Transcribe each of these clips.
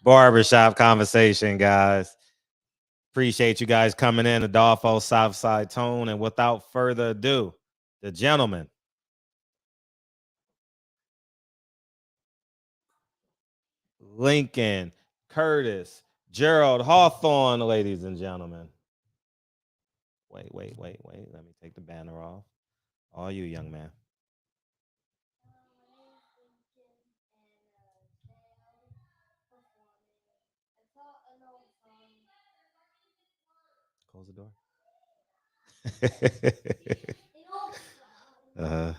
Barbershop conversation, guys. Appreciate you guys coming in. Adolfo Southside Tone. And without further ado, the gentleman. Lincoln, Curtis, Gerald Hawthorne, ladies and gentlemen. Wait. Let me take the banner off. All you, young man. Close the door. uh,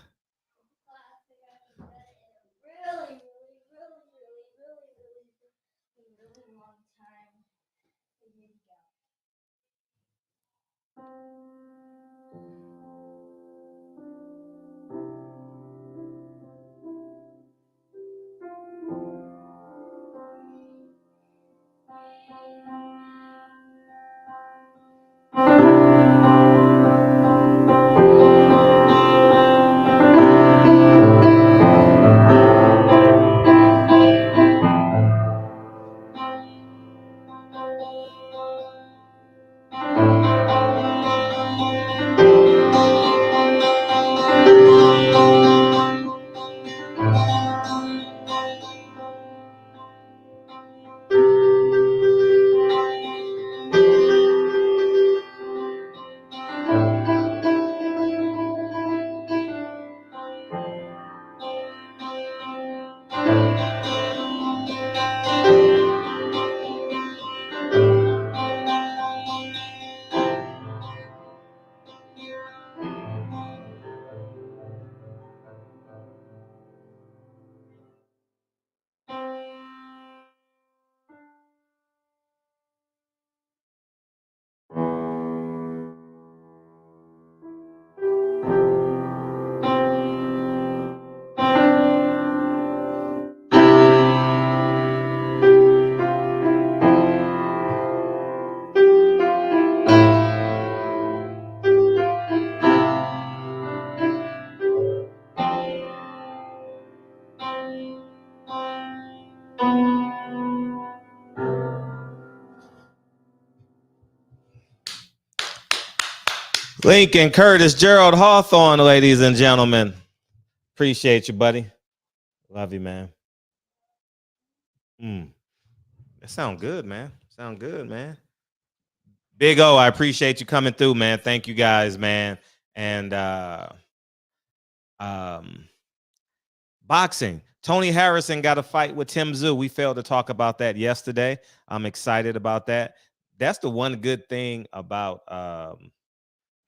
Lincoln, Curtis, Gerald Hawthorne, ladies and gentlemen. Appreciate you, buddy. Love you, man. That sound good, man. Sound good, man. Big O, I appreciate you coming through, man. Thank you guys, man. And boxing. Tony Harrison got a fight with Tim Tszyu. We failed to talk about that yesterday. I'm excited about that. That's the one good thing about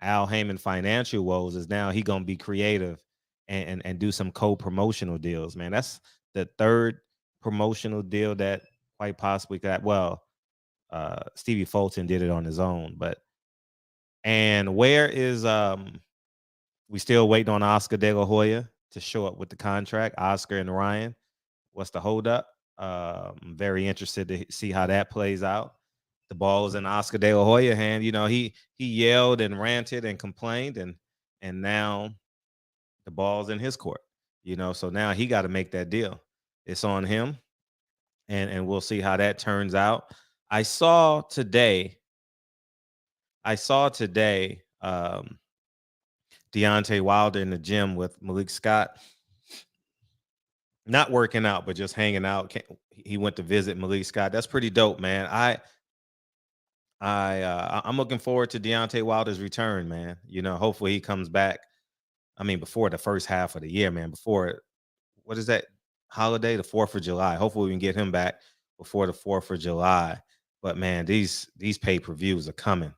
Al Heyman financial woes is now he gonna be creative and do some co-promotional deals, man. That's the third promotional deal that quite possibly got. Well, Stevie Fulton did it on his own, but and where is we still waiting on Oscar De La Hoya to show up with the contract. Oscar and Ryan, what's the holdup? I'm very interested to see how that plays out. The ball is in Oscar De La Hoya hand. You know, he yelled and ranted and complained, and now the ball's in his court. You know, so now he got to make that deal. It's on him, and we'll see how that turns out. I saw today. Deontay Wilder in the gym with Malik Scott, not working out, but just hanging out. He went to visit Malik Scott. That's pretty dope, man. I'm looking forward to Deontay Wilder's return, man. You know, hopefully he comes back. I mean, before the first half of the year, man. Before what is that holiday? The 4th of July. Hopefully we can get him back before the 4th of July. But man, these pay-per-views are coming.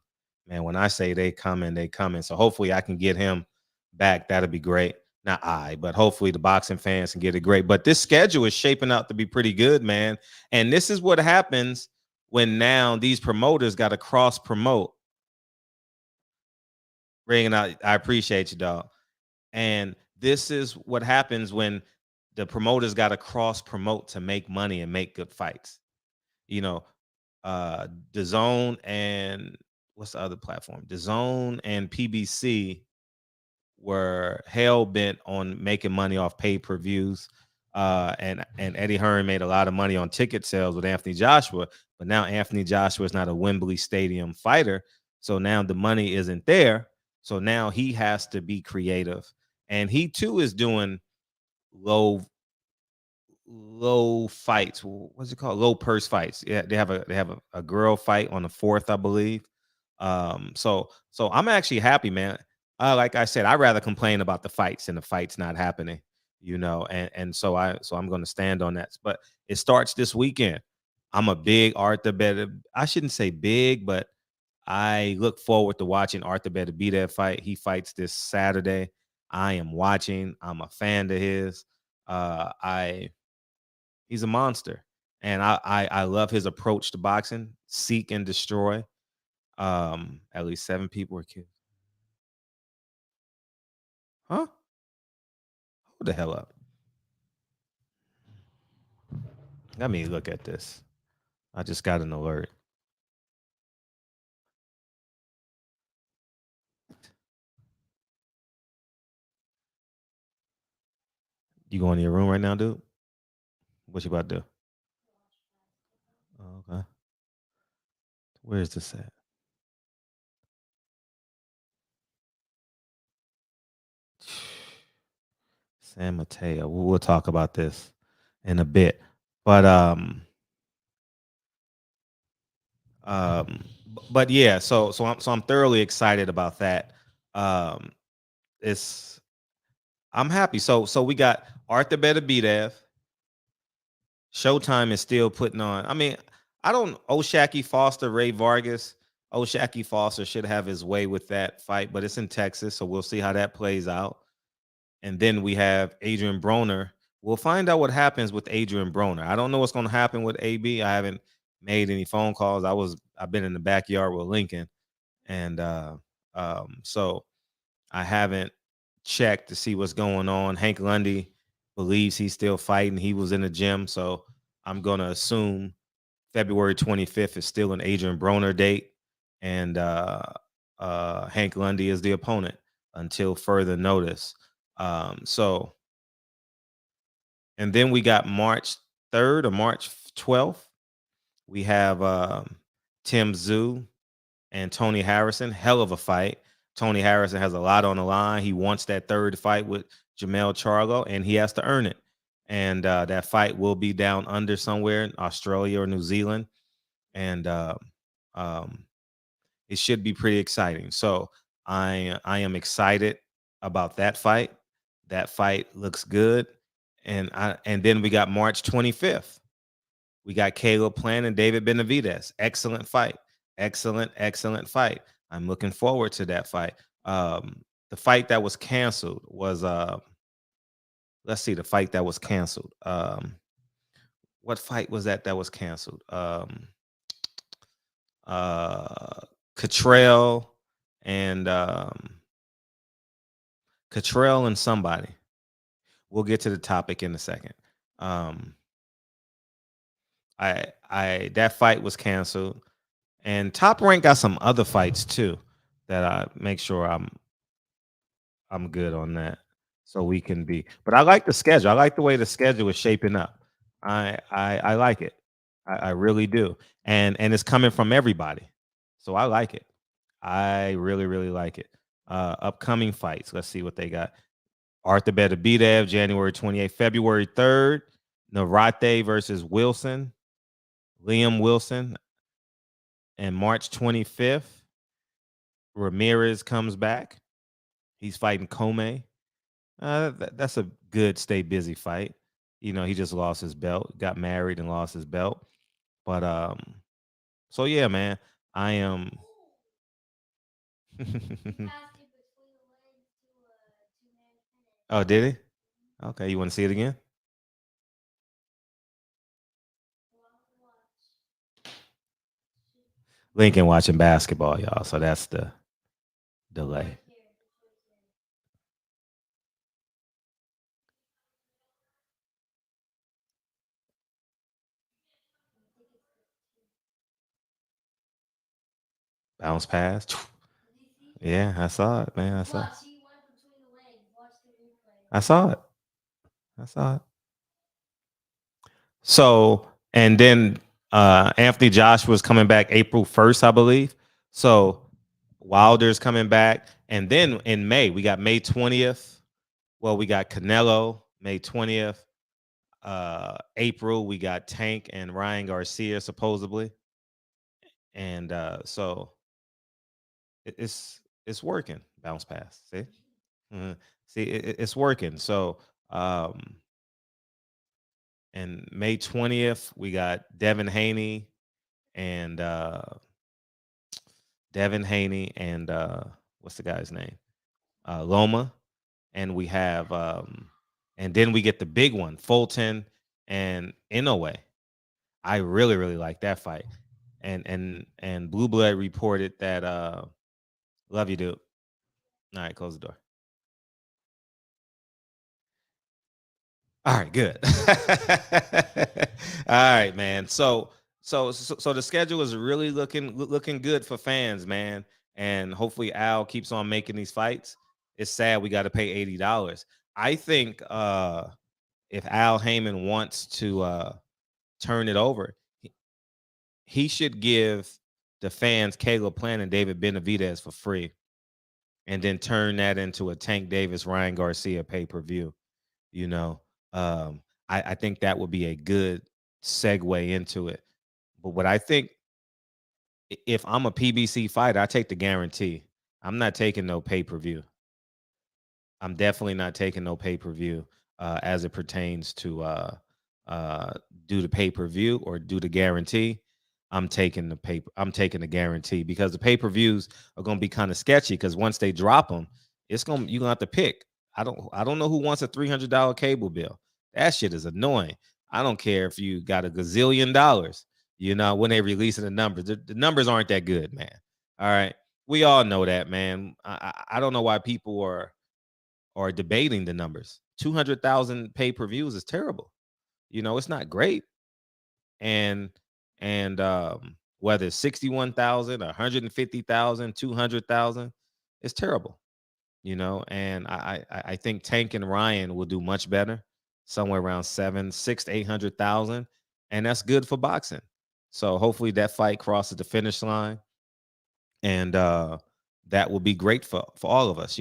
Man, when I say they coming, they coming. So hopefully I can get him back. That'll be great. Not I, but hopefully the boxing fans can get it great. But this schedule is shaping out to be pretty good, man. And this is what happens when now these promoters got to cross promote. Ringing out, I appreciate you, dog. And this is what happens when the promoters got to cross promote to make money and make good fights. You know, the Zone and what's the other platform? The Zone and PBC were hell bent on making money off pay-per-views. And Eddie Hearn made a lot of money on ticket sales with Anthony Joshua, but now Anthony Joshua is not a Wembley Stadium fighter, so now the money isn't there. So now he has to be creative, and he too is doing low low fights. What's it called? Low purse fights. Yeah, they have a girl fight on the 4th, I believe. So I'm actually happy, man. Like I said, I'd rather complain about the fights and the fights not happening, and so I'm gonna stand on that. But it starts this weekend. I'm a big Arthur Better. I shouldn't say big, but I look forward to watching Arthur Better fight. He fights this Saturday. I am watching. I'm a fan of his. I He's a monster, and I love his approach to boxing: seek and destroy. At least 7 people were killed. Huh? Hold the hell up. Let me look at this. I just got an alert. You going to your room right now, dude? What you about to do? Oh, okay. Where is this at? San Mateo. We'll talk about this in a bit, but um, but yeah. So I'm thoroughly excited about that. Um, it's I'm happy. So we got Arthur Better Showtime is still putting on. I mean, I don't Oshaki Foster, Ray Vargas. Oshaki Foster should have his way with that fight, but it's in Texas, so we'll see how that plays out. And then we have Adrian Broner. We'll find out what happens with Adrian Broner. I don't know what's going to happen with AB. I haven't made any phone calls. I've been in the backyard with Lincoln, and so I haven't checked to see what's going on. Hank Lundy believes he's still fighting. He was in the gym, so I'm gonna assume February 25th is still an Adrian Broner date, and Hank Lundy is the opponent until further notice. So, and then we got March 3rd or March 12th. We have Tim Zoo and Tony Harrison. Hell of a fight. Tony Harrison has a lot on the line. He wants that third fight with Jamel Charlo, and he has to earn it. And that fight will be down under somewhere in Australia or New Zealand, and um, it should be pretty exciting. So I am excited about that fight. That fight looks good, and then we got March 25th. We got Caleb Plant and David Benavidez. Excellent fight. Excellent fight. I'm looking forward to that fight. The fight that was canceled was let's see, the fight that was canceled. What fight was that was canceled? Uh Cottrell and Cottrell and somebody. We'll get to the topic in a second. Um I that fight was canceled. And Top Rank got some other fights too that I make sure I'm good on that, so we can be. But I like the schedule. I like the way the schedule is shaping up. I like it. I really do. And it's coming from everybody, so I like it. I really like it. Upcoming fights. Let's see what they got. Arthur Beterbiev, January 28th, February 3rd. Narate versus Wilson, Liam Wilson, and March 25th. Ramirez comes back. He's fighting Comey. That's a good stay busy fight. He just lost his belt, got married and lost his belt. But so yeah, man, I am. Oh, did he? Okay, you want to see it again? Lincoln watching basketball, y'all. So that's the delay. Bounce pass. Yeah, I saw it, man. I saw it. I saw it. So, and then Anthony Joshua's coming back April 1st, I believe. So Wilder's coming back. And then in May, we got May 20th. Well, we got Canelo, May 20th. April, we got Tank and Ryan Garcia, supposedly. And so it's working. Bounce pass. See? Mhm. See, it's working. So and May 20th, we got and Devin Haney and what's the guy's name? Loma. And we have and then we get the big one, Fulton and Inoue. I really, really like that fight. And Blue Blood reported that love you, dude. All right, close the door. All right, good. All right, man. So the schedule is really looking good for fans, man. And hopefully Al keeps on making these fights. It's sad we got to pay $80. I think if Al Heyman wants to turn it over, he should give the fans Caleb Plant and David Benavidez for free, and then turn that into a Tank Davis Ryan Garcia pay-per-view. You know, I think that would be a good segue into it. But what I think, if I'm a PBC fighter, I take the guarantee. I'm not taking no pay-per-view. I'm definitely not taking no pay-per-view as it pertains to do the pay-per-view or do the guarantee. I'm taking the guarantee, because the pay-per-views are going to be kind of sketchy, because once they drop them, you're going to have to pick. I don't know who wants a $300 cable bill. That shit is annoying. I don't care if you got a gazillion dollars, when they releasing the numbers. The numbers aren't that good, man. All right. We all know that, man. I don't know why people are debating the numbers. 200,000 pay-per-views is terrible. It's not great. And whether it's 61,000, 150,000, 200,000, it's terrible. And I think Tank and Ryan will do much better, somewhere around 6 to 800,000, and that's good for boxing. So hopefully that fight crosses the finish line, and that will be great for all of us.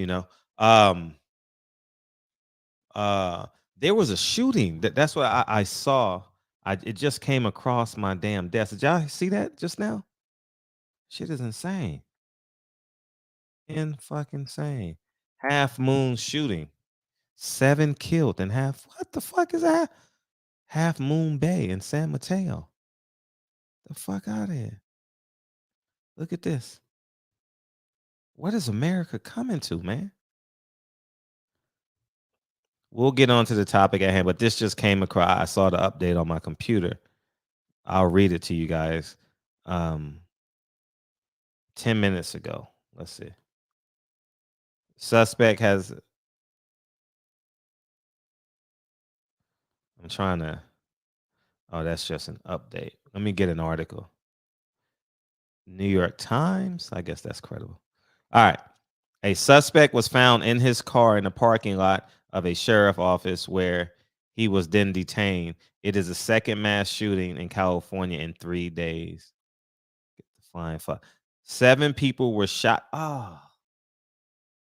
Um, there was a shooting. That's what I saw. It just came across my damn desk. Did y'all see that just now? Shit is insane. Fucking insane. Half Moon shooting. 7 killed and what the fuck is that? Half Moon Bay in San Mateo. The fuck out of here. Look at this. What is America coming to, man? We'll get on to the topic at hand, but this just came across. I saw the update on my computer. I'll read it to you guys. 10 minutes ago. Let's see. Suspect has. I'm trying to. Oh, that's just an update. Let me get an article. New York Times. I guess that's credible. All right. A suspect was found in his car in the parking lot of a sheriff office, where he was then detained. It is the second mass shooting in California in 3 days. Get the flying fuck. 7 people were shot.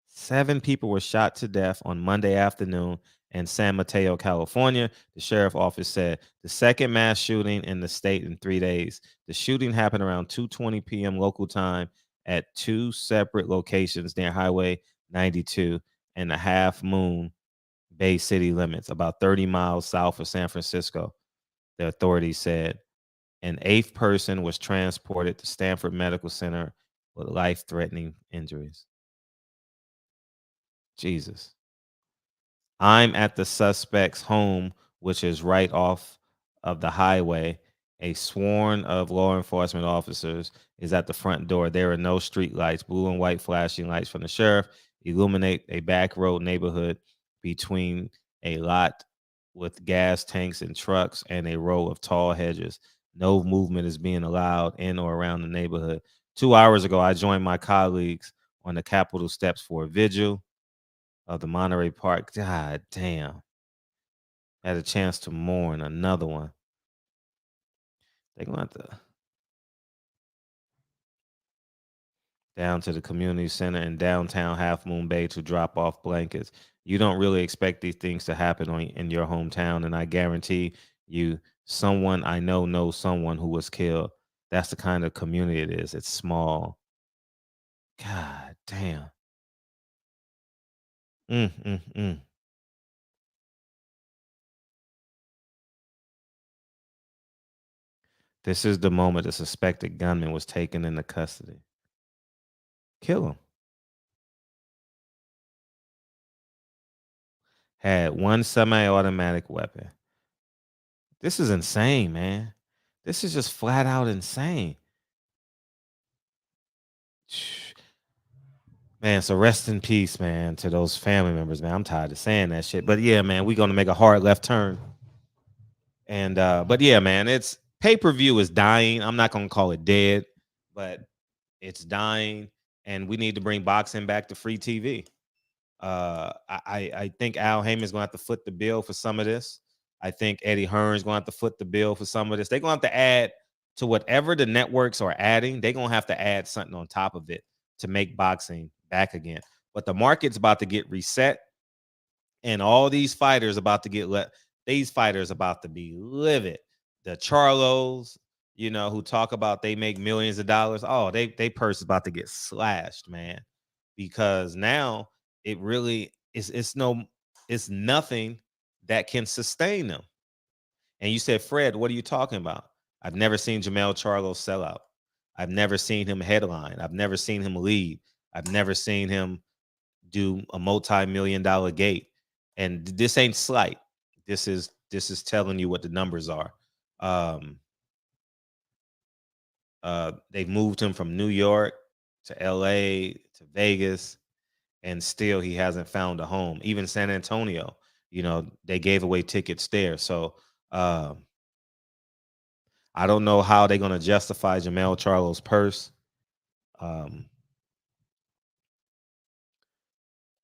7 people were shot to death on Monday afternoon in San Mateo, California. The sheriff office said the second mass shooting in the state in 3 days. The shooting happened around 2:20 p.m. local time at 2 separate locations near Highway 92 and the Half Moon Bay city limits, about 30 miles south of San Francisco. The authorities said an 8th person was transported to Stanford Medical Center with life-threatening injuries. Jesus. I'm at the suspect's home, which is right off of the highway. A sworn of law enforcement officers is at the front door. There are no street lights. Blue and white flashing lights from the sheriff illuminate a back road neighborhood between a lot with gas tanks and trucks and a row of tall hedges. No movement is being allowed in or around the neighborhood. 2 hours ago, I joined my colleagues on the Capitol steps for a vigil of the Monterey Park. God damn. Had a chance to mourn another one. They're gonna have to down to the community center in downtown Half Moon Bay to drop off blankets. You don't really expect these things to happen in your hometown, and I guarantee you, someone I know knows someone who was killed. That's the kind of community it is. It's small. God damn. Mm, mm, mm. This is the moment the suspected gunman was taken into custody. Kill him. Had one semi-automatic weapon. This is insane, man. This is just flat out insane. Man, so rest in peace, man, to those family members, man. I'm tired of saying that shit. But yeah, man, we're gonna make a hard left turn. And but yeah, man, it's pay-per-view is dying. I'm not gonna call it dead, but it's dying, and we need to bring boxing back to free TV. I think Al Heyman's gonna have to foot the bill for some of this. I think Eddie Hearn's gonna have to foot the bill for some of this. They're gonna have to add to whatever the networks are adding. They're gonna have to add something on top of it to make boxing back again. But the market's about to get reset, and all these fighters about to get these fighters about to be livid. The Charlos, who talk about they make millions of dollars. Oh, they purse is about to get slashed, man, because now it really is. It's nothing that can sustain them. And you said, Fred, what are you talking about? I've never seen Jamel Charlo sell out. I've never seen him headline. I've never seen him lead. I've never seen him do a multi-million-dollar gate. And this ain't slight. This is telling you what the numbers are. They've moved him from New York to LA to Vegas, and still he hasn't found a home. Even San Antonio, they gave away tickets there. So I don't know how they're going to justify Jamel Charlo's purse.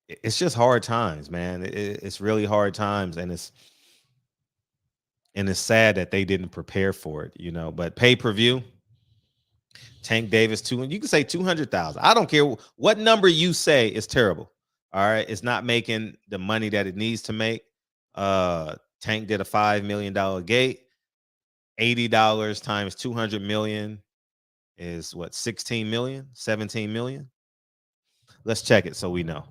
It's just hard times, man. It's really hard times, and it's sad that they didn't prepare for it, But pay-per-view, Tank Davis, you can say 200,000. I don't care what number you say is terrible. All right, it's not making the money that it needs to make. Tank did a $5 million gate. $80 times 200 million is what, 16 million, 17 million? Let's check it so we know.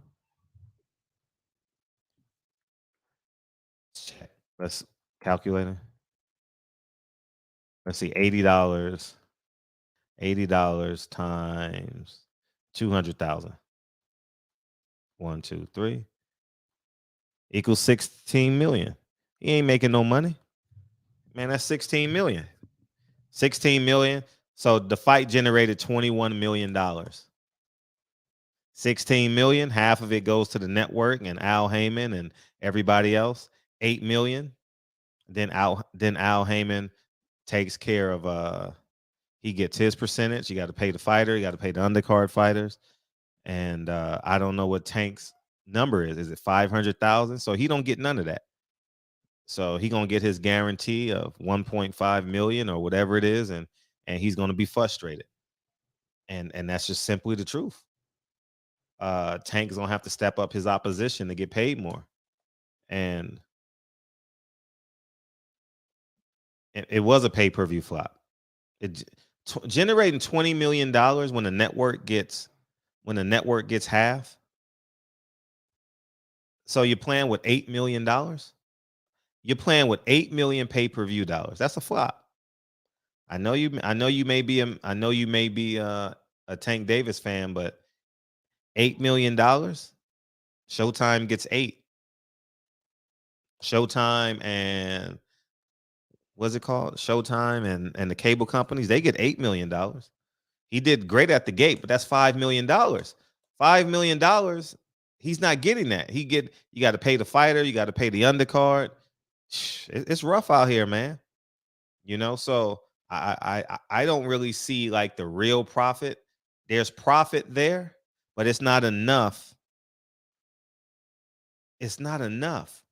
Let's check. Let's calculator. Let's see, $80. $80 times 200,000. 1, 2, 3 equals 16 million. He ain't making no money. Man, that's 16 million. 16 million. So the fight generated $21 million. 16 million, half of it goes to the network and Al Heyman and everybody else. 8 million. Then Al Heyman takes care of he gets his percentage. You got to pay the fighter, you got to pay the undercard fighters. And I don't know what Tank's number is. Is it 500,000? So he don't get none of that. So he gonna get his guarantee of 1.5 million or whatever it is, and he's gonna be frustrated. And that's just simply the truth. Tank's gonna have to step up his opposition to get paid more. And it was a pay-per-view flop. Generating $20 million when the network gets half. So you're playing with $8 million. You're playing with 8 million pay-per-view dollars. That's a flop. I know you may be a Tank Davis fan, but $8 million. Showtime gets 8. Showtime and what's it called? Showtime and the cable companies, they get $8 million. He did great at the gate, but that's $5 million. $5 million. He's not getting that. You got to pay the fighter, you got to pay the undercard. It's rough out here, man. So I don't really see like the real profit. There's profit there, but it's not enough. It's not enough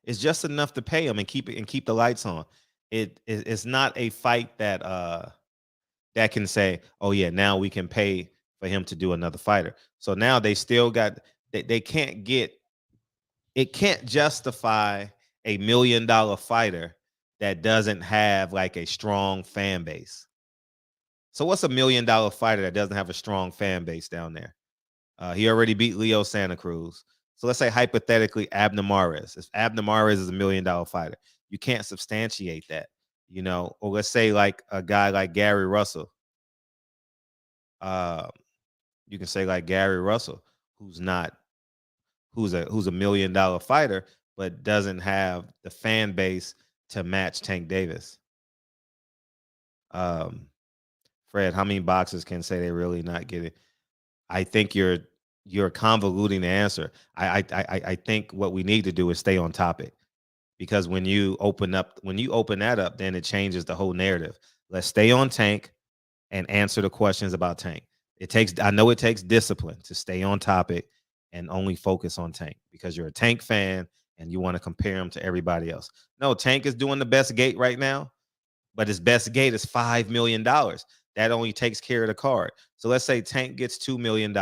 it's just enough to pay them and keep the lights on. it's not a fight that can say, oh yeah, now we can pay for him to do another fighter. So now they still got they can't get it can't justify $1 million fighter that doesn't have like a strong fan base. So what's $1 million fighter that doesn't have a strong fan base down there? He already beat Leo Santa Cruz. So let's say hypothetically Abner Mares. If Abner Mares is $1 million fighter, you can't substantiate that, Or let's say like a guy like Gary Russell. You can say like Gary Russell, who's a $1 million fighter, but doesn't have the fan base to match Tank Davis. Fred, how many boxers can say they really not getting? I think you're convoluting the answer. I think what we need to do is stay on topic, because when you open that up, then it changes the whole narrative. Let's stay on Tank and answer the questions about Tank. I know it takes discipline to stay on topic and only focus on Tank, because you're a Tank fan and you want to compare him to everybody else. No, Tank is doing the best gate right now, but his best gate is $5 million. That only takes care of the card. So let's say Tank gets $2 million,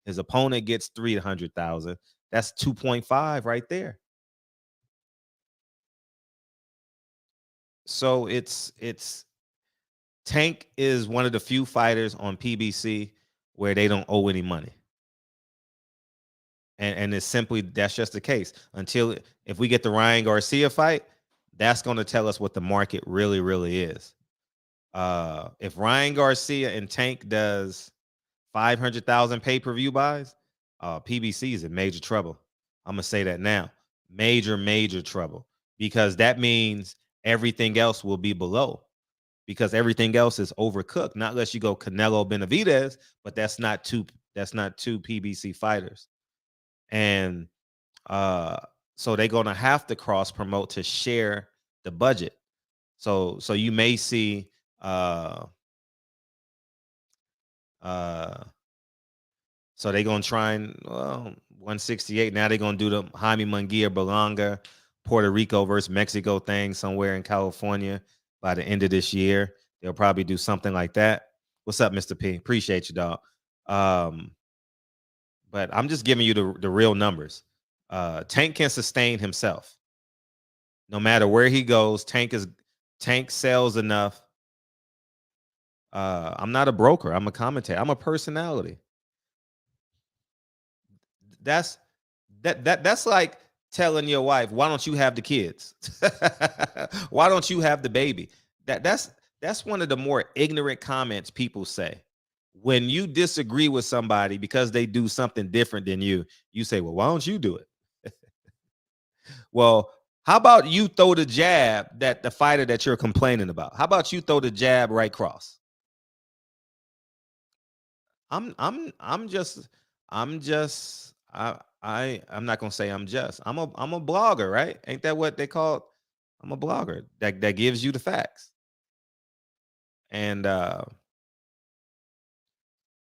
his opponent gets 300,000. That's 2.5 right there. So it's Tank is one of the few fighters on PBC where they don't owe any money. And it's simply, that's just the case. If we get the Ryan Garcia fight, that's going to tell us what the market really, really is. If Ryan Garcia and Tank does 500,000 pay-per-view buys, PBC is in major trouble. I'm going to say that now. Major trouble. Because that means everything else will be below. Because everything else is overcooked. Not unless you go Canelo Benavidez, but that's not two PBC fighters. And so they're gonna have to cross promote to share the budget. So you may see so they're gonna try and 168. Now they're gonna do the Jaime Munguia Berlanga Puerto Rico versus Mexico thing somewhere in California by the end of this year. They'll probably do something like that. What's up, Mr. P? Appreciate you, dog. But I'm just giving you the real numbers. Tank can sustain himself. No matter where he goes, Tank sells enough. I'm not a broker. I'm a commentator. I'm a personality. That's like telling your wife, why don't you have the kids? Why don't you have the baby? That's one of the more ignorant comments people say. When you disagree with somebody because they do something different than you say, well, why don't you do it? Well, how about you throw the jab that the fighter that you're complaining about? How about you throw the jab right cross? I'm not gonna say I'm just. I'm a blogger, right? Ain't that what they call it? I'm a blogger that gives you the facts. And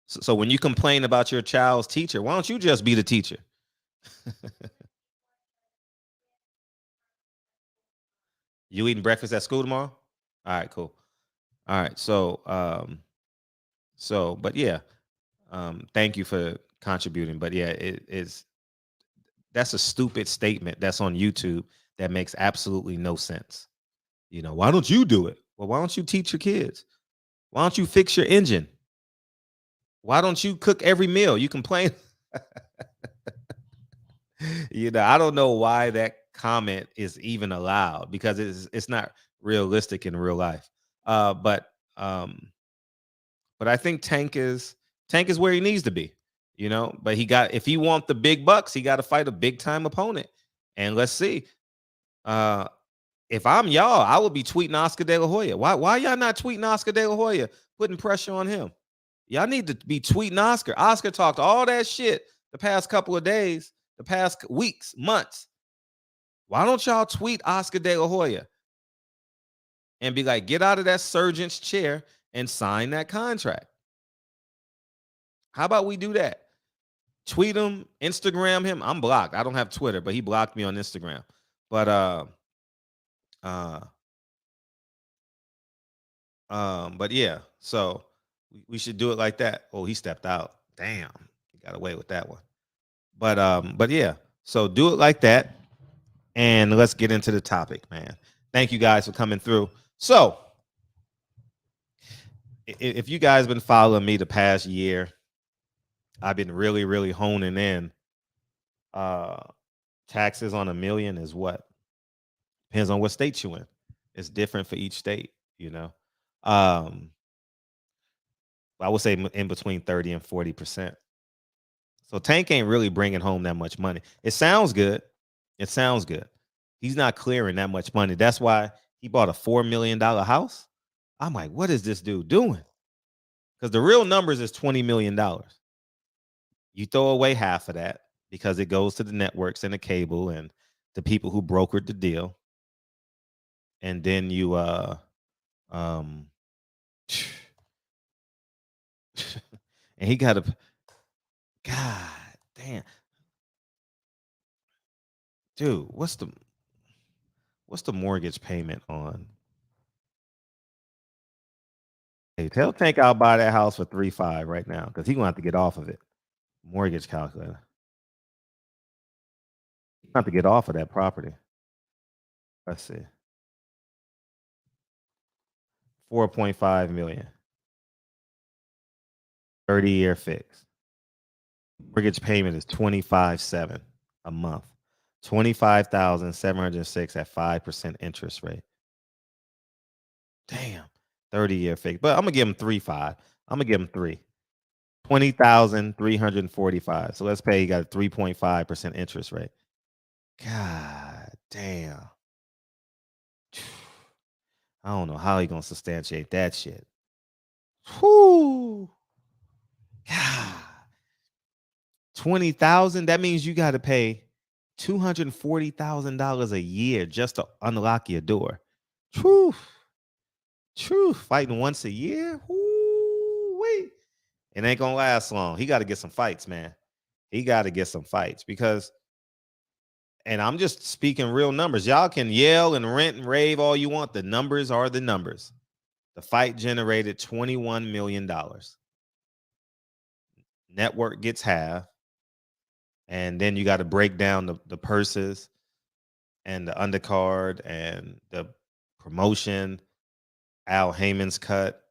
so when you complain about your child's teacher, why don't you just be the teacher? You eating breakfast at school tomorrow? All right, cool. All right, so but yeah, thank you for contributing. But yeah, that's a stupid statement that's on YouTube that makes absolutely no sense. Why don't you do it? Well, why don't you teach your kids? Why don't you fix your engine? Why don't you cook every meal? You complain. I don't know why that comment is even allowed, because it's not realistic in real life. But I think Tank is where he needs to be, but if he wants the big bucks, he got to fight a big time opponent. And let's see. If I'm y'all, I would be tweeting Oscar De La Hoya. Why y'all not tweeting Oscar De La Hoya, putting pressure on him? Y'all need to be tweeting Oscar. Oscar talked all that shit the past couple of days, the past weeks, months. Why don't y'all tweet Oscar De La Hoya and be like, get out of that surgeon's chair and sign that contract? How about we do that? Tweet him, Instagram him. I'm blocked. I don't have Twitter, but he blocked me on Instagram. But But yeah, so we should do it like that. Oh, he stepped out. Damn, he got away with that one. But yeah, so do it like that, and let's get into the topic, man. Thank you guys for coming through. So, if you guys been following me the past year, I've been really, really honing in. Uh, taxes on a million is what depends on what state you in. It's different for each state, you know. Um, I would say in between 30 and 40%. So Tank ain't really bringing home that much money. It sounds good. It sounds good. He's not clearing that much money. That's why he bought a $4 million house. I'm like, what is this dude doing? Because the real numbers is $20 million. You throw away half of that because it goes to the networks and the cable and the people who brokered the deal. And then you um and he got a God damn. Dude, what's the mortgage payment on? Hey, tell Tank I'll buy that house for 3.5 right now because he gonna have to get off of it. Mortgage calculator. He's gonna have to get off of that property. Let's see. 4.5 million. 30-year fix. Mortgage payment is 25.7 a month. 25,706 at 5% interest rate. Damn. 30-year fix. But I'm gonna give him 3.5. I'm gonna give him 3. 20,345. So let's pay. He got a 3.5% interest rate. God damn. I don't know how he gonna substantiate that shit. Whoo. God. 20,000. That means you got to pay $240,000 a year just to unlock your door. True. Fighting once a year. Woo, wait. It ain't gonna last long. He got to get some fights, man. He got to get some fights because, and I'm just speaking real numbers. Y'all can yell and rant and rave all you want. The numbers are the numbers. The fight generated $21 million. Network gets half. And then you got to break down the purses and the undercard and the promotion, Al Heyman's cut,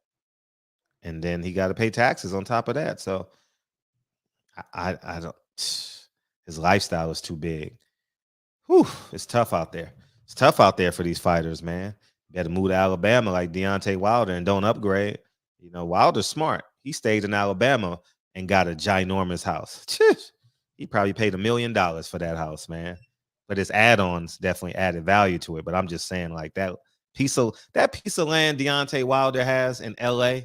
and then he got to pay taxes on top of that. So I don't. His lifestyle is too big. Whew, it's tough out there. It's tough out there for these fighters, man. You got to move to Alabama like Deontay Wilder and don't upgrade. You know, Wilder's smart. He stayed in Alabama and got a ginormous house. He probably paid $1 million for that house, man. But his add-ons definitely added value to it. But I'm just saying, like that piece of land Deontay Wilder has in LA,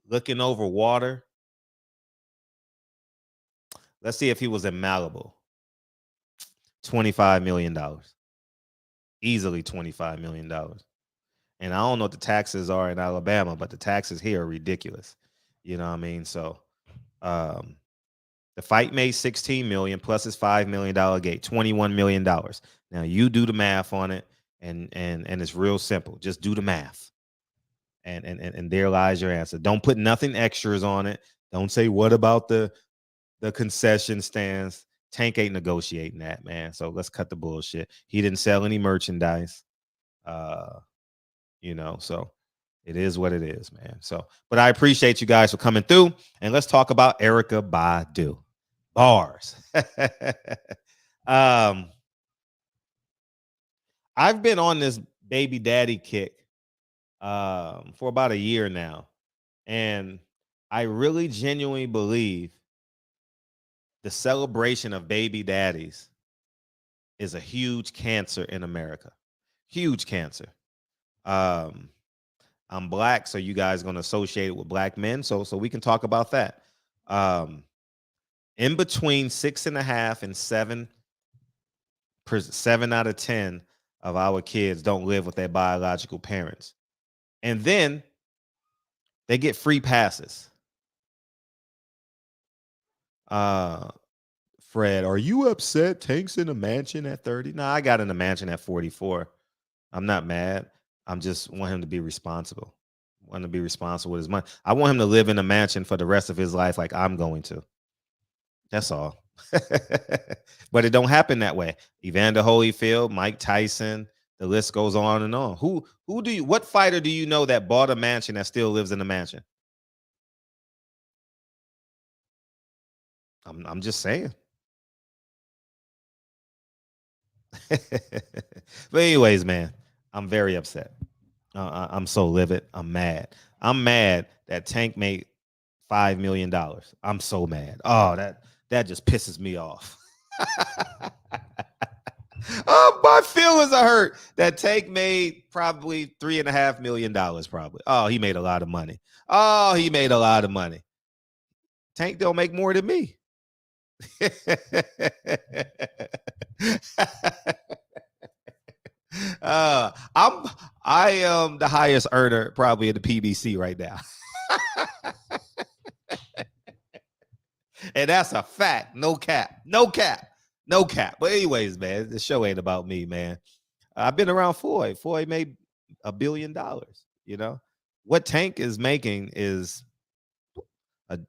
looking over water. Let's see if he was in Malibu. $25 million. Easily $25 million. And I don't know what the taxes are in Alabama, but the taxes here are ridiculous. You know what I mean? So the fight made $16 million plus his $5 million gate, $21 million. Now you do the math on it, and it's real simple. Just do the math. And there lies your answer. Don't put nothing extras on it. Don't say what about the concession stands. Tank ain't negotiating that, man. So let's cut the bullshit. He didn't sell any merchandise. You know, so it is what it is, man. So, but I appreciate you guys for coming through, and let's talk about Erykah Badu. Bars. I've been on this baby daddy kick for about a year now, and I really genuinely believe the celebration of baby daddies is a huge cancer in America. Huge cancer. I'm black, so you guys are going to associate it with black men. So we can talk about that. In between 6.5 and 7 out of 10 of our kids don't live with their biological parents. And then they get free passes. Fred, are you upset Tank's in a mansion at 30? No, I got in a mansion at 44. I'm not mad. I'm just want him to be responsible. Want to be responsible with his money. I want him to live in a mansion for the rest of his life, like I'm going to. That's all. But it don't happen that way. Evander Holyfield, Mike Tyson, the list goes on and on. What fighter do you know that bought a mansion that still lives in the mansion? I'm just saying. But anyways, man, I'm very upset. I'm so livid. I'm mad. I'm mad that Tank made $5 million. I'm so mad. Oh, that just pisses me off. Oh, my feelings are hurt. That Tank made probably $3.5 million. Probably. Oh, he made a lot of money. Oh, he made a lot of money. Tank don't make more than me. I am the highest earner probably in the PBC right now. And that's a fact. No cap. No cap. No cap. But anyways, man, the show ain't about me, man. I've been around Floyd. Floyd made $1 billion. You know what Tank is making is a,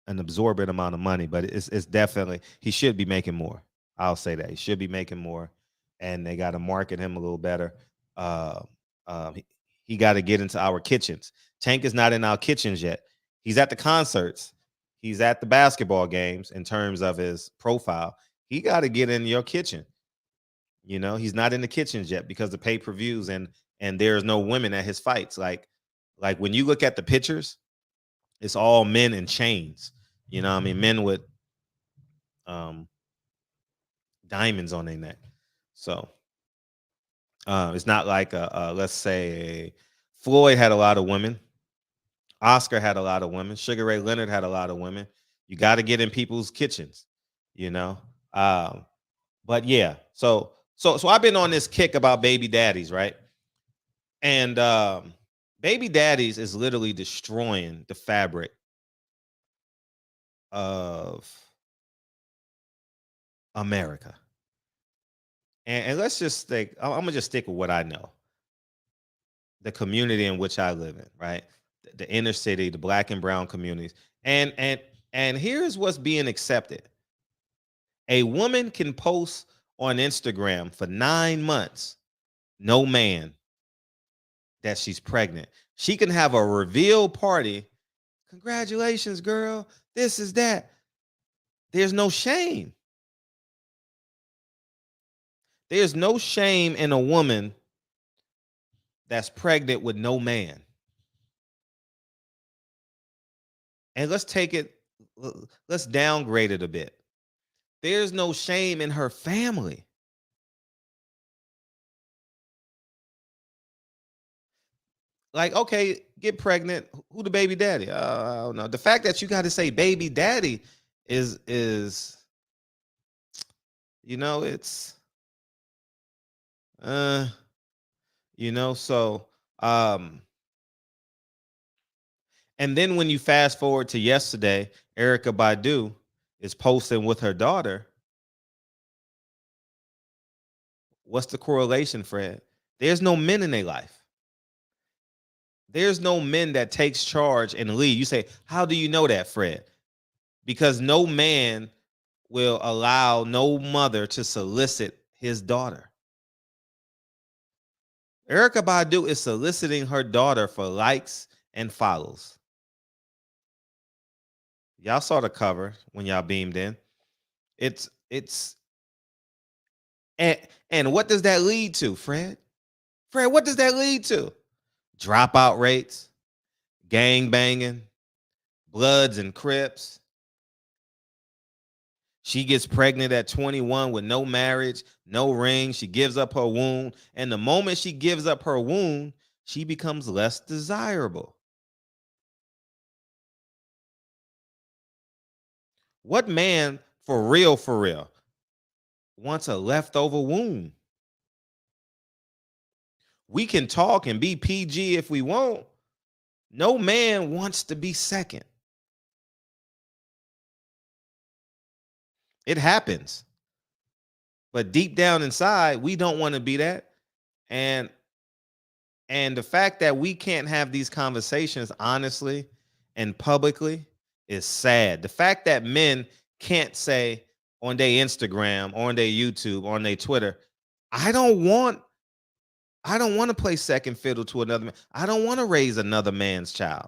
an absorbent amount of money, but it's definitely he should be making more. I'll say that he should be making more, and they got to market him a little better. Uh, he got to get into our kitchens. Tank is not in our kitchens yet. He's at the concerts. He's at the basketball games in terms of his profile. He got to get in your kitchen. You know, he's not in the kitchens yet because the pay-per-views and there's no women at his fights. Like when you look at the pictures, it's all men in chains. You know what I mean? Men with diamonds on their neck. So it's not like let's say Floyd had a lot of women. Oscar had a lot of women. Sugar Ray Leonard had a lot of women. You got to get in people's kitchens, you know. But yeah, so I've been on this kick about baby daddies, right? And baby daddies is literally destroying the fabric of America. And let's just think, I'm gonna just stick with what I know. The community in which I live in, right? The inner city, the black and brown communities. And here's what's being accepted. A woman can post on Instagram for 9 months, no man, that she's pregnant. She can have a reveal party. Congratulations, girl. This is that. There's no shame. There's no shame in a woman that's pregnant with no man. And let's downgrade it a bit. There's no shame in her family. Like, okay, get pregnant. Who the baby daddy? I don't know. The fact that you got to say baby daddy is it's so and then when you fast forward to yesterday, Erica Badu is posting with her daughter. What's the correlation, Fred? There's no men in their life. There's no men that takes charge and lead. You say, how do you know that, Fred? Because no man will allow no mother to solicit his daughter. Erica Badu is soliciting her daughter for likes and follows. Y'all saw the cover when y'all beamed in. It's and what does that lead to, Fred? Fred, what does that lead to? Dropout rates, gang banging, Bloods and Crips. She gets pregnant at 21 with no marriage, no ring. She gives up her womb. And the moment she gives up her womb, she becomes less desirable. What man, for real, wants a leftover womb? We can talk and be PG if we want. No man wants to be second. It happens. But deep down inside, we don't want to be that. And And the fact that we can't have these conversations honestly and publicly is sad. The fact that men can't say on their Instagram, on their YouTube, on their Twitter, I don't want to play second fiddle to another man. I don't want to raise another man's child.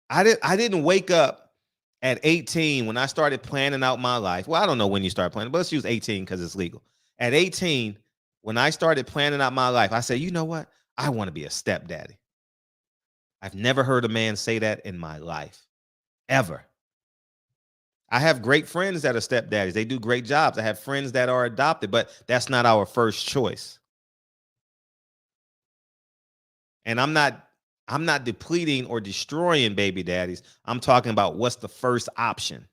I didn't wake up at 18 when I started planning out my life. Well, I don't know when you start planning, but let's use 18 because it's legal. At 18, when I started planning out my life, I said, you know what? I want to be a stepdaddy. I've never heard a man say that in my life, ever. I have great friends that are stepdaddies. They do great jobs. I have friends that are adopted, but that's not our first choice. And I'm not depleting or destroying baby daddies. I'm talking about what's the first option.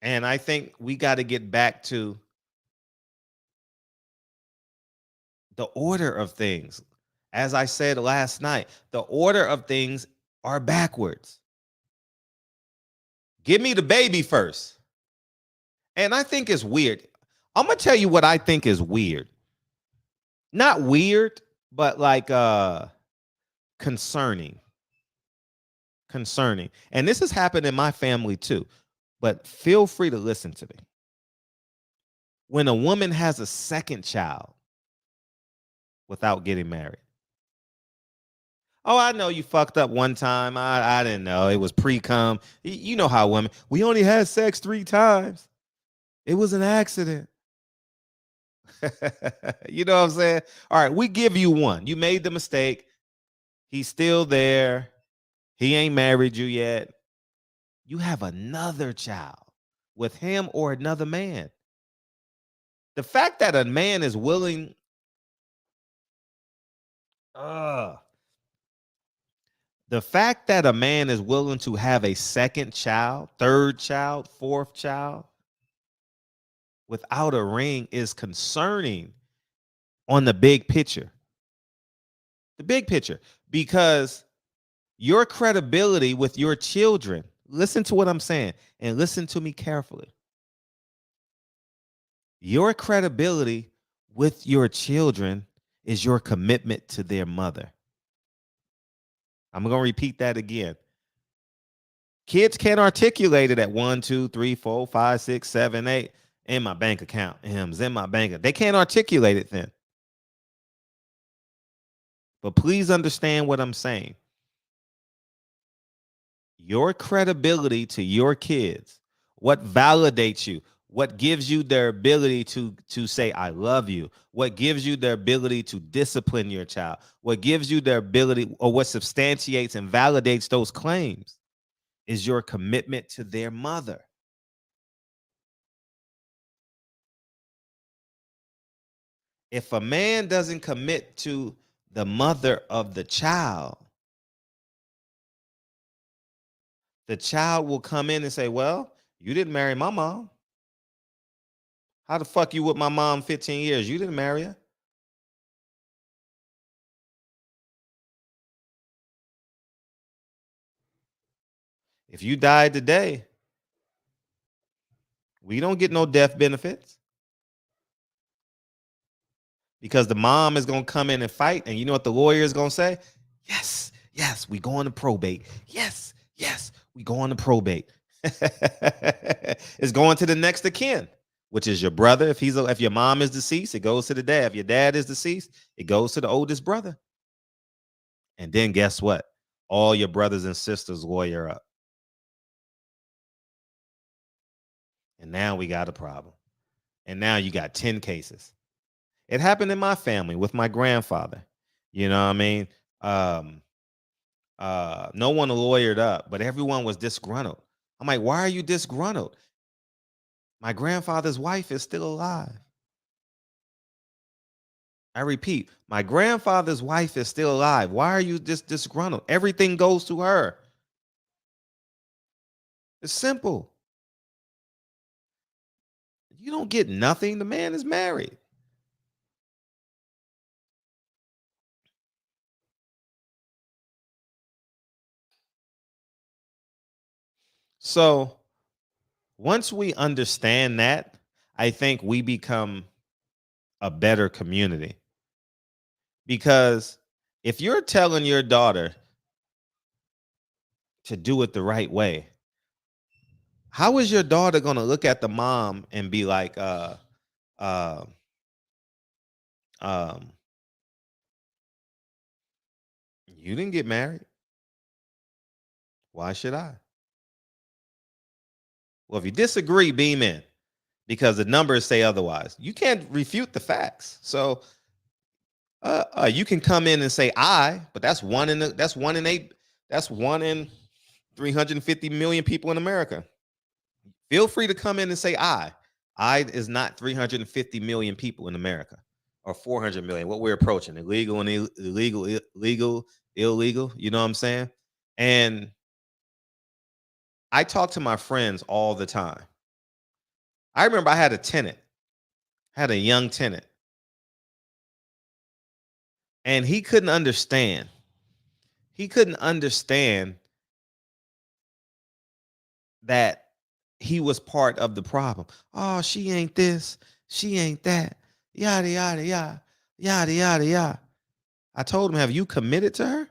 And I think we got to get back to the order of things. As I said last night, the order of things are backwards. Give me the baby first. And I think it's weird. I'm going to tell you what I think is weird. Not weird, but like concerning. Concerning. And this has happened in my family too. But feel free to listen to me. When a woman has a second child without getting married. Oh, I know you fucked up one time. I didn't know. It was pre-cum. You know how women, we only had sex 3 times. It was an accident. You know what I'm saying? All right, we give you one. You made the mistake. He's still there. He ain't married you yet. You have another child with him or another man. The fact that a man is willing, uh, the fact that a man is willing to have a second child, third child, fourth child without a ring is concerning on the big picture. The big picture, because your credibility with your children, listen to what I'm saying and listen to me carefully. Your credibility with your children is your commitment to their mother. I'm going to repeat that again. Kids can't articulate it at 1, 2, 3, 4, 5, 6, 7, 8 in my bank account. M's in my bank. They can't articulate it then. But please understand what I'm saying. Your credibility to your kids, what validates you, what gives you their ability to say I love you, what gives you their ability to discipline your child, what gives you their ability, or what substantiates and validates those claims is your commitment to their mother. If a man doesn't commit to the mother of the child will come in and say, well, you didn't marry my mom. How the fuck you with my mom 15 years? You didn't marry her. If you died today, we don't get no death benefits because the mom is going to come in and fight. And you know what the lawyer is going to say? Yes, yes, we go on to probate. Yes, yes, we go on to probate. It's going to the next of kin, which is your brother. If your mom is deceased, it goes to the dad. If your dad is deceased, it goes to the oldest brother. And then guess what? All your brothers and sisters lawyer up. And now we got a problem. And now you got 10 cases. It happened in my family with my grandfather. You know what I mean? No one lawyered up, but everyone was disgruntled. I'm like, why are you disgruntled? My grandfather's wife is still alive. I repeat, my grandfather's wife is still alive. Why are you disgruntled? Everything goes to her. It's simple. You don't get nothing. The man is married. So Once we understand that, I think we become a better community. Because if you're telling your daughter to do it the right way, how is your daughter going to look at the mom and be like, uh, you didn't get married. Why should I? Well, if you disagree, beam in, because the numbers say otherwise. You can't refute the facts. So you can come in and say I, but that's one in 350 million people in America. Feel free to come in and say I. I is not 350 million people in America, or 400 million. What we're approaching, illegal and illegal, legal, illegal. You know what I'm saying? And I talk to my friends all the time. I remember I had a young tenant, and he couldn't understand. He couldn't understand that he was part of the problem. Oh, she ain't this, she ain't that, yada, yada, yada, yada, yada, yada. I told him, have you committed to her?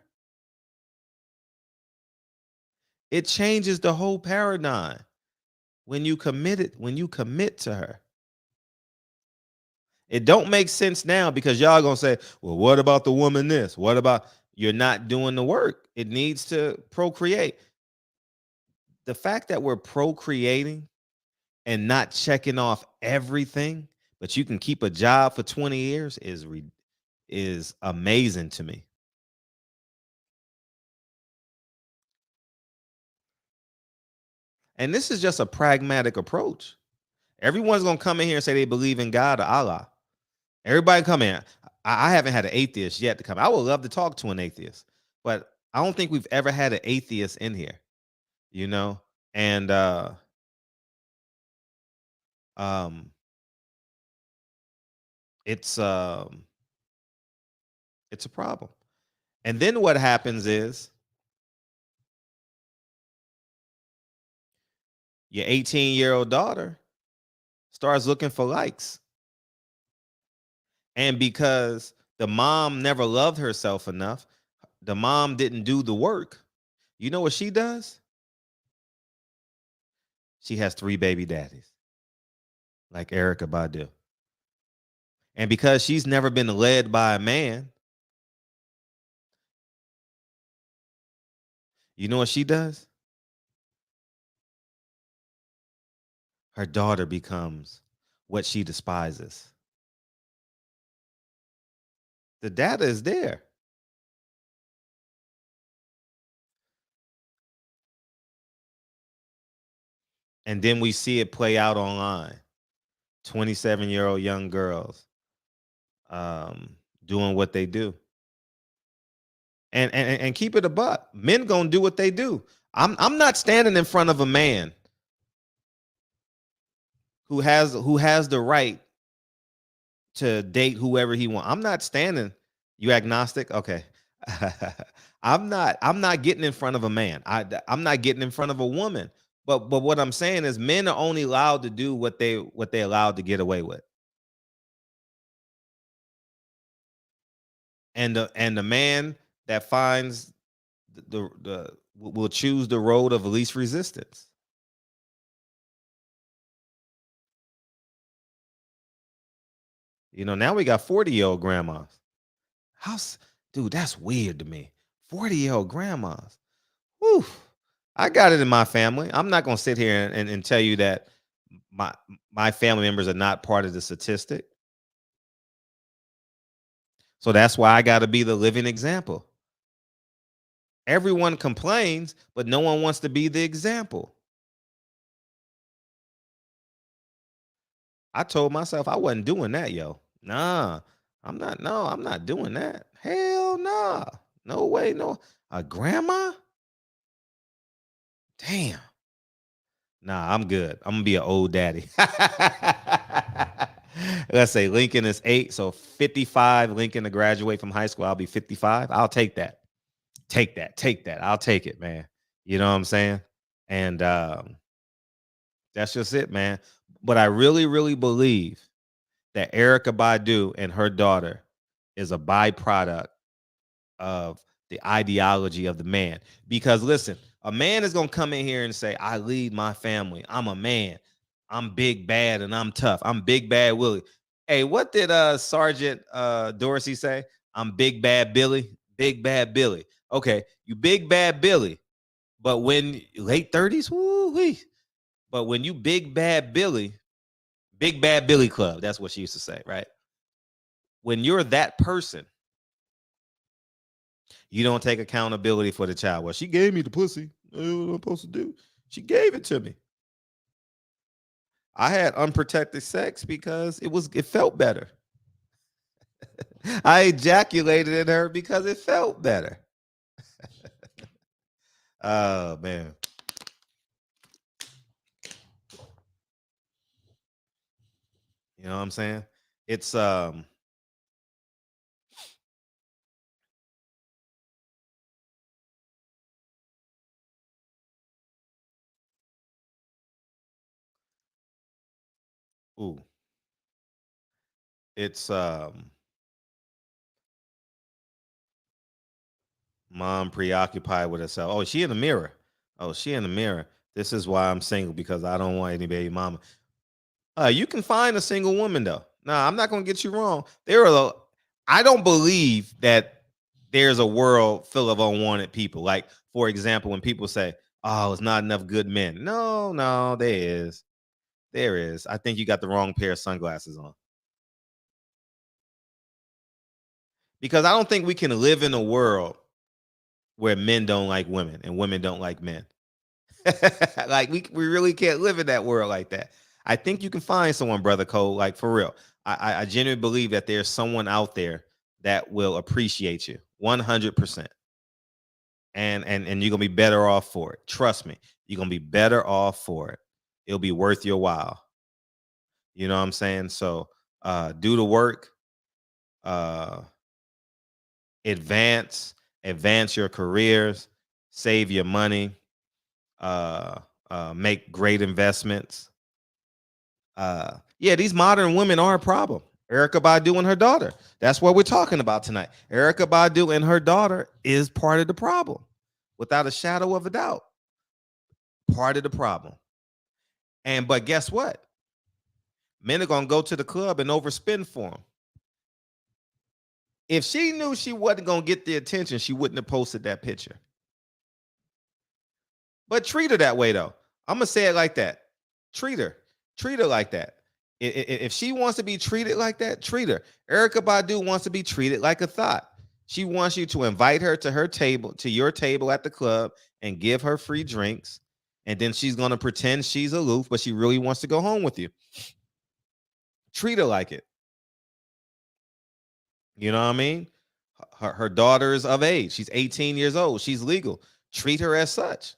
It changes the whole paradigm when you commit to her. It don't make sense now because y'all gonna say, well, what about the woman this? What about you're not doing the work? It needs to procreate. The fact that we're procreating and not checking off everything, but you can keep a job for 20 years is amazing to me. And this is just a pragmatic approach. Everyone's gonna come in here and say they believe in God or Allah. Everybody come in. I haven't had an atheist yet to come. I would love to talk to an atheist, but I don't think we've ever had an atheist in here, you know? And it's a problem. And then what happens is your 18-year-old daughter starts looking for likes. And because the mom never loved herself enough, the mom didn't do the work. You know what she does? She has 3 baby daddies, like Erykah Badu. And because she's never been led by a man, you know what she does? Her daughter becomes what she despises. The data is there. And then we see it play out online. 27-year-old young girls doing what they do. And keep it a buck. Men gonna do what they do. I'm not standing in front of a man who has the right to date whoever he wants. I'm not standing. You agnostic? Okay. I'm not getting in front of a man. I'm not getting in front of a woman. But what I'm saying is men are only allowed to do what they allowed to get away with. And the man that finds the will choose the road of least resistance. You know, now we got 40-year-old grandmas. Dude, that's weird to me. 40-year-old grandmas. Whew. I got it in my family. I'm not gonna sit here and tell you that my family members are not part of the statistic. So that's why I gotta be the living example. Everyone complains, but no one wants to be the example. I told myself I wasn't doing that, yo. Nah, I'm not. No, I'm not doing that. Hell nah. No way. No. A grandma? Damn. Nah, I'm good. I'm gonna be an old daddy. Let's say Lincoln is 8, so 55. Lincoln to graduate from high school. I'll be 55. I'll take that. Take that. Take that. I'll take it, man. You know what I'm saying? And That's just it, man. But I really, really believe that Erica Badu and her daughter is a byproduct of the ideology of the man. Because listen, a man is gonna come in here and say, I lead my family. I'm a man. I'm big bad and I'm tough. I'm big bad Willie. Hey, what did Sergeant Dorsey say? I'm big bad Billy. Big bad Billy. Okay, you big bad Billy. But when late 30s, woo-wee. But when you big bad Billy, big bad Billy Club, that's what she used to say, right? When you're that person, you don't take accountability for the child. Well, she gave me the pussy. What am I supposed to do? She gave it to me. I had unprotected sex because it felt better. I ejaculated in her because it felt better. Oh man. You know what I'm saying? It's ooh. It's mom preoccupied with herself. Oh, she in the mirror. Oh, she in the mirror. This is why I'm single because I don't want any baby mama. You can find a single woman though. Nah, I'm not gonna get you wrong. I don't believe that there's a world full of unwanted people. Like, for example, when people say, "Oh, it's not enough good men." No, no, there is. There is. I think you got the wrong pair of sunglasses on. Because I don't think we can live in a world where men don't like women and women don't like men. Like we really can't live in that world like that. I think you can find someone, brother Cole, like for real. I genuinely believe that there's someone out there that will appreciate you 100%. And you're gonna be better off for it. Trust me, you're gonna be better off for it. It'll be worth your while. You know what I'm saying? So do the work, uh advance, advance your careers, save your money, uh make great investments. Yeah, these modern women are a problem. Erica Badu and her daughter. That's what we're talking about tonight. Erica Badu and her daughter is part of the problem, without a shadow of a doubt. Part of the problem. And but guess what? Men are gonna go to the club and overspend for them. If she knew she wasn't gonna get the attention, she wouldn't have posted that picture. But treat her that way though. I'm gonna say it like that. Treat her. Treat her like that. If she wants to be treated like that, treat her. Erica Badu wants to be treated like a thought. She wants you to invite her to her table, to your table at the club, and give her free drinks. And then she's gonna pretend she's aloof, but she really wants to go home with you. Treat her like it. You know what I mean? Her daughter is of age. She's 18 years old. She's legal. Treat her as such.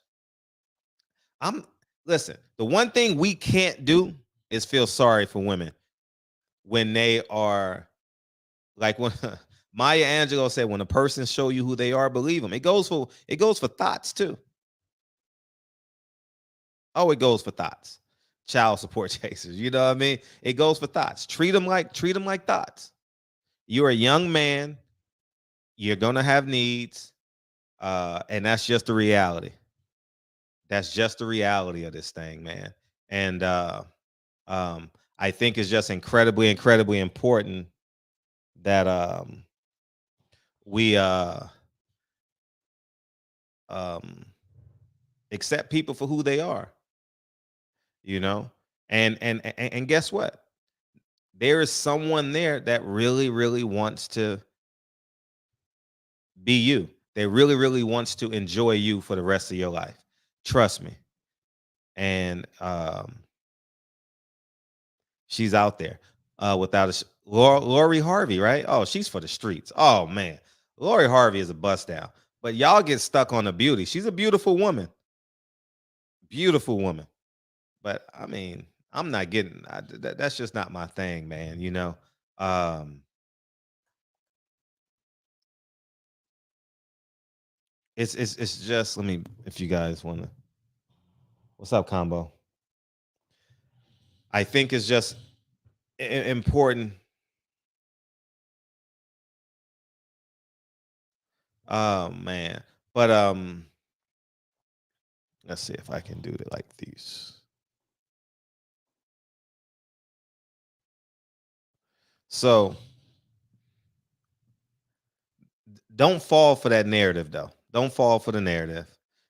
I'm Listen, the one thing we can't do is feel sorry for women when they are like when Maya Angelou said, when a person show you who they are, believe them. It goes for thoughts too. Oh, it goes for thoughts. Child support chasers. You know what I mean? It goes for thoughts. Treat them like thoughts. You're a young man. You're gonna have needs, and that's just the reality. That's just the reality of this thing, man. And um, I think it's just incredibly, incredibly important that we um, accept people for who they are, you know. And guess what? There is someone there that really, really wants to be you. They really, really wants to enjoy you for the rest of your life. Trust me. And she's out there without Lori Harvey, right? Oh, she's for the streets. Oh man, Lori Harvey is a bust down. But y'all get stuck on the beauty. She's a beautiful woman. But I mean, I'm not getting that's just not my thing, man. You know, um, it's just. Let me, if you guys want to, what's up, combo? I think it's just important. Oh man. But let's see if I can do it like these. So don't fall for that narrative though. Don't fall for the narrative.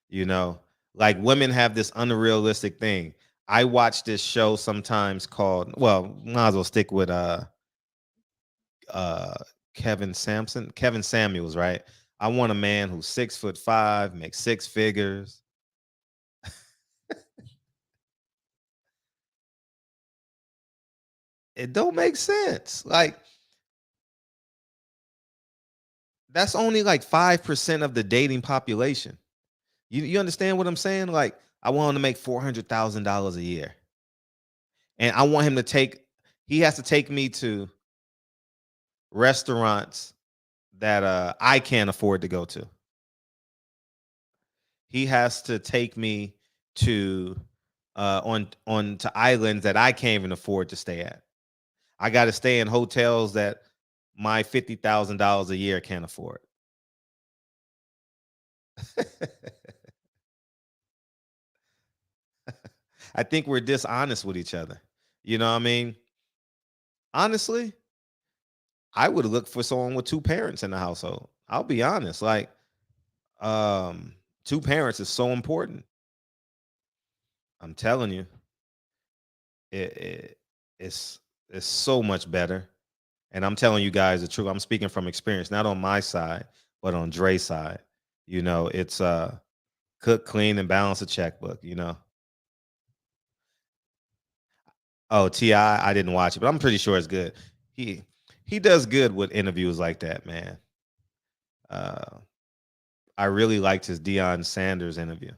You know, like women have this unrealistic thing. I watch this show sometimes called, well, might as well stick with uh Kevin Samuels, right? I want a man who's 6'5", makes six figures. It don't make sense. Like that's only like 5% of the dating population. You understand what I'm saying? Like I want him to make $400,000 a year. And I want him to he has to take me to restaurants that I can't afford to go to. He has to take me to on to islands that I can't even afford to stay at. I got to stay in hotels that my $50,000 a year can't afford. I think we're dishonest with each other. You know what I mean? Honestly, I would look for someone with two parents in the household. I'll be honest. Like, two parents is so important. I'm telling you, it, it it's so much better. And I'm telling you guys the truth. I'm speaking from experience, not on my side, but on Dre's side. You know, it's cook, clean, and balance a checkbook. You know. Oh, Ti, I didn't watch it, but I'm pretty sure it's good. He he does good with interviews like that, man. Uh, I really liked his Deion Sanders interview.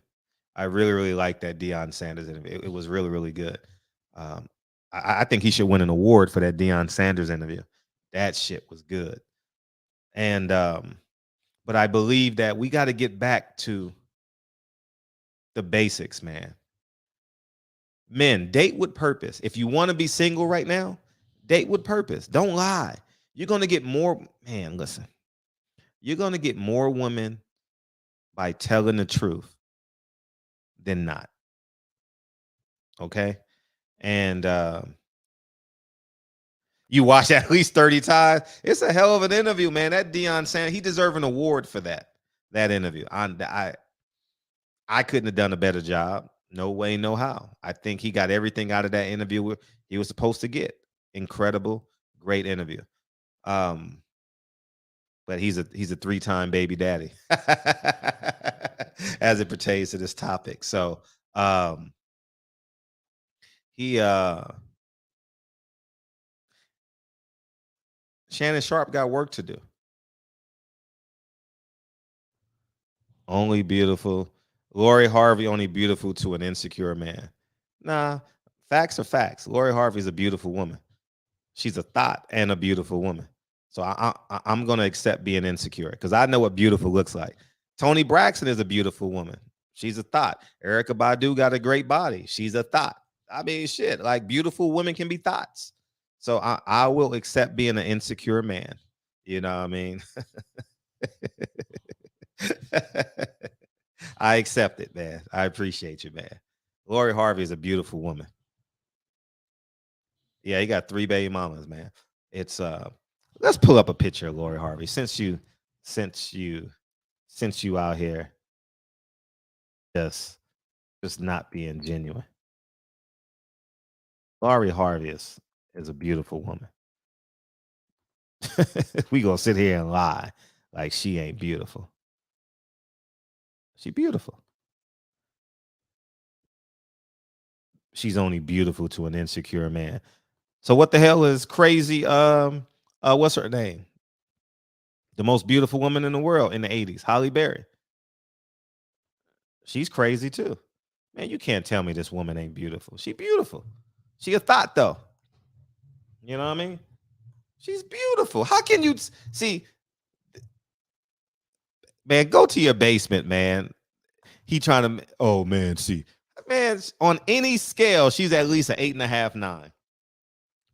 I really, really liked that Deion Sanders interview. It was really, really good. Um, I think he should win an award for that Deion Sanders interview. That shit was good. And but I believe that we got to get back to the basics, man. Men, date with purpose. If you want to be single right now, date with purpose. Don't lie. You're gonna get more. Man, listen. You're gonna get more women by telling the truth than not. Okay, and you watch at least 30 times. It's a hell of an interview, man. That Deion Sanders, he deserves an award for that interview. I couldn't have done a better job. No way, no how. I think he got everything out of that interview he was supposed to get. Incredible, great interview. Um, but he's a three-time baby daddy as it pertains to this topic. So he Shannon Sharp got work to do. Only beautiful. Lori Harvey only beautiful to an insecure man. Nah, facts are facts. Lori Harvey's a beautiful woman. She's a thought and a beautiful woman. So I'm gonna accept being insecure because I know what beautiful looks like. Toni Braxton is a beautiful woman. She's a thought. Erica Badu got a great body. She's a thought. I mean, shit. Like beautiful women can be thoughts. So I will accept being an insecure man. You know what I mean? I accept it, man. I appreciate you, man. Lori Harvey is a beautiful woman. Yeah, he got three baby mamas, man. It's let's pull up a picture of Lori Harvey since you since you out here just just not being genuine. Lori Harvey is a beautiful woman. We gonna sit here and lie like she ain't beautiful. She beautiful. She's only beautiful to an insecure man. So what the hell is crazy? What's her name? The most beautiful woman in the world in the 80s, Holly Berry. She's crazy too. Man, you can't tell me this woman ain't beautiful. She beautiful. She a thought though. You know what I mean? She's beautiful. How can you see, man? Go to your basement, man. He trying to. Oh man, see, Man, on any scale, she's at least an 8.5, 9.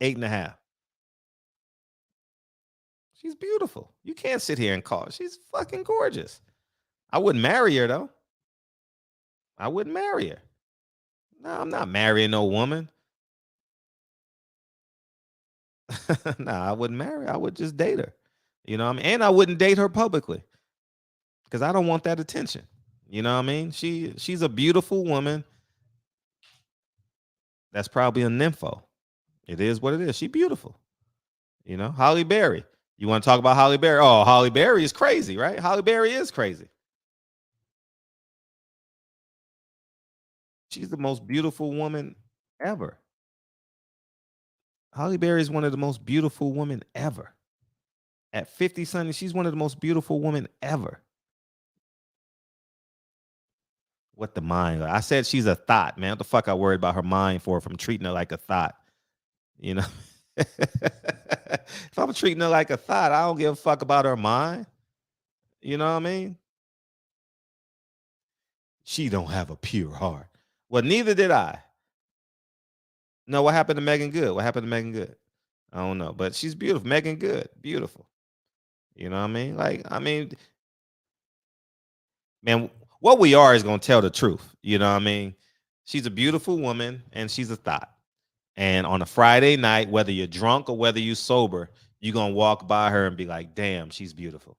8.5. She's beautiful. You can't sit here and call her. She's fucking gorgeous. I wouldn't marry her though. I wouldn't marry her. No, I'm not marrying no woman. No, I wouldn't marry her. I would just date her. You know what I mean? And I wouldn't date her publicly because I don't want that attention. You know what I mean? She's a beautiful woman. That's probably a nympho. It is what it is. She's beautiful. You know, Holly Berry. You want to talk about Holly Berry? Oh, Holly Berry is crazy, right? Holly Berry is crazy. She's the most beautiful woman ever. Holly Berry is one of the most beautiful women ever. At 50 something, she's one of the most beautiful women ever. What the mind? I said she's a thought, man. What the fuck I worried about her mind for if I'm treating her like a thought? You know? If I'm treating her like a thought, I don't give a fuck about her mind. You know what I mean? She don't have a pure heart. Well, neither did I. No, what happened to Megan Good? What happened to Megan Good? I don't know, but she's beautiful. Megan Good, beautiful. You know what I mean? Like, I mean, man, what we are is gonna tell the truth. You know what I mean? She's a beautiful woman and she's a thought. And on a Friday night, whether you're drunk or whether you're sober, you're gonna walk by her and be like, damn, she's beautiful.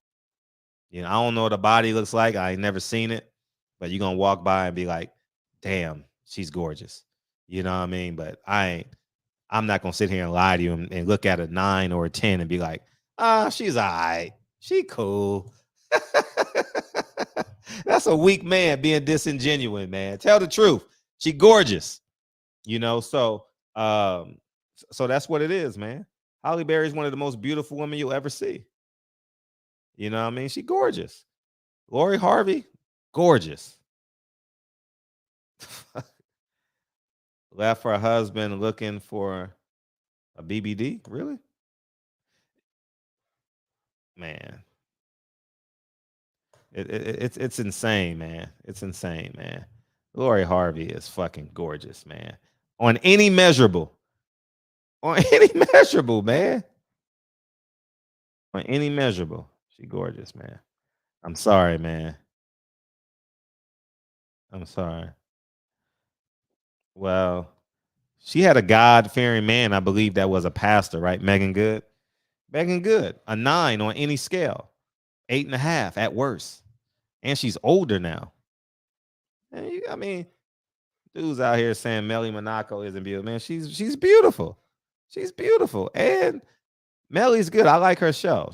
You know, I don't know what her body looks like. I ain't never seen it, but you're gonna walk by and be like, damn, she's gorgeous. You know what I mean? But I'm not gonna sit here and lie to you and look at a 9 or a 10 and be like, she's all right. She cool. That's a weak man being disingenuous, man. Tell the truth. She gorgeous. You know, so that's what it is, man. Holly Berry is one of the most beautiful women you'll ever see. You know what I mean? She gorgeous. Lori Harvey, gorgeous. Left her husband looking for a BBD? Really? Man. It's insane, man. It's insane, man. Lori Harvey is fucking gorgeous, man. On any measurable. On any measurable, man. On any measurable. She gorgeous, man. I'm sorry, man. I'm sorry. Well, she had a God-fearing man, I believe that was a pastor, right? Megan Good. Megan Good, a 9 on any scale, 8.5 at worst. And she's older now. And I mean, dudes out here saying Melly Monaco isn't beautiful. Man, she's beautiful. She's beautiful. And Melly's good. I like her show.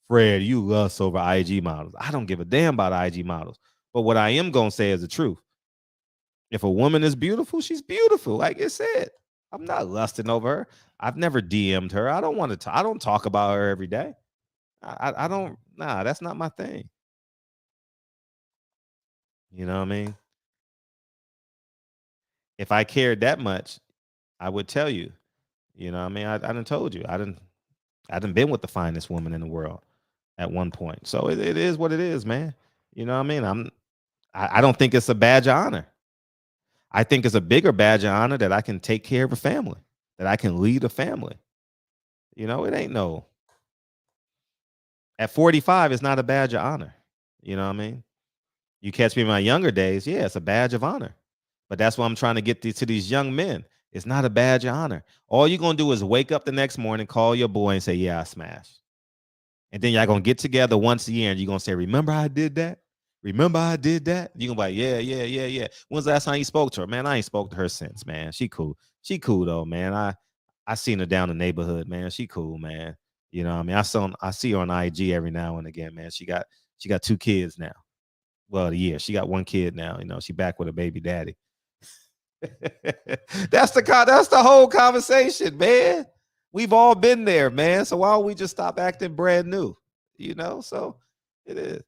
Fred, you lust over IG models. I don't give a damn about IG models. But what I am gonna say is the truth. If a woman is beautiful, she's beautiful. Like I said, I'm not lusting over her. I've never DM'd her. I don't want to. I don't talk about her every day. I don't. Nah, that's not my thing. You know what I mean? If I cared that much, I would tell you. You know what I mean? I done told you. I done been with the finest woman in the world at one point. So it is what it is, man. You know what I mean? I don't think it's a badge of honor. I think it's a bigger badge of honor that I can take care of a family, that I can lead a family. You know, it ain't no at 45, it's not a badge of honor. You know what I mean? You catch me in my younger days, yeah, it's a badge of honor. But that's what I'm trying to get to these young men. It's not a badge of honor. All you're gonna do is wake up the next morning, call your boy, and say, "Yeah, I smashed." And then y'all gonna get together once a year, and you're gonna say, "Remember I did that? Remember I did that?" You're gonna be like, "Yeah, yeah, yeah, yeah." When's the last time you spoke to her? Man, I ain't spoke to her since, man. She cool. She cool though, man. I seen her down the neighborhood, man. She cool, man. You know what I mean? I see her on IG every now and again, man. She got 2 kids now. Well, yeah, she got 1 kid now. You know, she back with a baby daddy. That's the whole conversation, man. We've all been there, man. So why don't we just stop acting brand new? You know, so it is.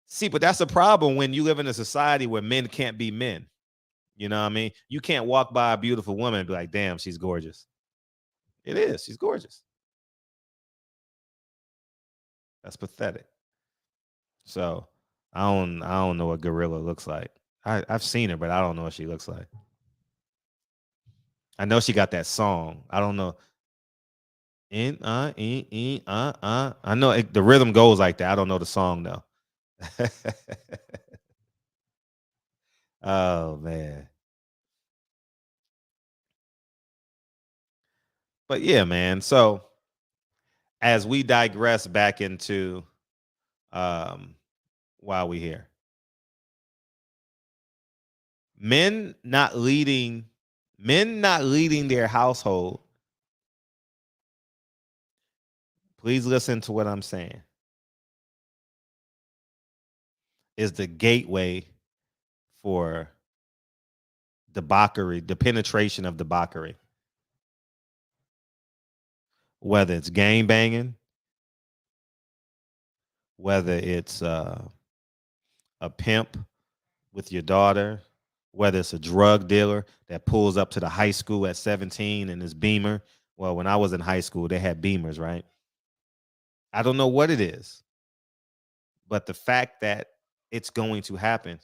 See, but that's a problem when you live in a society where men can't be men. You know what I mean? You can't walk by a beautiful woman and be like, damn, she's gorgeous. It is. She's gorgeous. That's pathetic. So I don't know what Gorilla looks like. I've seen her, but I don't know what she looks like. I know she got that song. I don't know. I know the rhythm goes like that. I don't know the song though. Oh man. But yeah, man. So as we digress back into um while we here, men not leading their household. Please listen to what I'm saying. Is the gateway for debauchery, the penetration of debauchery. Whether it's gang banging, whether it's a pimp with your daughter, whether it's a drug dealer that pulls up to the high school at 17 in his Beamer. Well, when I was in high school, they had Beamers, right? I don't know what it is, but the fact that it's going to happen,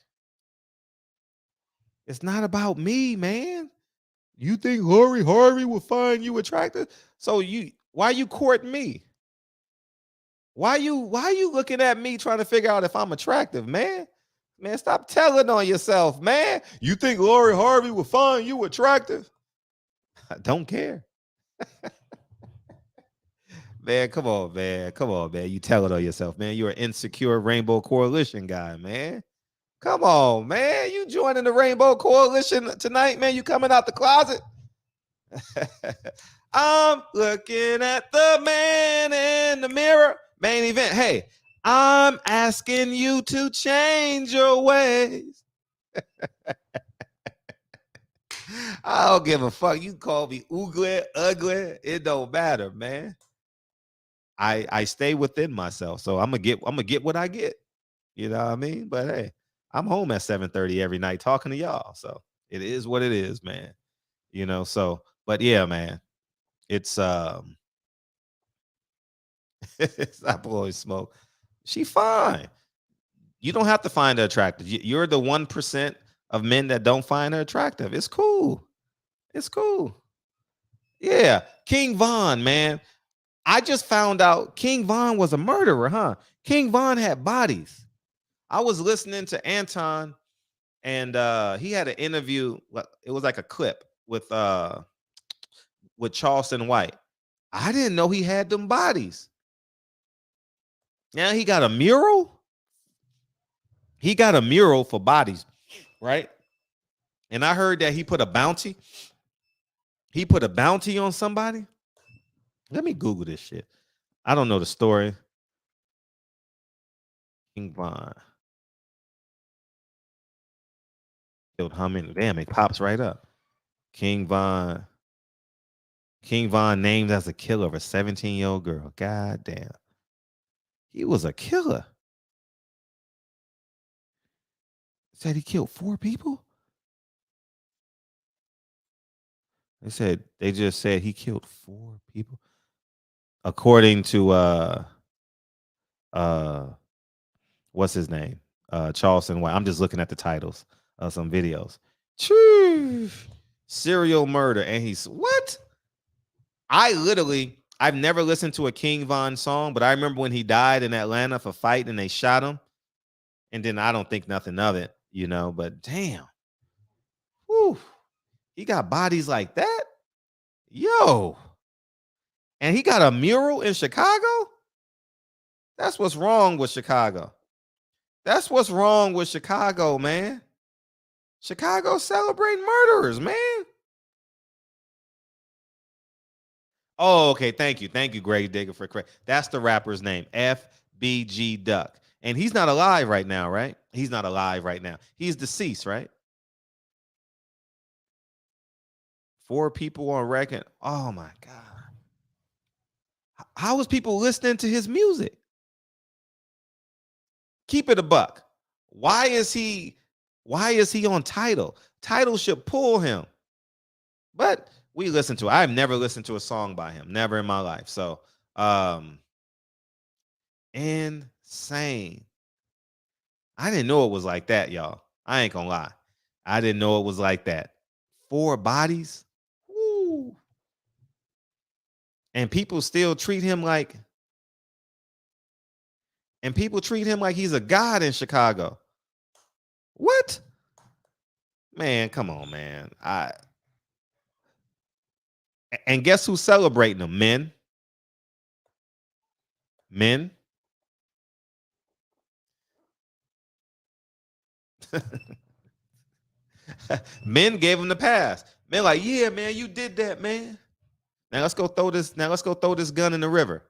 it's not about me, man. You think Lori Harvey will find you attractive? So why you courting me? Why you looking at me trying to figure out if I'm attractive, man? Man, stop telling on yourself, man. You think Lori Harvey will find you attractive? I don't care. Man, come on, man. Come on, man. You tell it on yourself, man. You're an insecure Rainbow Coalition guy, man. Come on, man. You joining the Rainbow Coalition tonight, man. You coming out the closet? I'm looking at the man in the mirror. Main event. Hey, I'm asking you to change your ways. I don't give a fuck. You call me ugly, it don't matter, man. I stay within myself, so I'm gonna get what I get. You know what I mean? But hey, I'm home at 7:30 every night talking to y'all, so it is what it is, man. You know, so but yeah, man, it's it's not blowing smoke. She fine. You don't have to find her attractive. You're the 1% of men that don't find her attractive. It's cool. It's cool. Yeah, King Von, man. I just found out King Von was a murderer, huh? King Von had bodies. I was listening to Anton, and he had an interview. It was like a clip with Charleston White. I didn't know he had them bodies. Now he got a mural. He got a mural for bodies, right? And I heard that he put a bounty. He put a bounty on somebody. Let me Google this shit. I don't know the story. King Von killed how many? Damn, it pops right up. King Von. King Von named as a killer of a 17-year-old girl. God damn. He was a killer. Said he killed 4 people? They just said he killed 4 people. According to what's his name? Charleston White. I'm just looking at the titles of some videos. Choo! Serial murder. And he's what? I've never listened to a King Von song, but I remember when he died in Atlanta for fighting and they shot him. And then I don't think nothing of it, you know, but damn. Whew. He got bodies like that? Yo. And he got a mural in Chicago? That's what's wrong with Chicago. That's what's wrong with Chicago, man. Chicago celebrating murderers, man. Oh, okay. Thank you. Thank you, Greg Digger, for correct. That's the rapper's name, FBG Duck. And he's not alive right now, right? He's not alive right now. He's deceased, right? 4 people on record. Oh my God. How is people listening to his music? Keep it a buck. Why is he on Tidal? Tidal should pull him. But we listen to it. I've never listened to a song by him. Never in my life. So insane. I didn't know it was like that, y'all. I ain't gonna lie. I didn't know it was like that. 4 bodies. Woo. And people still treat him like he's a god in Chicago. What? Man, come on, man. And guess who's celebrating them? Men. Men. Men gave him the pass. Men like, yeah, man, you did that, man. Now let's go throw this. Now let's go throw this gun in the river.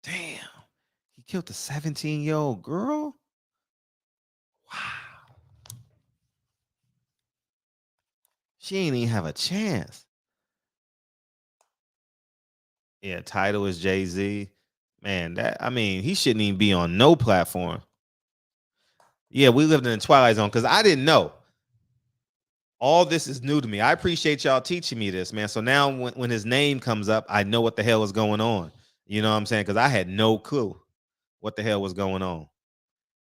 Damn, he killed a 17-year-old girl. Wow, she ain't even have a chance. Yeah, title is Jay-Z. Man, he shouldn't even be on no platform. Yeah, we lived in the Twilight Zone because I didn't know. All this is new to me. I appreciate y'all teaching me this, man. So now when his name comes up, I know what the hell is going on. You know what I'm saying? Because I had no clue what the hell was going on.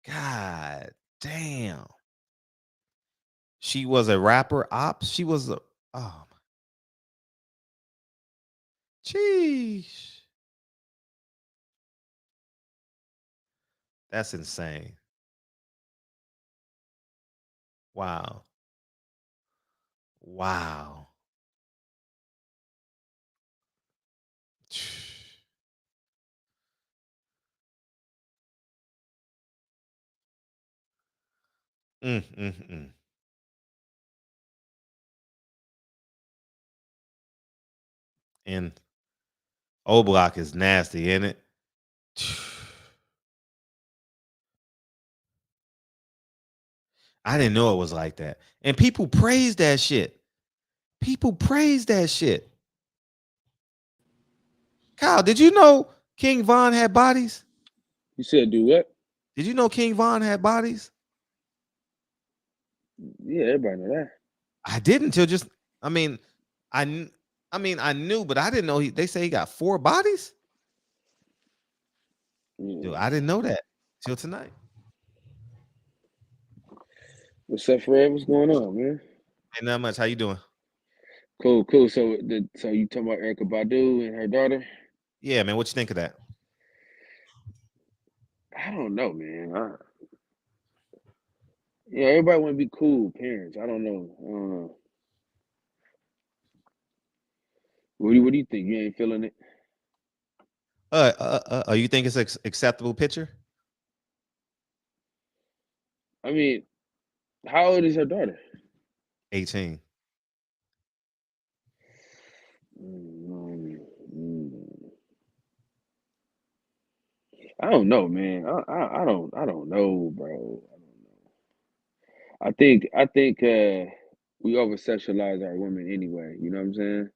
God damn. She was a rapper ops. She was a Jeez. That's insane. Wow. Wow. Mm, mm, mm. And O Block is nasty, isn't it? I didn't know it was like that. And people praise that shit. People praise that shit. Kyle, did you know King Von had bodies? You said do what? Did you know King Von had bodies? Yeah, everybody know that. I didn't until just. I mean, I knew, but I didn't know they say he got 4 bodies. Yeah. Dude, I didn't know that till tonight. What's up, Fred? What's going on, man? Ain't that much. How you doing? Cool. So you talking about Erykah Badu and her daughter? Yeah, man. What you think of that? I don't know, man. Everybody want to be cool parents. I don't know. What do you think? You ain't feeling it? You think it's an acceptable picture? I mean, how old is her daughter? 18. I don't know, man. I don't know, bro. I think we over sexualize our women anyway. You know what I'm saying?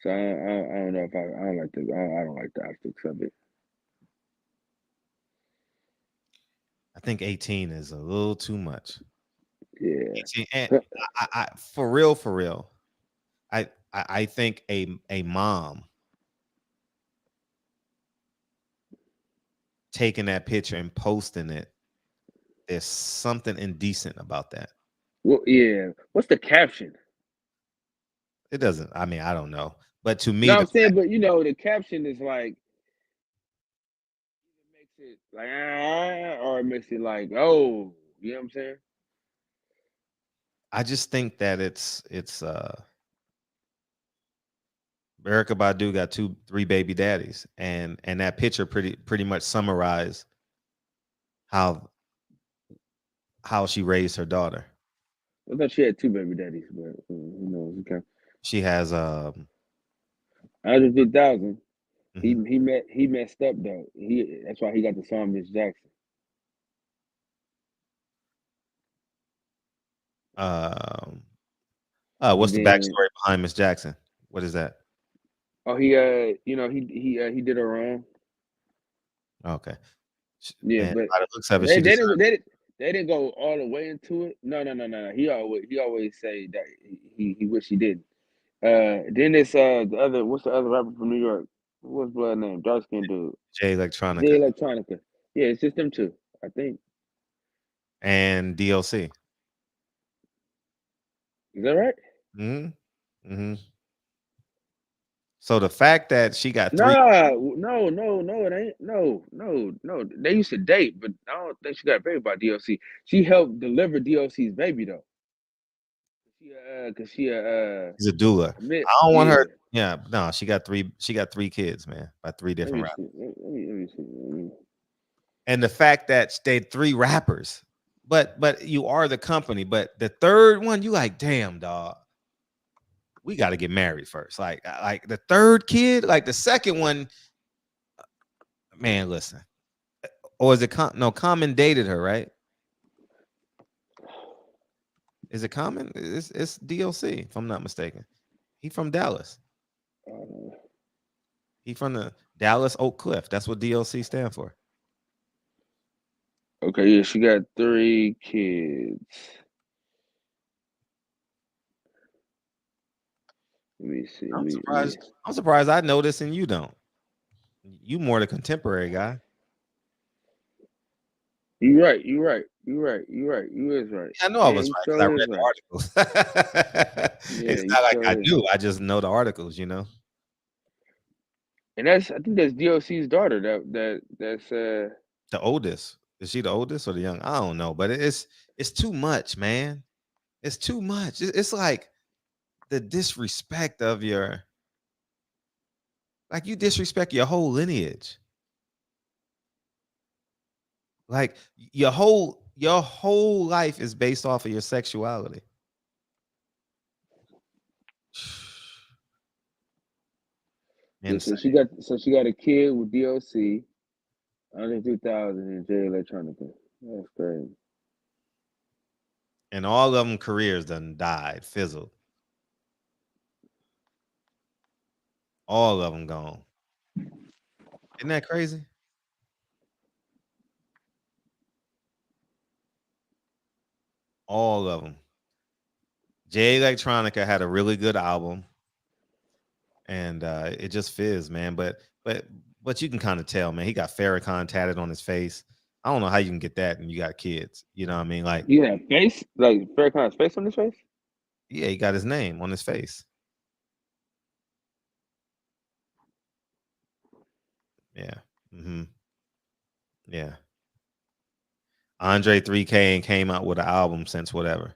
So I don't know if I don't like I don't like the optics of it. I think 18 is a little too much. Yeah. 18, and I for real. I think a mom taking that picture and posting it, there's something indecent about that. Well, yeah. What's the caption? It doesn't. I mean, I don't know, but to me, No, I'm saying, but the caption is like it makes it like or it makes it like oh, you know what I'm saying? I just think that it's Erykah Badu got 3 baby daddies, and that picture pretty much summarized how she raised her daughter. I thought she had 2 baby daddies, but who knows? Okay. She has Andre 3000. mhm. He messed up though. That's why he got the song Miss Jackson. What's And the then backstory behind Miss Jackson? What is that? he did her wrong. Okay, Yeah, man. but By the looks of it, they she they deserves. didn't they, didn't- they didn't go all the way into it. No. He always say that he wish he didn't. Then it's the other what's the other rapper from New York? What's blood name? Dark skin dude. Jay J Electronica, Electronica. Yeah, it's just them two, I think. and DLC. Is that right? Mm-hmm. Mm-hmm. So the fact that she got 3, Nah, no, it ain't. No. They used to date, but I don't think she got married by DLC. She helped deliver DLC's baby though. Cause she she's a doula. commit. I don't want her. Yeah. Yeah, no, she got 3. She got 3 kids, man, by 3 Let different me rappers. see. Let me see. And the fact that they 3 rappers, but you are the company. But the third one, you like, damn, dog. We got to get married first. Like the third kid, like the second one, man. Listen, or is it no? Common dated her, right? Is it Common? It's DLC, if I'm not mistaken. He from Dallas. He from the Dallas Oak Cliff. That's what DLC stand for. Okay, yeah, she got 3 kids. Let me see. I'm surprised. I'm surprised I know this and you don't. You more the contemporary guy. You right. You is right. I know I Yeah, was you right because I sure is read right. the articles. Yeah, It's you not like sure I is do. right. I just know the articles. You know. And I think that's DLC's daughter. That's The oldest. Is she the oldest or the young? I don't know, but it's too much, man. It's too much. It's like the disrespect of your, like you disrespect your whole lineage. Like your whole life is based off of your sexuality. yeah. So Insane. she got a kid with DLC, under 2000, and J Electronica. That's crazy. And all of them careers done died, fizzled. All of them gone. Isn't that crazy? All of them. J Electronica had a really good album, and it just fizzed, man. But you can kind of tell, man. He got Farrakhan tatted on his face. I don't know how you can get that and you got kids. You know what I mean? Like, Yeah, face like Farrakhan's face on his face. yeah, he got his name on his face. Yeah. Hmm. Yeah. Andre 3K ain't came out with an album since whatever.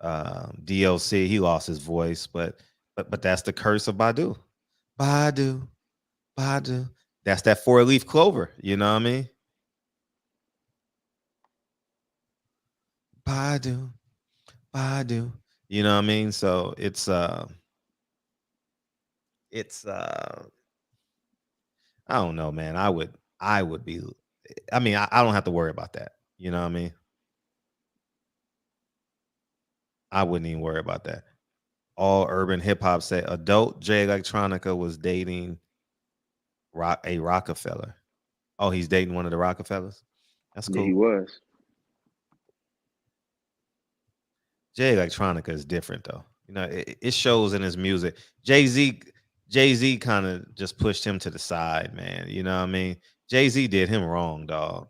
DLC, he lost his voice, but that's the curse of Badu. Badu, Badu. That's that 4-leaf clover. You know what I mean? Badu, Badu. You know what I mean? So it's I don't know, man. I would be, I mean, I don't have to worry about that. You know what I mean? I wouldn't even worry about that. All urban hip hop said adult J Electronica was dating a Rockefeller. Oh, he's dating one of the Rockefellers. That's Yeah, he cool. was. Jay Electronica is different though. You know, it shows in his music. Jay Z kind of just pushed him to the side, man. You know what I mean? Jay-Z did him wrong, dog.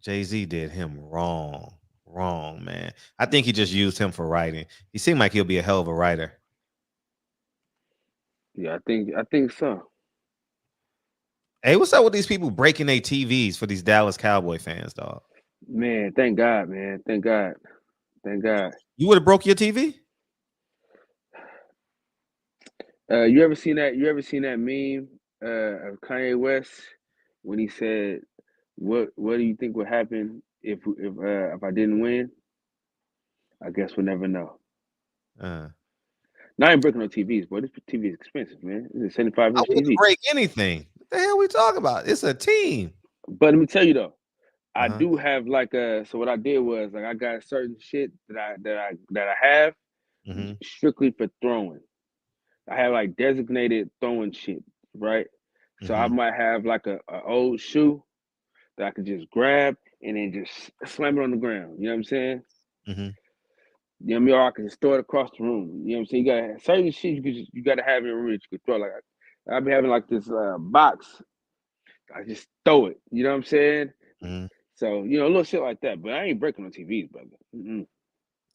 Jay-Z did him wrong. Wrong, man. I think he just used him for writing. He seemed like he'll be a hell of a writer. Yeah, I think so. Hey, what's up with these people breaking their TVs for these Dallas Cowboy fans, dog? Man, thank God, man. Thank God. Thank God. You would have broke your TV? You ever seen that? You ever seen that meme of Kanye West when he said, What do you think would happen if I didn't win? I guess we'll never know." Uh, Now I ain't breaking no TVs, boy. This TV is expensive, man. This is a 75 I inch wouldn't TV. break anything. What the hell we talking about? It's a team. But let me tell you though, I Uh-huh. do have like a. So what I did was like I got certain shit that I have Mm-hmm. strictly for throwing. I have like designated throwing shit, right? So I Mm-hmm. might have like a old shoe that I could just grab and then just slam it on the ground. You know what I'm saying? Mm-hmm. You know what I mean? Or I can just throw it across the room. You know what I'm saying? You gotta certain shit you gotta have in your room that you can throw. Like I've been having like this box. I just throw it. You know what I'm saying? Mhm. So little shit like that. But I ain't breaking no TVs, brother. Mm-mm.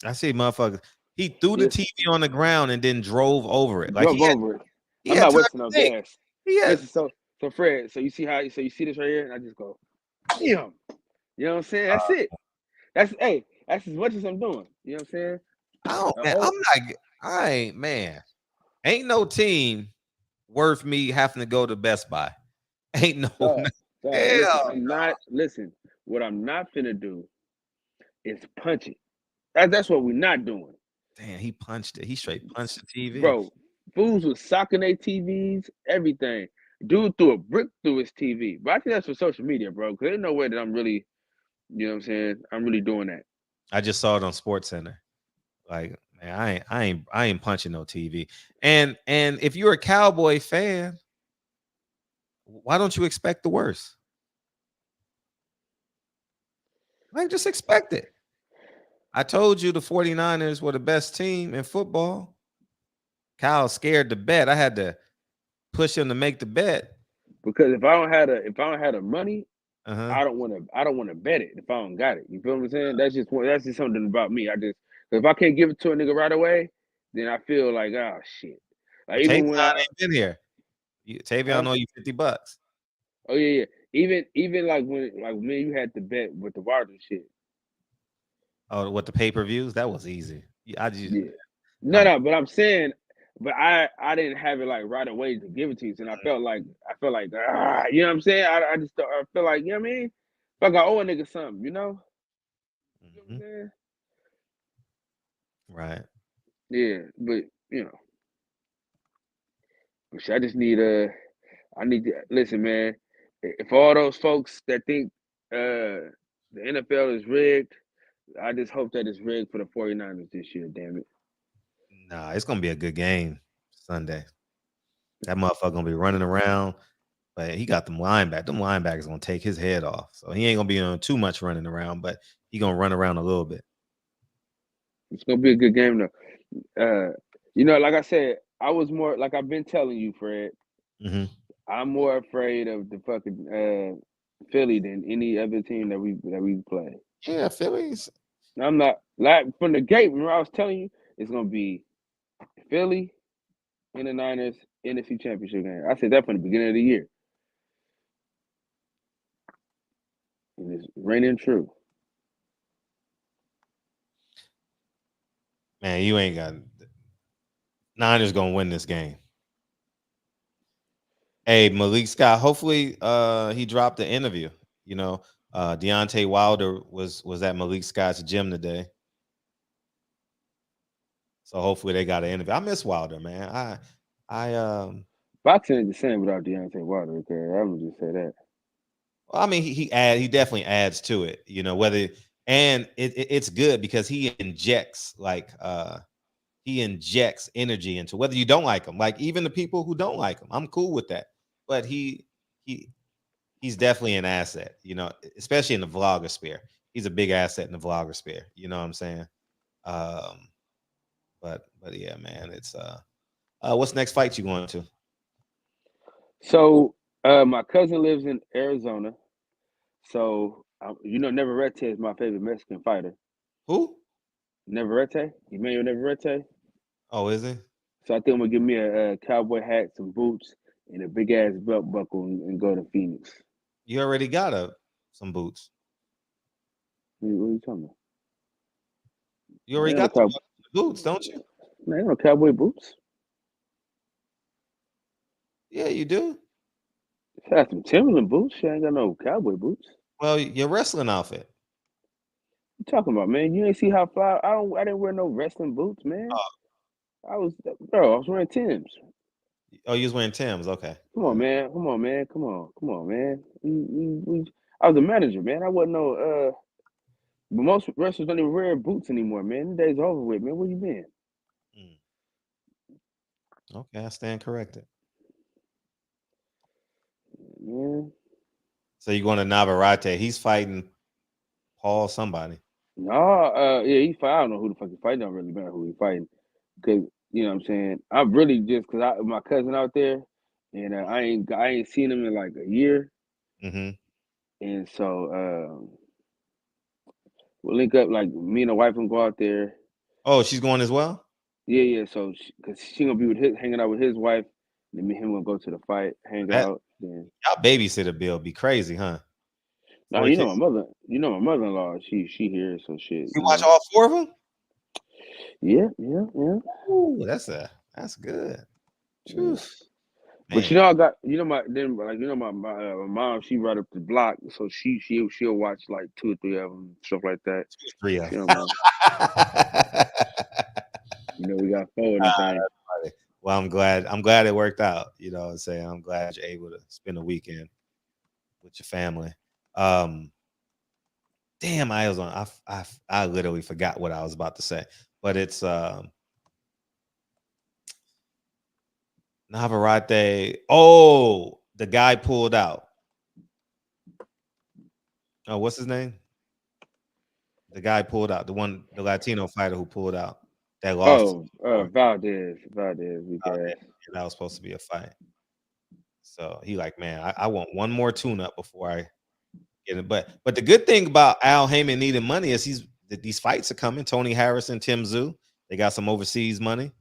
I see motherfuckers. He threw the Just TV on the ground and then drove over it. Like drove over it. he I'm had not time wasting to no think. gas. He had Listen, so Fred, so you see this right here, and I just go, damn. You know what I'm saying? That's it. That's as much as I'm doing. You know what I'm saying? man. Oh, I ain't man. Ain't no team worth me having to go to Best Buy. Ain't no dog, listen, hell. listen. What I'm not finna do is punch it. That's what we're not doing. Damn, he punched it. He straight punched the TV. Bro, fools was socking their TVs, everything. Dude threw a brick through his TV. But I think that's for social media, bro. Because there's no way that I'm really, you know what I'm saying? I'm really doing that. I just saw it on Sports Center. Like, man, I ain't punching no TV. And if you're a Cowboy fan, why don't you expect the worst? Like, just expect it. I told you the 49ers were the best team in football. Kyle scared to bet. I had to push him to make the bet. Because if I don't have the money, Uh-huh. I don't want to bet it if I don't got it. You feel what I'm saying? That's just something about me. If I can't give it to a nigga right away, then I feel like shit. Like Well, even when Tavion I ain't been here. Tavion huh? owe you $50. Oh yeah. Even like when me and you had to bet with the Vardy shit. Oh, what the pay-per-views? That was easy. I just Yeah. I'm No, but I'm saying, but I didn't have it like right away to give it to you, and I felt like you know what I'm saying. I feel like, you know what I mean. If I got owe a nigga something, you know. You know what I'm Mhm. saying? Right. Yeah, but but shit, I just need I need to listen, man. If all those folks that think the NFL is rigged, I just hope that it's rigged for the 49ers this year. Damn it. Nah, it's gonna be a good game Sunday. That motherfucker gonna be running around, but he got them linebackers. Them linebackers gonna take his head off. So he ain't gonna be on too much running around, but he gonna run around a little bit. It's gonna be a good game though. Like I said, I was more like I've been telling you, Fred. Mhm. I'm more afraid of the fucking Philly than any other team that we play. Yeah, Phillies. I'm not like from the gate. Remember, I was telling you it's gonna be Philly and the Niners NFC Championship game. I said that from the beginning of the year, and it's raining true. Man, you ain't got Niners gonna win this game. Hey, Malik Scott. Hopefully, he dropped the interview. You know, Deontay Wilder was at Malik Scott's gym today, so hopefully they got an interview. I miss Wilder, man. I Boxing ain't the same without Deontay Wilder. Okay, I'm gonna just say that. I mean, he definitely adds to it. You know, whether and it's good because he injects energy into whether you don't like him. Like even the people who don't like him, I'm cool with that. But he he's definitely an asset, you know, especially in the vlogger sphere. He's a big asset in the vlogger sphere. You know what I'm saying? Um, but yeah, man, it's what's next fight you going to? So, my cousin lives in Arizona. So, Neverete is my favorite Mexican fighter. Who? Neverete, Emmanuel Neverete. Oh, is he? So I think I'm gonna give me a cowboy hat, some boots, and a big ass belt buckle, and go to Phoenix. You already got some boots. What are you talking about? You I already ain't no got the cow. boots, don't you? I ain't no cowboy boots. Yeah, you do. I got some Timberland boots. Shit, I ain't got no cowboy boots. Well, your wrestling outfit. What you talking about, man? You ain't see how fly? I didn't wear no wrestling boots, man. Oh, Bro. I was wearing Timbs. oh, you was wearing Tim's. Okay. Come on, man. Come on, man. Come on, man. I was a manager, man. I wasn't no. But most wrestlers don't even wear boots anymore, man. The day's over with, man. Where you been? Mm, okay, I stand corrected. Man, So you're going to Navarrete. He's fighting Paul somebody. No, yeah, he fight. I don't know who the fuck he fighting. Don't really matter who he fighting, cause you know what I'm saying. I'm really just cause my cousin out there, and I ain't seen him in like a year, Mm-hmm. and so we'll link up like me and the wife and go out there. Oh, she's going as well. Yeah. So cause she gonna be with hanging out with his wife, and then me and him gonna go to the fight, hang That out. Then y'all babysitter bill be crazy, huh? now 4 kids. you know my mmother-in-law. She here, so shit. You You watch know. all 4 of them? Yeah. Ooh, that's good. Yeah. Phew, But man. I got my mom, she right up the block, so she'll watch like 2 or 3 of them, stuff like that. 3 of She don't 'em. mind. We got 4 in the thing. Funny. Well, I'm glad it worked out. You know what I'm saying? I'm glad you're able to spend a weekend with your family. Um, damn, I literally forgot what I was about to say, but it's Navarrete. Oh, the guy pulled out. Oh, what's his name? The guy pulled out. The Latino fighter who pulled out that lost to Oh, Lord. Valdez, we guys. That was supposed to be a fight. So he like, man, I want one more tune-up before I get it. But the good thing about Al Heyman needing money is these fights are coming. Tony Harrison, Tim Tszyu, they got some overseas money.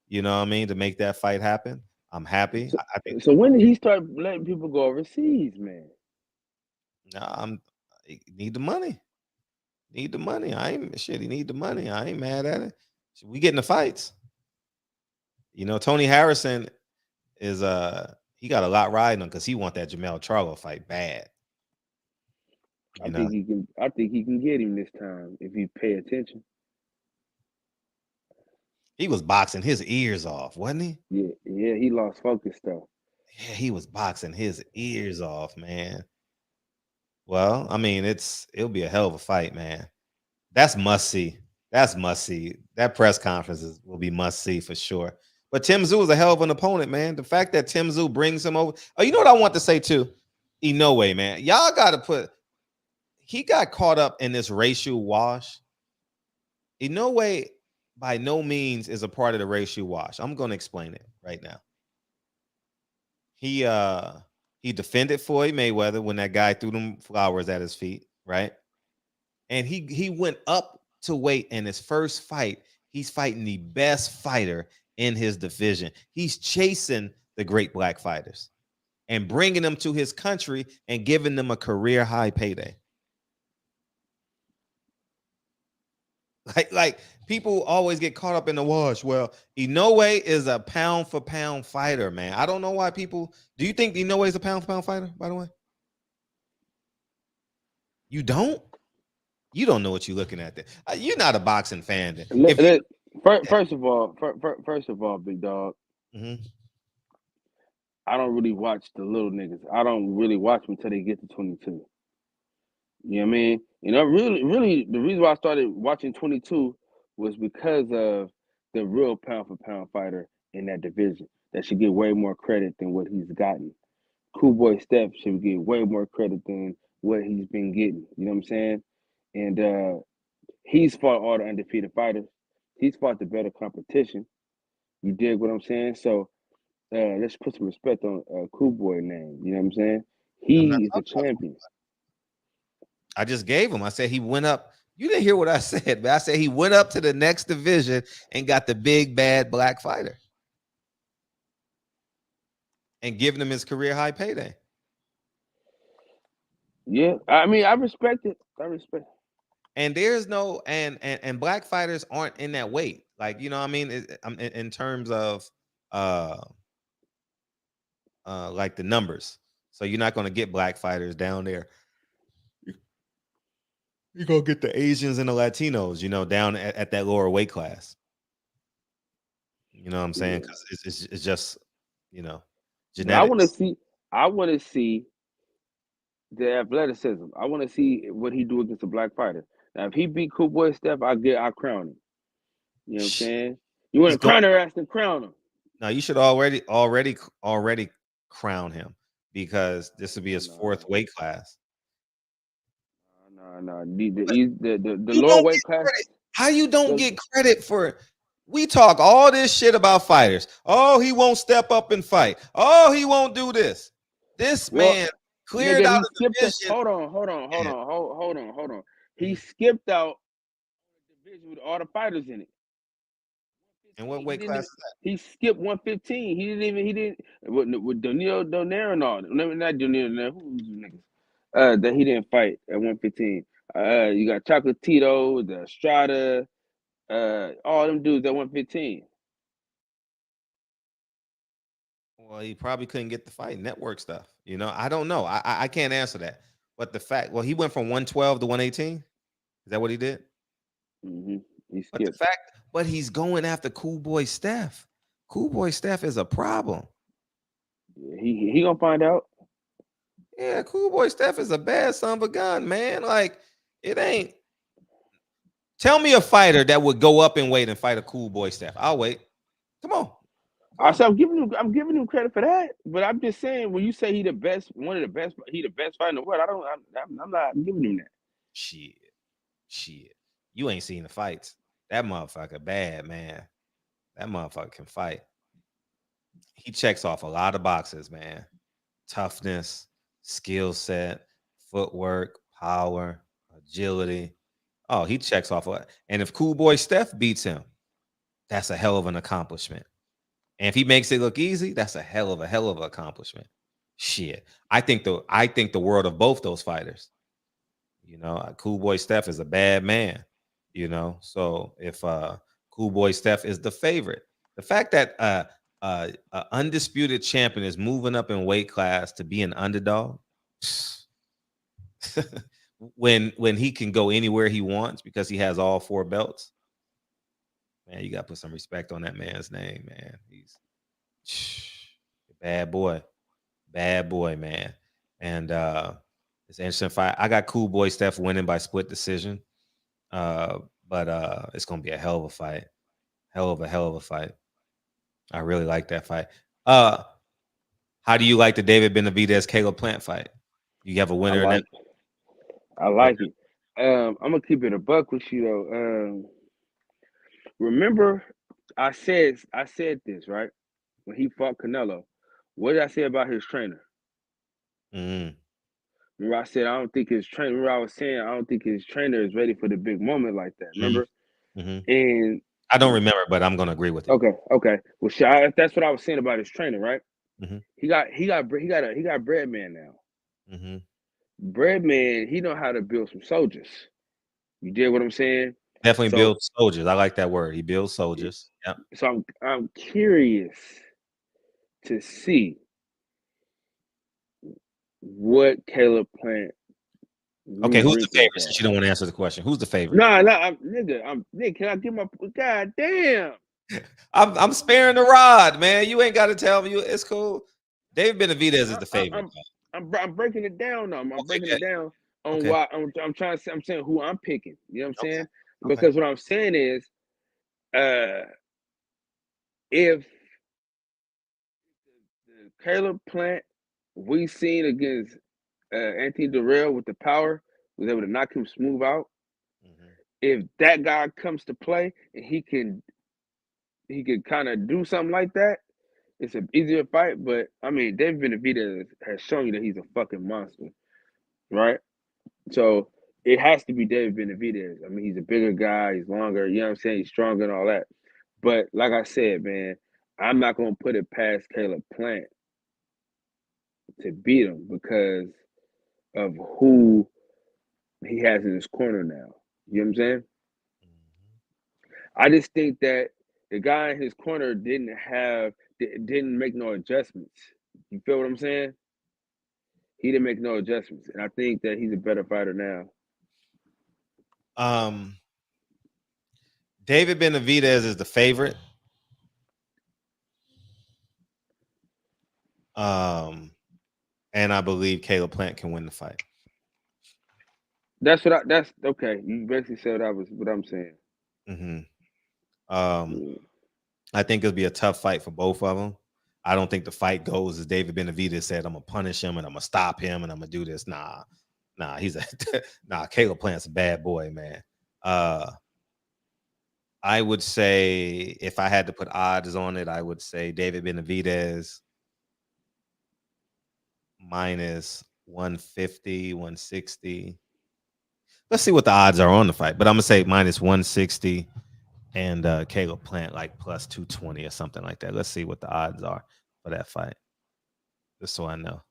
You know what I mean, to make that fight happen. I'm happy. So, I think so when did he start letting people go overseas, man? he need the money. Need the money. I ain't shit. He need the money. I ain't mad at it. We getting the fights. You know, Tony Harrison is he got a lot riding on because he want that Jamel Charlo fight bad. You know, I think he can get him this time if he pay attention. he was boxing his ears off, wasn't he? Yeah, he lost focus though. Yeah, he was boxing his ears off, man. Well, I mean, it'll be a hell of a fight, man. That's must see. That's must see. That press conferences will be must see for sure. But Tim Tszyu is a hell of an opponent, man. The fact that Tim Tszyu brings him over. Oh, you know what I want to say too? Inoue, man. Y'all got to put. He got caught up in this racial wash. Inoue, by no means, is a part of the racial wash. I'm going to explain it right now. He defended Floyd Mayweather when that guy threw them flowers at his feet, right? And he went up to weight in his first fight. He's fighting the best fighter in his division. He's chasing the great black fighters and bringing them to his country and giving them a career high payday. Like people always get caught up in the wash. Well, Inoue is a pound for pound fighter, man. I don't know why people. Do you think Inoue is a pound for pound fighter? By the way, you don't. You don't know what you're looking at there. You're not a boxing fan. Then. If you, First of all, big dog, Mhm. I don't really watch the little niggas. I don't really watch them until they get to 22. You know what I mean? Really, the reason why I started watching 22 was because of the real pound for pound fighter in that division that should get way more credit than what he's gotten. Cool Boy Steph should get way more credit than what he's been getting. You know what I'm saying? And he's fought all the undefeated fighters. He's fought the better competition. You dig what I'm saying? So let's put some respect on Cool Boy name. You know what I'm saying? I'm not He is a talking about. champion. I just gave him. I said he went up. You didn't hear what I said, but I said he went up to the next division and got the big bad black fighter and giving him his career high payday. Yeah, I mean, I respect it. I respect. And there's no and black fighters aren't in that weight. Like you know, what I mean, in terms of uh like the numbers. So you're not going to get black fighters down there. You're going to get the Asians and the Latinos, you know, down at that lower weight class. You know what I'm saying? Yeah, Because it's just, you know, but I want to genetics. see. I want to see the athleticism. I want to see what he do against a black fighter. Now, if he beat Cool Boy Steph, I crown him. You know what I'm Shh, saying? You want he's to going. crown her ass, then crown him. Now you should already crown him because this would be his fourth No, weight class. Nah. But The you lower don't weight get credit. classes. How you don't The, get credit for? We talk all this shit about fighters. Oh, he won't step up and fight. Oh, he won't do this. This well, man cleared nigga, out he a skipped. division. Hold Yeah. on, hold on. He Mhm. skipped out the division with all the fighters in it. And what He weight didn't class even. is that? He skipped 115. He didn't even. He didn't with Daniel Donaire and all. No, not Daniel Donaire. Who was these niggas? That he didn't fight at 115. You got Chocolatito, the Estrada, all them dudes at 115. Well, he probably couldn't get the fight network stuff. I don't know. I can't answer that. But the fact, well, he went from 112 to 118. Is that what he did? Mm-hmm. He But the skipped. fact, but he's going after Cool Boy Steph. Cool Boy Steph is a problem. Yeah, he gonna find out. Yeah, Cool Boy Steph is a bad son of a gun, man. Like, it ain't. Tell me a fighter that would go up and wait and fight a Cool Boy Steph. I'll wait. Come on. I said I'm giving him credit for that, but I'm just saying when you say he the best, one of the best, he the best fighter in the world. I'm not giving him that. Shit. Shit. You ain't seen the fights. That motherfucker bad, man. That motherfucker can fight. He checks off a lot of boxes, man. Toughness, skill set, footwork, power, agility. Oh, he checks off a lot. And if Cool Boy Steph beats him, that's a hell of an accomplishment. And if he makes it look easy, that's a hell of an accomplishment. Shit. I think the world of both those fighters. Cool Boy Steph is a bad man. So if Cool Boy Steph is the favorite, the fact that undisputed champion is moving up in weight class to be an underdog, when he can go anywhere he wants because he has all 4 belts, man, you got to put some respect on that man's name, man. He's bad boy, man. And it's an interesting fight. I got Cool Boy Steph winning by split decision. But it's gonna be a hell of a fight. Hell of a fight. I really like that fight. How do you like the David Benavidez Caleb Plant fight? You have a I winner in that? like I like it. I'm gonna keep it a buck with you though. Remember, I said this right when he fought Canelo. What did I say about his trainer? Mm, Remember, I said I don't think his trainer. Remember, I was saying I don't think his trainer is ready for the big moment like that. mm, Remember, mhm. and I don't remember, but I'm gonna agree with you. okay. Well, that's what I was saying about his trainer, right? Mhm, He got Breadman now. mhm. Breadman, he know how to build some soldiers. You did what I'm saying? Definitely So builds soldiers. I like that word. He builds soldiers. Yep. so I'm curious to see what Caleb Plant Okay, who's the re-wrinkles favorite? Since are. you don't want to answer the question, who's the favorite? Nah, nigga, can I get my god damn? I'm sparing the rod, man. You ain't got to tell me. It's cool. David Benavidez is the I, favorite. I'm breaking it down now. I'm breaking Okay, it down on okay, why I'm trying to say. I'm saying who I'm picking. You know what I'm okay, saying? okay. Because what I'm saying is, if the Caleb Plant we seen against Anthony Durrell with the power was able to knock him smooth out. Mhm. If that guy comes to play and he could kind of do something like that, it's an easier fight. But I mean, David Benavidez has shown you that he's a fucking monster, right? So it has to be David Benavidez. I mean, he's a bigger guy, he's longer, you know what I'm saying? He's stronger and all that. But like I said, man, I'm not gonna put it past Caleb Plant to beat him because of who he has in his corner now. You know what I'm saying? I just think that the guy in his corner didn't make no adjustments. You feel what I'm saying? He didn't make no adjustments, and I think that he's a better fighter now. Um, David Benavidez is the favorite. And I believe Caleb Plant can win the fight. That's okay. You basically said what I'm saying. Hmm. Um, Yeah. I think it'll be a tough fight for both of them. I don't think the fight goes as David Benavidez said. I'm gonna punish him and I'm gonna stop him and I'm gonna do this. Nah. Nah, he's a nah. Caleb Plant's a bad boy, man. I would say if I had to put odds on it, I would say David Benavidez minus 150, 160. Let's see what the odds are on the fight, but I'm gonna say minus 160 and Caleb Plant like plus 220 or something like that. Let's see what the odds are for that fight, just so I know.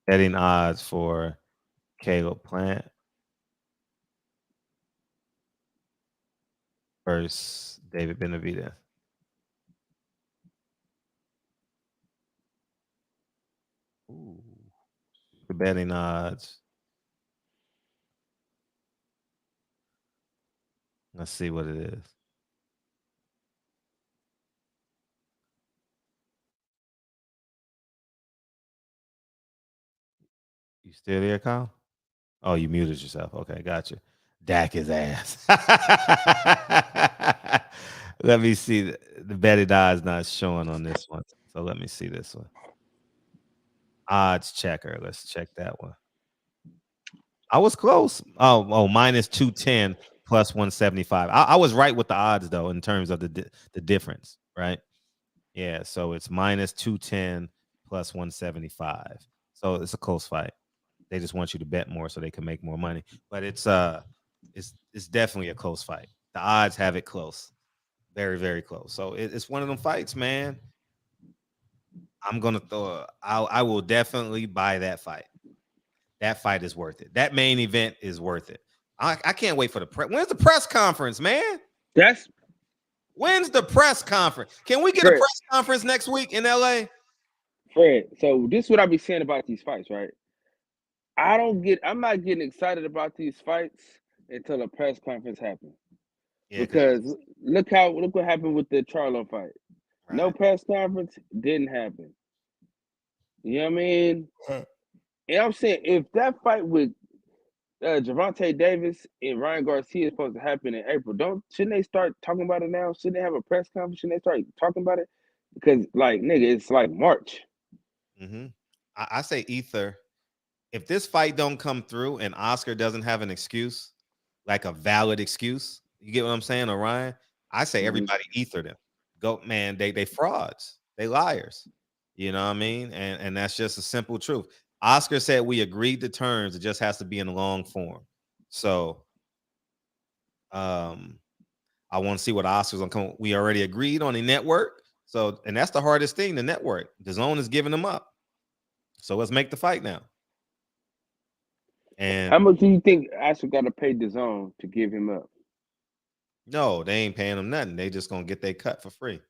Betting odds for Caleb Plant versus David Benavidez. Ooh, the betting odds. Let's see what it is. You still there, Kyle? Oh, you muted yourself. Okay, gotcha. Dak his ass. Let me see. The betting odds not showing on this one. So let me see this one. Odds checker. Let's check that one. I was close. Oh, minus 210 plus 175. I was right with the odds though in terms of the difference, right? Yeah, so it's minus 210 plus 175. So it's a close fight. They just want you to bet more so they can make more money. But it's definitely a close fight. The odds have it close. Very, very close. So it's one of them fights, man. I'm gonna throw. I will definitely buy that fight. That fight is worth it. That main event is worth it. I can't wait for the press. When's the press conference, man? When's the press conference? Can we get a press conference next week in LA? Fred, so this is what I be saying about these fights, right? I'm not getting excited about these fights until a press conference happens. Yeah, because look what happened with the Charlo fight. Right. No press conference, didn't happen. You know what I mean? And I'm saying if that fight with Gervonta Davis and Ryan Garcia is supposed to happen in April, shouldn't they start talking about it now? Shouldn't they have a press conference? Shouldn't they start talking about it? Because like nigga, it's like March. Mm-hmm. I say ether. If this fight don't come through and Oscar doesn't have an excuse, like a valid excuse, you get what I'm saying, Orion? I say everybody ether them. Go, man, they frauds. They liars. You know what I mean? And that's just a simple truth. Oscar said we agreed to terms. It just has to be in long form. So I want to see what Oscar's gonna come. We already agreed on the network. So, and that's the hardest thing, the network. The zone is giving them up. So let's make the fight now. And how much do you think Oscar got to pay the zone to give him up? No, they ain't paying them nothing. They just gonna get their cut for free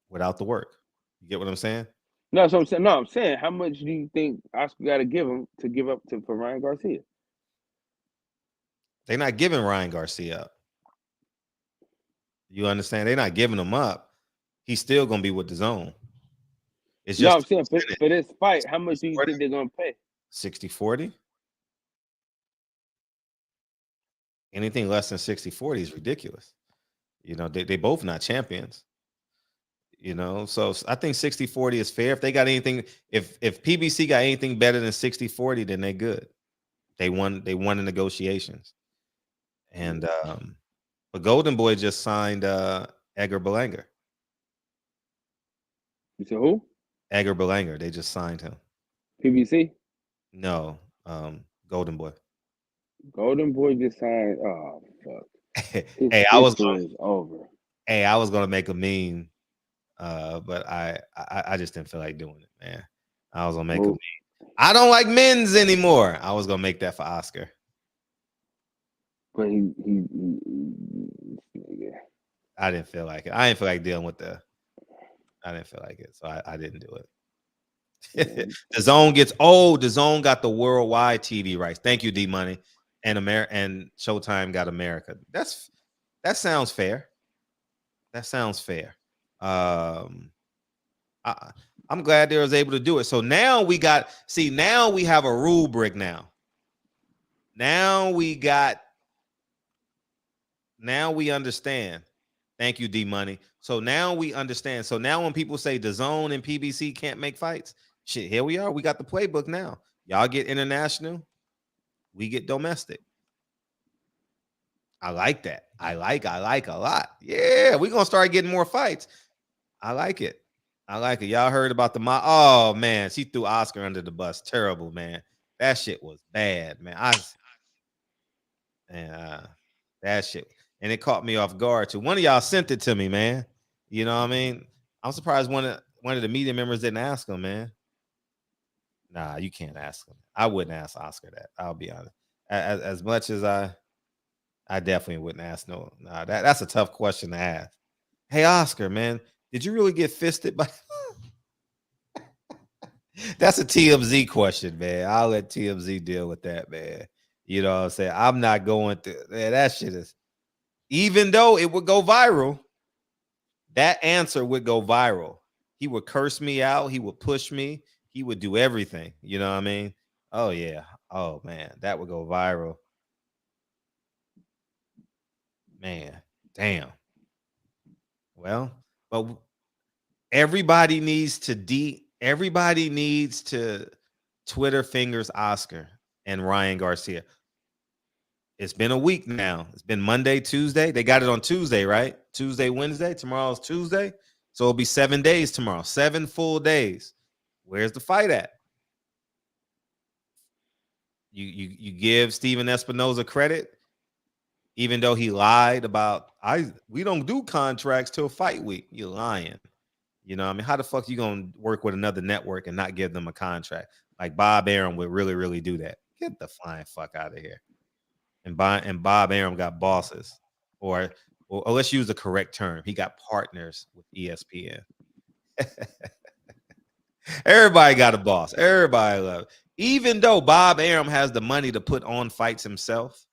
without the work. You get what I'm saying? No, so I'm saying, no, I'm saying, how much do you think Oscar got to give him to give up for Ryan Garcia? They're not giving Ryan Garcia up. You understand? They're not giving him up. He's still gonna be with the zone. It's just I'm saying for this fight, how much do you think they're gonna pay? 60-40. Anything less than 60-40 is ridiculous. You know, they both not champions. You know, so I think 60-40 is fair. If they got anything, if PBC got anything better than 60-40, then they good. They won the negotiations. And but Golden Boy just signed Edgar Berlanga. You said who? Edgar Berlanga. They just signed him. PBC? No, Golden Boy. Golden Boy just signed. Oh fuck! Hey, I was gonna make a meme, but I just didn't feel like doing it, man. I was gonna make a meme. I don't like men's anymore. I was gonna make that for Oscar. But I didn't feel like it. I didn't feel like dealing with I didn't feel like it, so I didn't do it. The zone gets old. The zone got the worldwide TV rights. Thank you, D Money, and Showtime got America. That sounds fair. That sounds fair. I'm glad they was able to do it. So now we have a rubric now. Now we understand. Thank you, D Money. So now we understand. So now when people say the zone and PBC can't make fights, shit, here we are. We got the playbook now. Y'all get international, we get domestic. I like that. I like a lot. Yeah, we're gonna start getting more fights. I like it. I like it. Y'all heard about the oh man, she threw Oscar under the bus. Terrible, man. That shit was bad, man. That shit. And it caught me off guard too. One of y'all sent it to me, man. You know what I mean? I'm surprised one of the media members didn't ask him, man. Nah, you can't ask him. I wouldn't ask Oscar that. I'll be honest. As much as I definitely wouldn't ask no. Nah, that's a tough question to ask. Hey, Oscar, man, did you really get fisted by? That's a TMZ question, man. I'll let TMZ deal with that, man. You know what I'm saying? I'm not going to. Man, that shit is. Even though it would go viral, that answer would go viral. He would curse me out. He would push me. He would do everything. You know what I mean? Oh yeah. Oh man, that would go viral. Man, damn. Well, but everybody needs to Twitter fingers Oscar and Ryan Garcia. It's been a week now. It's been Monday, Tuesday. They got it on Tuesday, right? Tuesday, Wednesday. Tomorrow's Tuesday. So it'll be 7 days tomorrow. 7 full days. Where's the fight at? You give Steven Espinoza credit, even though he lied about we don't do contracts till fight week. You're lying. You know, I mean, how the fuck you gonna work with another network and not give them a contract? Like Bob Arum would really, really do that. Get the flying fuck out of here. And Bob Arum got bosses, or let's use the correct term. He got partners with ESPN. Everybody got a boss. Everybody love it. Even though Bob Arum has the money to put on fights himself.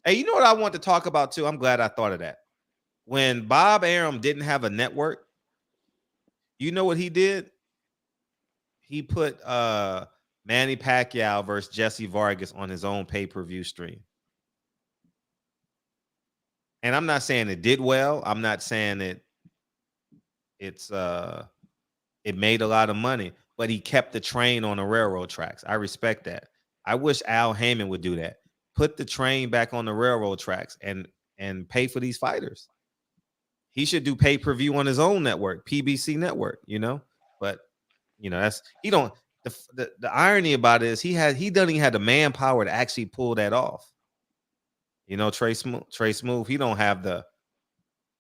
Hey, you know what I want to talk about too? I'm glad I thought of that. When Bob Arum didn't have a network, you know what he did? He put Manny Pacquiao versus Jesse Vargas on his own pay-per-view stream. And I'm not saying it did well. I'm not saying it made a lot of money, but he kept the train on the railroad tracks. I respect that. I wish Al Heyman would do that. Put the train back on the railroad tracks and pay for these fighters. He should do pay-per-view on his own network, PBC network, you know? But you know, that's the irony about it is he doesn't even have the manpower to actually pull that off. You know, Trey Smooth, he don't have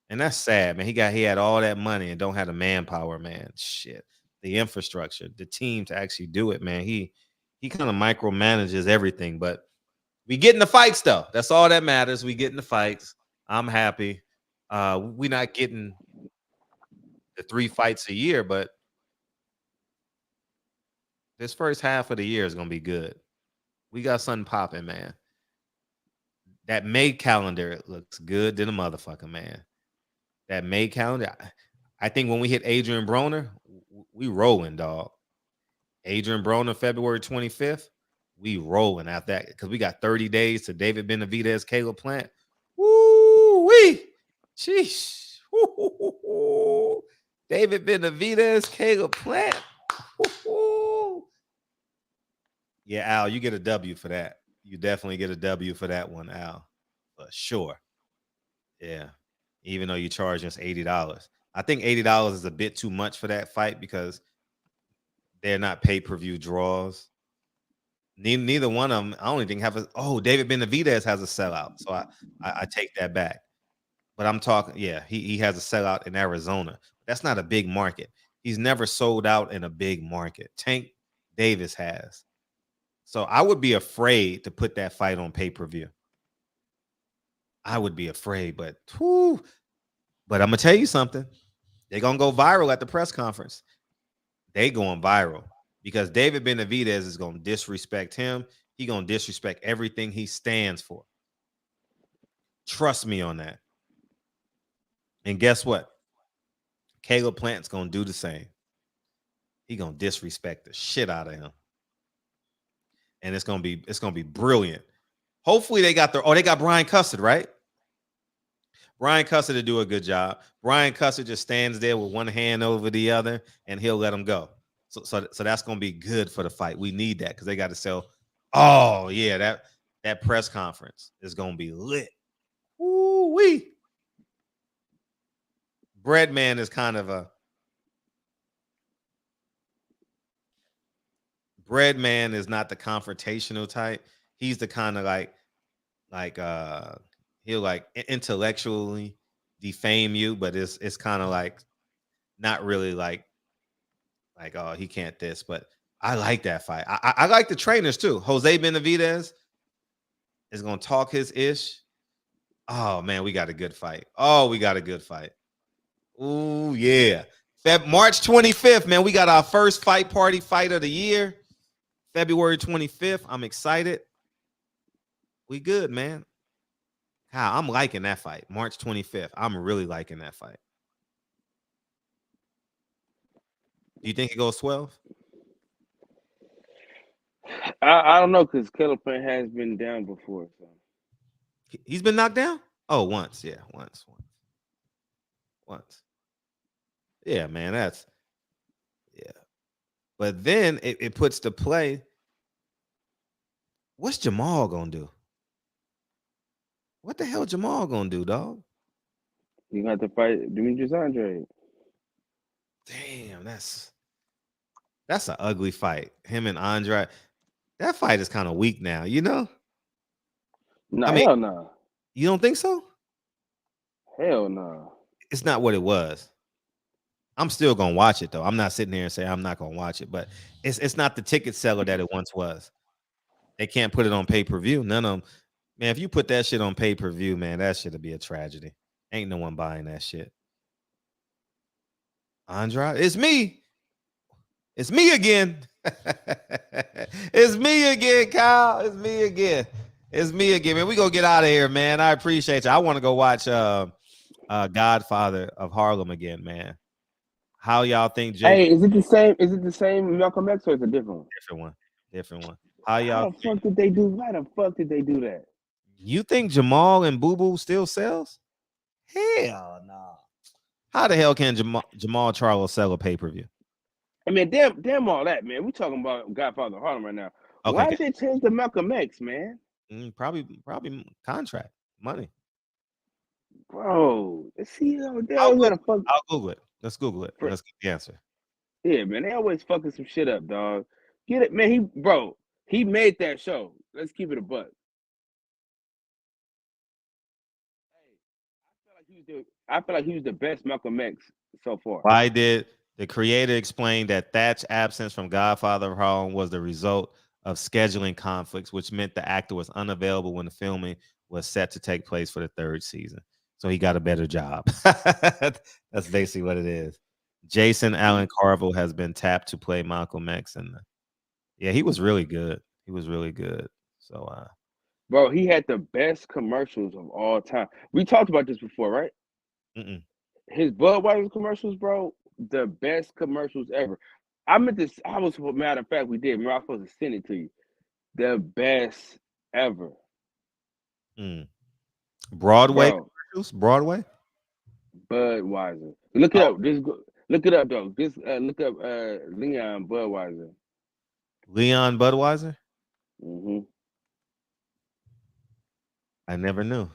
and that's sad, man. He had all that money and don't have the manpower, man. Shit. The infrastructure, the team to actually do it, man. He kind of micromanages everything, but we get in the fights though. That's all that matters. We get in the fights. I'm happy. We're not getting the 3 fights a year, but this first half of the year is gonna be good. We got something popping, man. That May calendar looks good than a motherfucker, man. That May calendar. I think when we hit Adrian Broner, we rolling, dog. Adrian Broner, February 25th, we rolling after that because we got 30 days to David Benavidez, Caleb Plant. Woo-wee. Sheesh. Woo-hoo-hoo-hoo. David Benavidez, Caleb Plant. Woo-hoo. Yeah, Al, you get a W for that. You definitely get a W for that one, Al. For sure. Yeah. Even though you charge us $80. I think $80 is a bit too much for that fight because they're not pay-per-view draws. Neither one of them, I don't think have David Benavidez has a sellout. So I take that back. But I'm talking, yeah, he has a sellout in Arizona. That's not a big market. He's never sold out in a big market. Tank Davis has. So I would be afraid to put that fight on pay-per-view. I would be afraid, but I'm gonna tell you something. They're gonna go viral at the press conference. They going viral because David Benavidez is gonna disrespect him. He gonna disrespect everything he stands for. Trust me on that. And guess what? Caleb Plant's gonna do the same. He gonna disrespect the shit out of him. And it's gonna be brilliant. Hopefully they got they got Brian Custer, right? Brian Custer to do a good job. Brian Custer just stands there with one hand over the other, and he'll let him go. So that's gonna be good for the fight. We need that because they got to sell. Oh yeah, that press conference is gonna be lit. Ooh wee. Breadman is kind of a Breadman is not the confrontational type. He's the kind of like he'll like intellectually defame you, but it's kind of like not really like oh, he can't this, but I like that fight. I like the trainers too. Jose Benavidez is gonna talk his ish. Oh man, we got a good fight. Oh, we got a good fight. Ooh, yeah. March 25th, man. We got our first fight party fight of the year. February 25th. I'm excited. We good, man. I'm liking that fight. March 25th. I'm really liking that fight. Do you think it goes 12? I don't know because Caleb Plant has been down before. So he's been knocked down? Oh, once. Yeah, once. Yeah, man, that's But then it puts to play. What's Jamal gonna do? What the hell Jamal gonna do, dog? You got to fight Demetrius Andre. Damn, that's an ugly fight. Him and Andre. That fight is kind of weak now, you know? Nah, hell nah. You don't think so? Hell nah. It's not what it was. I'm still gonna watch it though. I'm not sitting here and saying I'm not gonna watch it, but it's not the ticket seller that it once was. They can't put it on pay-per-view. None of them. Man, if you put that shit on pay-per-view, man, that shit'll be a tragedy. Ain't no one buying that shit. Andrade, it's me. It's me again. It's me again, Kyle. It's me again. It's me again, man. We gonna get out of here, man. I appreciate you. I want to go watch Godfather of Harlem again, man. How y'all think, Jay? Hey, is it the same? Is it the same Malcolm X or is it a different one? Different one. How y'all? How the fuck did they do? Why the fuck did they do that? You think Jamal and Boo Boo still sells? Hell no. How the hell can Jamal Charles sell a pay-per-view? I mean, damn all that, man. We talking about Godfather of Harlem right now. Okay, why did they change to Malcolm X, man? Probably contract money. Bro, see, I'll Google it. Let's Google it. Let's get the answer. Yeah, man, they always fucking some shit up, dog. Get it, man. He made that show. Let's keep it a buck. Hey, I feel like he was the best Malcolm X so far. Why did the creator explain that Thatch's absence from Godfather of Harlem was the result of scheduling conflicts, which meant the actor was unavailable when the filming was set to take place for the third season. So he got a better job. That's basically what it is. Jason Allen Carville has been tapped to play Malcolm X, and he was really good. He was really good. So, bro, he had the best commercials of all time. We talked about this before, right? His Budweiser commercials, bro, the best commercials ever. I was, matter of fact, we did. Remember, I was supposed to send it to you. The best ever. Broadway commercials? Broadway? Budweiser. Look it up. Just look it up, though. Just look up Leon Budweiser. Leon Budweiser? Mm-hmm. I never knew.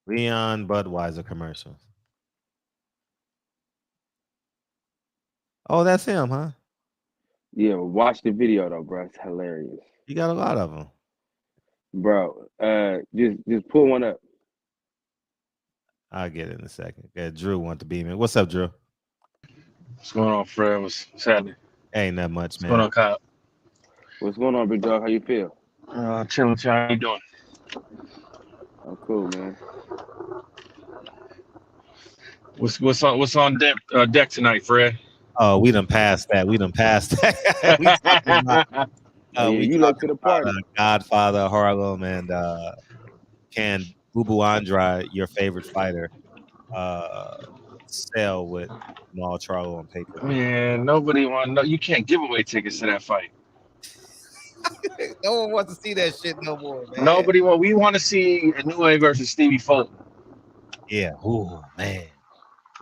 Leon Budweiser commercials. Oh, that's him, huh? Yeah, watch the video though, bro. It's hilarious. You got a lot of them, bro. Just pull one up. I'll get it in a second. Yeah, Drew want to be me. What's up, Drew? What's going on, Fred? What's happening? Ain't that much, man. What's going on, Kyle? What's going on, big dog? How you feel? Chilling. How you doing? I'm cool, man. What's on deck tonight, Fred? Oh, we done passed that. We You late to the party. Godfather Harlem and can Boo Boo Andrade, your favorite fighter, sell with Jamal Charlo on paper? Man, nobody want to know. You can't give away tickets to that fight. No one wants to see that shit no more, man. Nobody want. We want to see Inoue versus Stevie Fulton. Yeah. Ooh, man.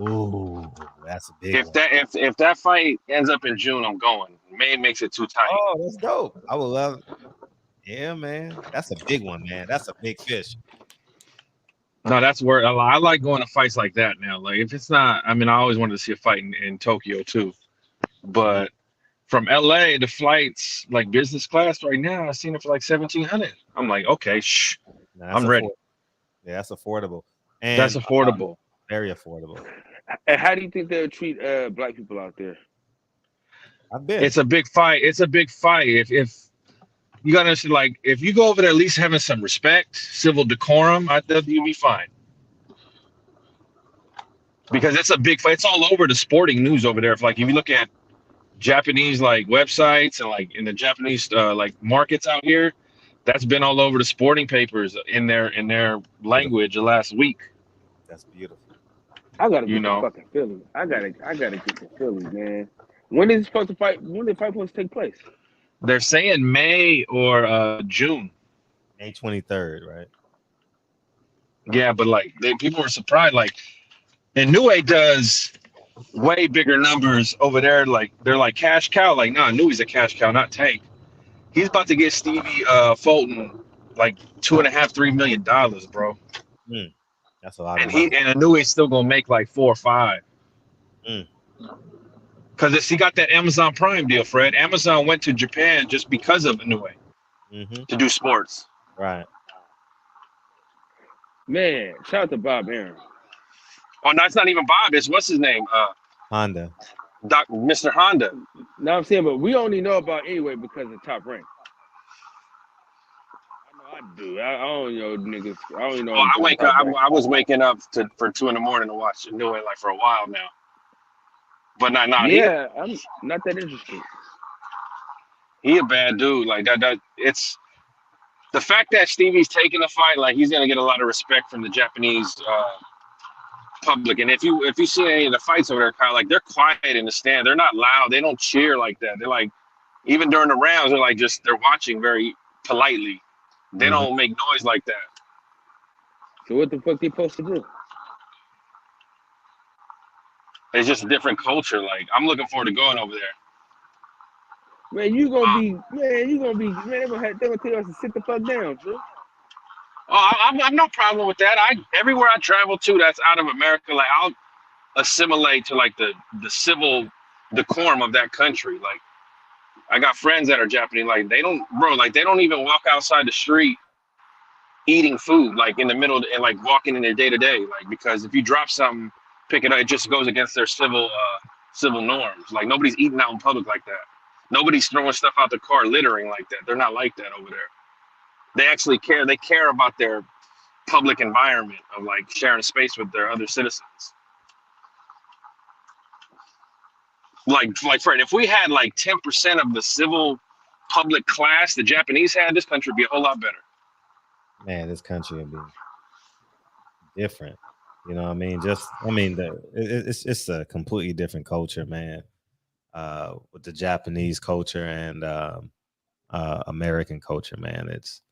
Ooh, that's a big If one. if that fight ends up in June, I'm going. May makes it too tight. Oh, that's dope. I would love it. Yeah, man. That's a big one, man. That's a big fish. No, that's where I like going to fights like that now. Like if it's not, I mean, I always wanted to see a fight in Tokyo too, but from LA, the flights like business class right now, I've seen it for like 1,700. I'm like, okay, I'm ready. Yeah, that's affordable. And That's affordable. Very affordable. And how do you think they'll treat black people out there? I've been. It's a big fight. It's a big fight. If you gotta understand, like, if you go over there at least having some respect, civil decorum, I think you'll be fine. Because it's a big fight. It's all over the sporting news over there. If you look at Japanese like websites and like in the Japanese like markets out here, that's been all over the sporting papers in their language the last week. That's beautiful. I gotta get to fucking Philly. I gotta get to Philly, man. When is supposed to fight? When the fight supposed to take place? They're saying May or June. May 23rd, right? Yeah, but like people were surprised. Like Inoue does way bigger numbers over there. Like they're like cash cow. Like nah, Inue's a cash cow, not Tank. He's about to get Stevie Fulton like $2.5-3 million, bro. That's a lot. And Inoue's still gonna make like 4 or 5. Because he got that Amazon Prime deal, Fred. Amazon went to Japan just because of Inoue to do sports. Right. Man, shout out to Bob Aaron. Oh, no, it's not even Bob. It's what's his name? Honda. Mr. Honda. No, I'm saying, but we only know about anyway because of Top Rank. I do. I don't know niggas. I don't know. I was waking up for 2 a.m. to watch Inoue like for a while now. But not yeah, I'm not that interested. He a bad dude. Like that it's the fact that Stevie's taking the fight, like he's gonna get a lot of respect from the Japanese public. And if you see any of the fights over there, Kyle, like they're quiet in the stand. They're not loud. They don't cheer like that. They're like, even during the rounds, they're like they're watching very politely. They don't make noise like that. So what the fuck they supposed to do? It's just a different culture. Like I'm looking forward to going over there. Man, they're gonna tell us to sit the fuck down, bro. Oh, I'm no problem with that. Everywhere I travel to that's out of America, like I'll assimilate to like the civil decorum of that country. Like I got friends that are Japanese, like they don't even walk outside the street eating food, like in the middle and like walking in their day to day, like because if you drop something, pick it up, it just goes against their civil norms. Like nobody's eating out in public like that. Nobody's throwing stuff out the car, littering like that. They're not like that over there. They actually care. They care about their public environment of like sharing space with their other citizens. Like Fred, if we had like 10% of the civil public class the Japanese had, this country would be a whole lot better. Man, this country would be different. You know what I mean? It's a completely different culture, man. With the Japanese culture and American culture, man. It's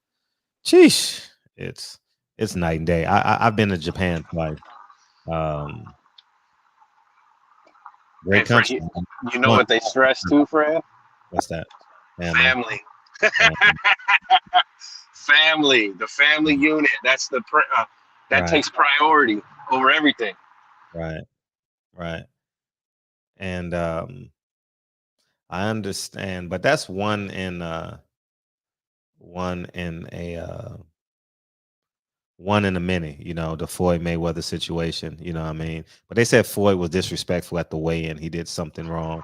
night and day. I've been to Japan twice. Great country. You know what they stress too, Fred? What's that? Family. Family. The family unit. That's that takes priority over everything. Right. And I understand, but that's one in a many, the Floyd Mayweather situation, you know what I mean? But they said Floyd was disrespectful at the weigh-in. He did something wrong.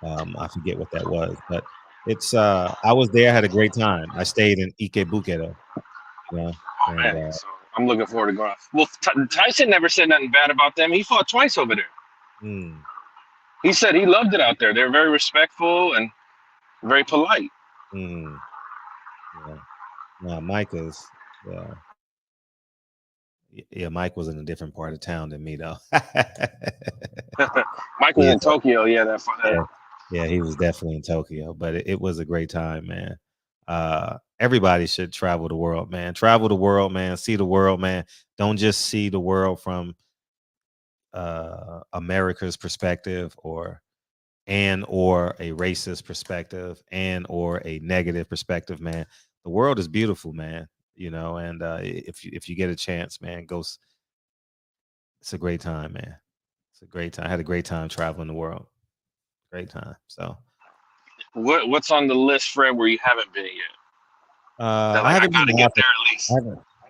I forget what that was, but it's I was there, I had a great time. I stayed in Ikebukuro. So I'm looking forward to going. Well, Tyson never said nothing bad about them. He fought twice over there. He said he loved it out there. They're very respectful and very polite. Yeah. No, Mike is. Yeah, Mike was in a different part of town than me, though. Mike was in Tokyo. Yeah, yeah, he was definitely in Tokyo. But it was a great time, man. Everybody should travel the world, man. Travel the world, man. See the world, man. Don't just see the world from America's perspective or a racist perspective or a negative perspective, man. The world is beautiful, man. And if you get a chance, man, it's a great time, man. It's a great time. I had a great time traveling the world. Great time. So What's on the list, Fred, where you haven't been yet? I haven't been gotta to get Africa. there at least.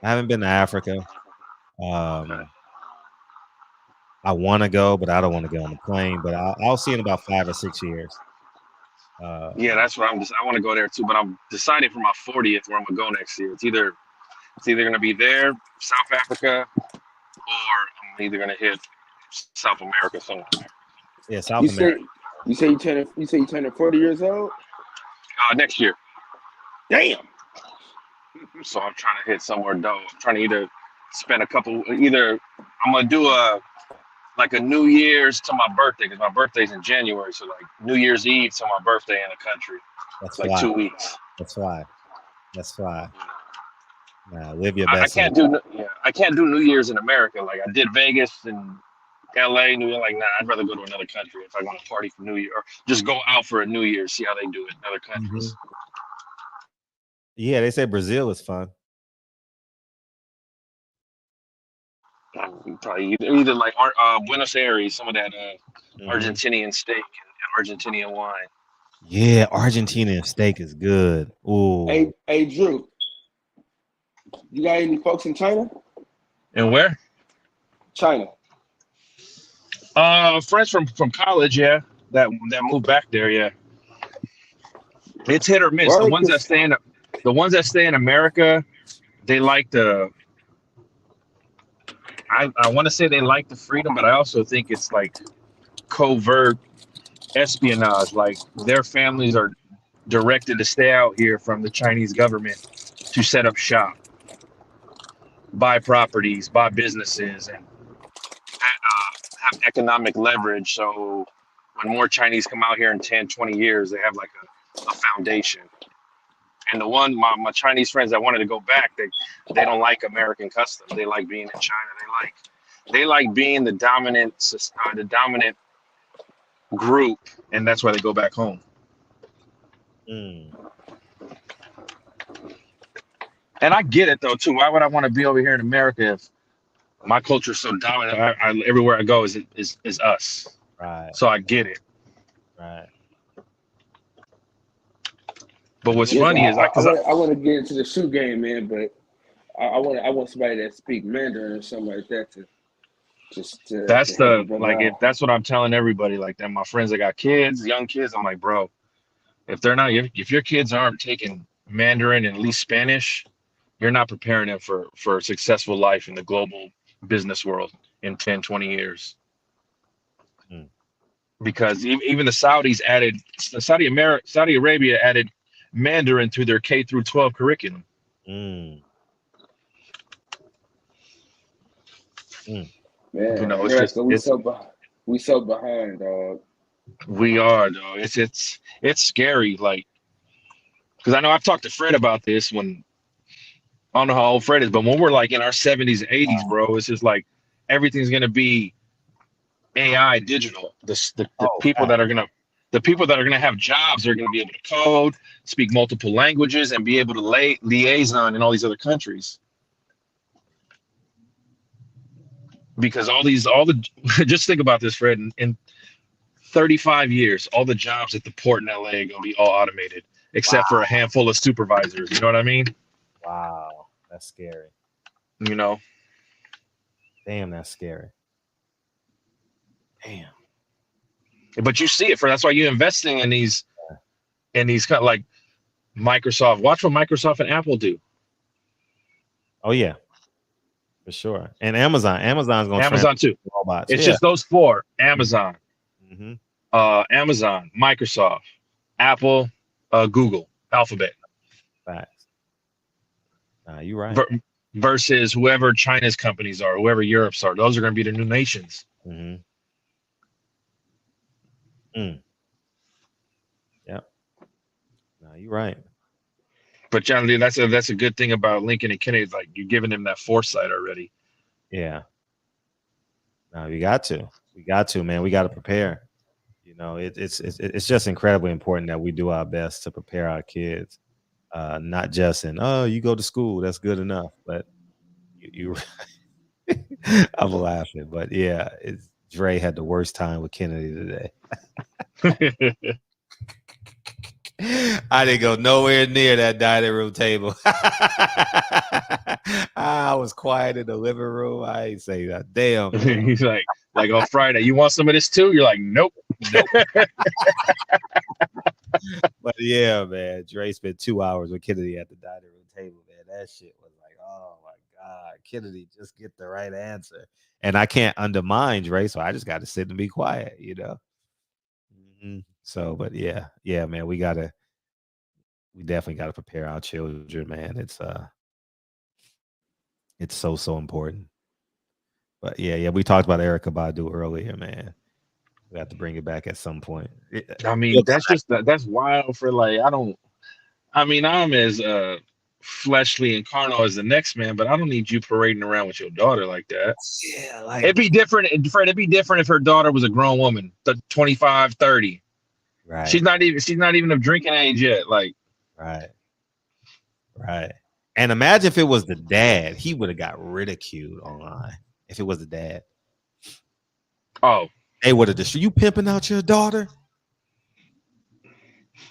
I haven't been to Africa. Okay. I want to go, but I don't want to get on the plane. But I'll see in about 5 or 6 years. Yeah, that's what I want to go there too, but I'm deciding for my 40th where I'm gonna go next year. It's either gonna be there, South Africa, or I'm either gonna hit South America somewhere. Yeah, South America. You say you turning 40 years old? Next year. Damn. So I'm trying to hit somewhere dope. I'm trying to either spend I'm gonna do a New Year's to my birthday, because my birthday's in January. So like New Year's Eve to my birthday in a country. That's like 2 weeks. That's why. Nah, live your best. I can't do New Year's in America. Like I did Vegas and LA, New York. Like, nah, I'd rather go to another country if I want to party for New Year, or just go out for a New Year, see how they do it in other countries. Mm-hmm. Yeah, they say Brazil is fun. Probably either like Buenos Aires, some of that Argentinian steak and Argentinian wine. Yeah, Argentinian steak is good. Ooh. Hey, Drew, you got any folks in China? And where? China. Friends from college, yeah, that moved back there, yeah. It's hit or miss. The ones that stay in America, they like I want to say they like the freedom, but I also think it's like covert espionage. Like their families are directed to stay out here from the Chinese government to set up shop, buy properties, buy businesses, and have economic leverage. So when more Chinese come out here in 10, 20 years, they have like a foundation. And my Chinese friends that wanted to go back, they don't like American customs. They like being in China. They like being the dominant group, and that's why they go back home. Mm. And I get it though too. Why would I want to be over here in America if my culture is so dominant? Everywhere I go is us. Right. So I get it. Right. But what's funny is I want to get into the shoe game, man. But I want somebody that speak Mandarin or something like that to just. That's that's what I'm telling everybody. Like that, my friends that got kids, young kids. I'm like, bro, if your kids aren't taking Mandarin and at least Spanish, you're not preparing them for a successful life in the global business world in 10, 20 years. Mm. Because even the Saudis Saudi Arabia added Mandarin to their K through 12 curriculum. Mm. Mm. Man, You know, we so behind, dog. We are, though. It's scary, like, because I know I've talked to Fred about this when I don't know how old Fred is, but when we're like in our 70s and 80s, bro, it's just like everything's gonna be AI digital. The people that are gonna have jobs are gonna be able to code, speak multiple languages, and be able to liaison in all these other countries. Because just think about this, Fred. In 35 years, all the jobs at the port in LA are gonna be all automated, except for a handful of supervisors. You know what I mean? Wow, that's scary. You know? Damn, that's scary. Damn. But you see it, that's why you're investing in these kind of like Microsoft. Watch what Microsoft and Apple do. Oh yeah, for sure. And Amazon's going to Amazon too. Robots. It's just those four: Amazon, mm-hmm. Amazon, Microsoft, Apple, Google, Alphabet. Facts. You're right. Versus whoever China's companies are, whoever Europe's are, those are going to be the new nations. Mm-hmm. Mm. Yep. You're right. But John Lee, that's a good thing about Lincoln and Kennedy. Like you're giving them that foresight already. Yeah. No, we got to, man. We got to prepare. You know, it's just incredibly important that we do our best to prepare our kids, not just in you go to school, that's good enough, but you I'm laughing, but yeah, Dre had the worst time with Kennedy today. I didn't go nowhere near that dining room table. I was quiet in the living room. I ain't say that. Damn. He's like on Friday, you want some of this too? You're like, nope. But yeah, man, Dre spent 2 hours with Kennedy at the dining room table, man. That shit was like, oh my God, Kennedy, just get the right answer. And I can't undermine Dre, so I just got to sit and be quiet, you know. Mm-hmm. So, but yeah, man, we definitely got to prepare our children, man. It's so important. But yeah, we talked about Erykah Badu earlier, man. We have to bring it back at some point. I mean, that's wild for like, I'm as fleshly and carnal as the next man, but I don't need you parading around with your daughter like that. Yeah, like it'd be different, Fred. It'd be different if her daughter was a grown woman, 25, 30. Right. She's not even of drinking age yet. Like, right. And imagine if it was the dad, he would have got ridiculed online. If it was the dad, oh, they would have just, you pimping out your daughter.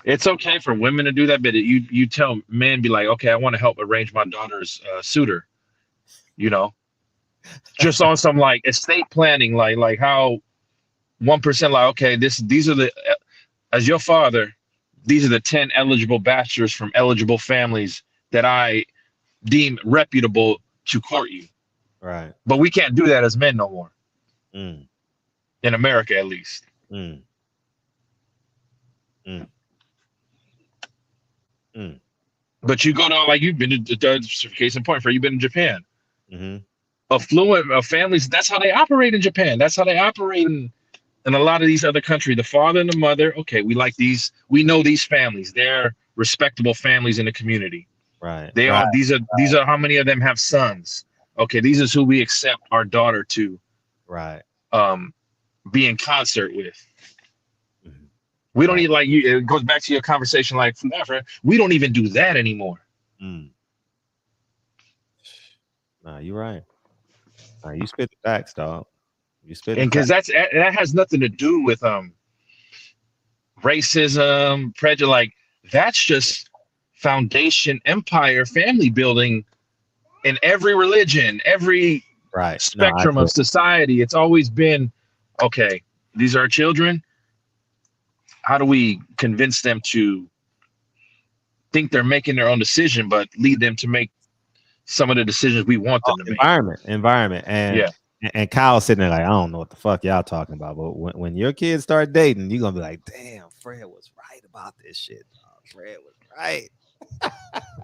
It's okay for women to do that, but you tell men, be like, okay, I want to help arrange my daughter's suitor, you know, just on some like estate planning, like how 1% like, okay, these are the, as your father, these are the 10 eligible bachelors from eligible families that I deem reputable to court you. Right. But we can't do that as men no more. In America, at least. But you go to, like, you've been to, case in point, you've been in Japan. Affluent families, that's how they operate in Japan. That's how they operate in a lot of these other countries. The father and the mother, okay, we like these, we know these families. They're respectable families in the community. Right. They are, these are how many of them have sons. Okay, these is who we accept our daughter to be in concert with. We don't even, like, you, it goes back to your conversation like from Africa. We don't even do that anymore. Nah, you're right. You spit the facts, dog. You spit, and because that has nothing to do with racism, prejudice. Like, that's just foundation, empire, family building in every religion, every spectrum of society. It's always been, okay, these are our children. How do we convince them to think they're making their own decision, but lead them to make some of the decisions we want them to make? Environment. And Kyle's sitting there like, I don't know what the fuck y'all talking about. But when your kids start dating, you're going to be like, damn, Fred was right about this shit. Fred was right.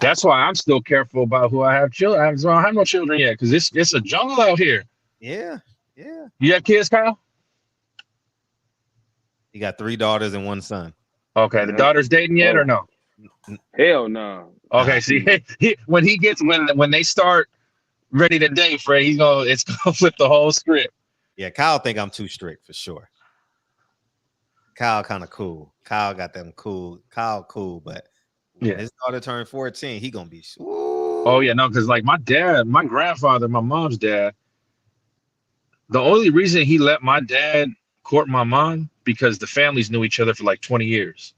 That's why I'm still careful about who I have children. I don't have no children yet because it's a jungle out here. Yeah. You have kids, Kyle? You got 3 daughters and 1 son. Okay, the daughter's dating yet or no? Hell no. Okay, see, when they start ready to date, Fred, it's gonna flip the whole script. Yeah, Kyle think I'm too strict for sure. Kyle kind of cool. Kyle got them cool. Kyle cool, but when his daughter turned 14, he gonna be. Ooh. Oh yeah, no, because like my grandfather, my mom's dad. The only reason he let my dad court my mom because the families knew each other for like 20 years.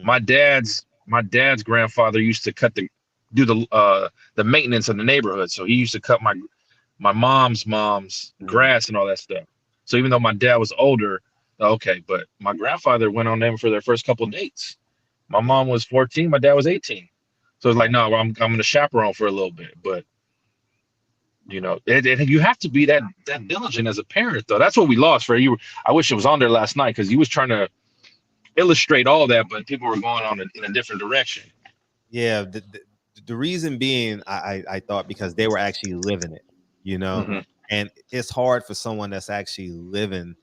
My dad's grandfather used to do the maintenance of the neighborhood, so he used to cut my mom's grass and all that stuff. So even though my dad was older, okay, but my grandfather went on them for their first couple of dates. My mom was 14, my dad was 18, so it's like, no, I'm gonna chaperone for a little bit, but you know, you have to be that diligent as a parent, though. That's what we lost for you. I wish it was on there last night because he was trying to illustrate all that, but people were going on in a different direction. Yeah, the reason being, I thought because they were actually living it, you know, and it's hard for someone that's actually living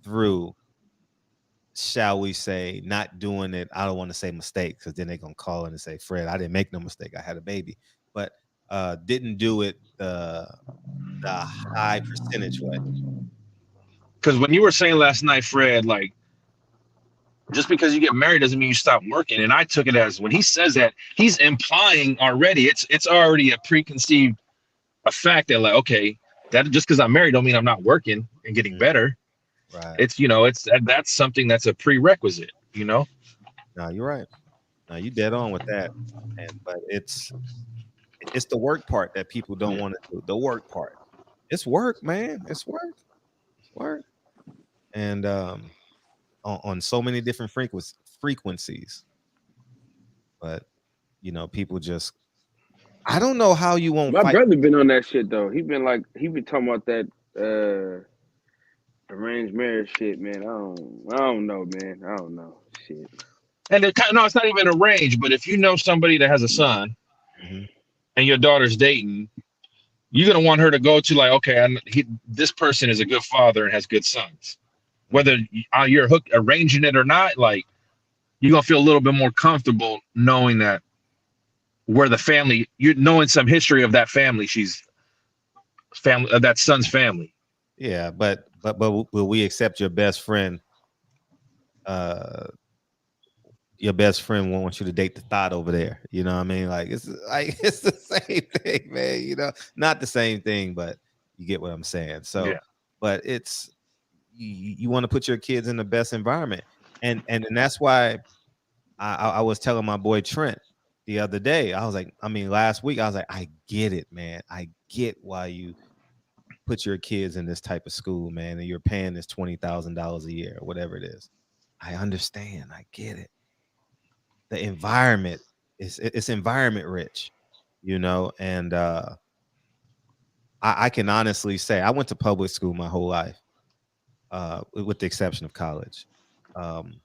through shall we say, not doing it. I don't want to say mistake because then they're gonna call in and say, Fred, I didn't make no mistake. I had a baby, but didn't do it the high percentage way. Because when you were saying last night, Fred, like, just because you get married doesn't mean you stop working. And I took it as when he says that, he's implying already, it's already a preconceived a fact that, like, okay, that just because I'm married don't mean I'm not working and getting better. Right. It's, you know, that's something that's a prerequisite, you know? No, you're right. No, you dead on with that. But it's the work part that people don't want to do. The work part. It's work, man. It's work. It's work. And on so many different frequencies. But you know, people just, I don't know how you won't. My brother been on that shit though. He been talking about that arranged marriage shit, man. I don't know, man. I don't know. Shit. And no, it's not even arranged, but if you know somebody that has a son and your daughter's dating, you're gonna want her to go to, like, okay, this person is a good father and has good sons. Whether you're arranging it or not, like, you're gonna feel a little bit more comfortable knowing that where the family, you're knowing some history of that family. She's family of that son's family. Yeah, but will we accept your best friend? Your best friend won't want you to date the thought over there. You know what I mean? Like it's the same thing, man. You know, not the same thing, but you get what I'm saying. So, yeah. But it's you want to put your kids in the best environment, and that's why I was telling my boy Trent the other day. Last week I was like, I get it, man. I get why you put your kids in this type of school, man, and you're paying this $20,000 a year or whatever it is. I understand. I get it. The environment it's environment rich, you know, and I can honestly say I went to public school my whole life, with the exception of college, and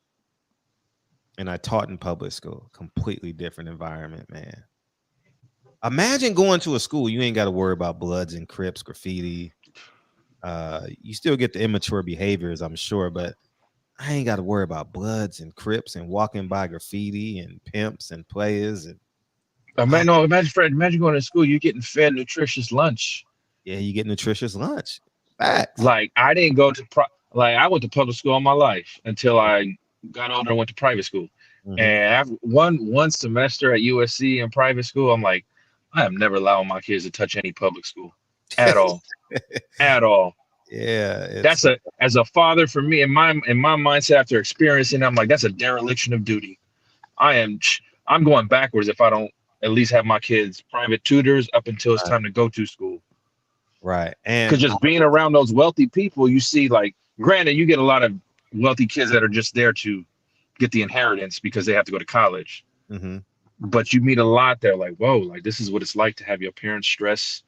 I taught in public school. Completely different environment, man. Imagine going to a school you ain't got to worry about Bloods and Crips, graffiti. You still get the immature behaviors, I'm sure, but I ain't got to worry about Bloods and Crips and walking by graffiti and pimps and players. And imagine, Fred, imagine going to school, you're getting fed nutritious lunch. Yeah, you get nutritious lunch. Facts. Like, I didn't go to I went to public school all my life until I got older and went to private school. And after one semester at USC in private school, I'm like, I am never allowing my kids to touch any public school at all. At all. Yeah, that's as a father, for me, in my mindset after experiencing, I'm like, that's a dereliction of duty. I'm going backwards if I don't at least have my kids private tutors up until it's time to go to school. Right. And because just being around those wealthy people, you see, like, granted, you get a lot of wealthy kids that are just there to get the inheritance because they have to go to college. But you meet a lot that are like, whoa, like, this is what it's like to have your parents stress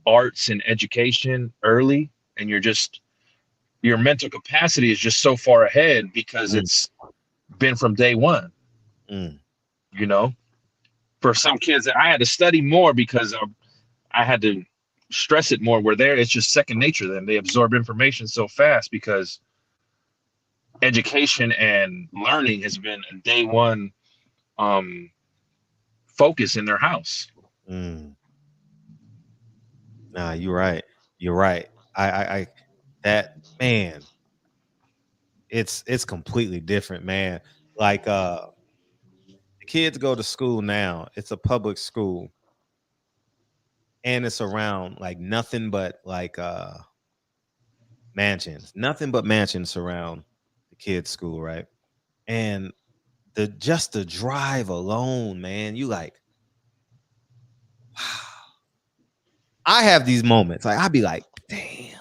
arts and education early, and your mental capacity is just so far ahead because it's been from day one. You know, for some kids, I had to study more because I had to stress it more, where it's just second nature to them. They absorb information so fast because education and learning has been a day one focus in their house. Nah, you're right. You're right. I that, man, it's completely different, man. Like the kids go to school now. It's a public school, and it's around like nothing but like mansions. Nothing but mansions surround the kids' school, right? And the drive alone, man, you like, wow. I have these moments. Like, I'd be like, damn.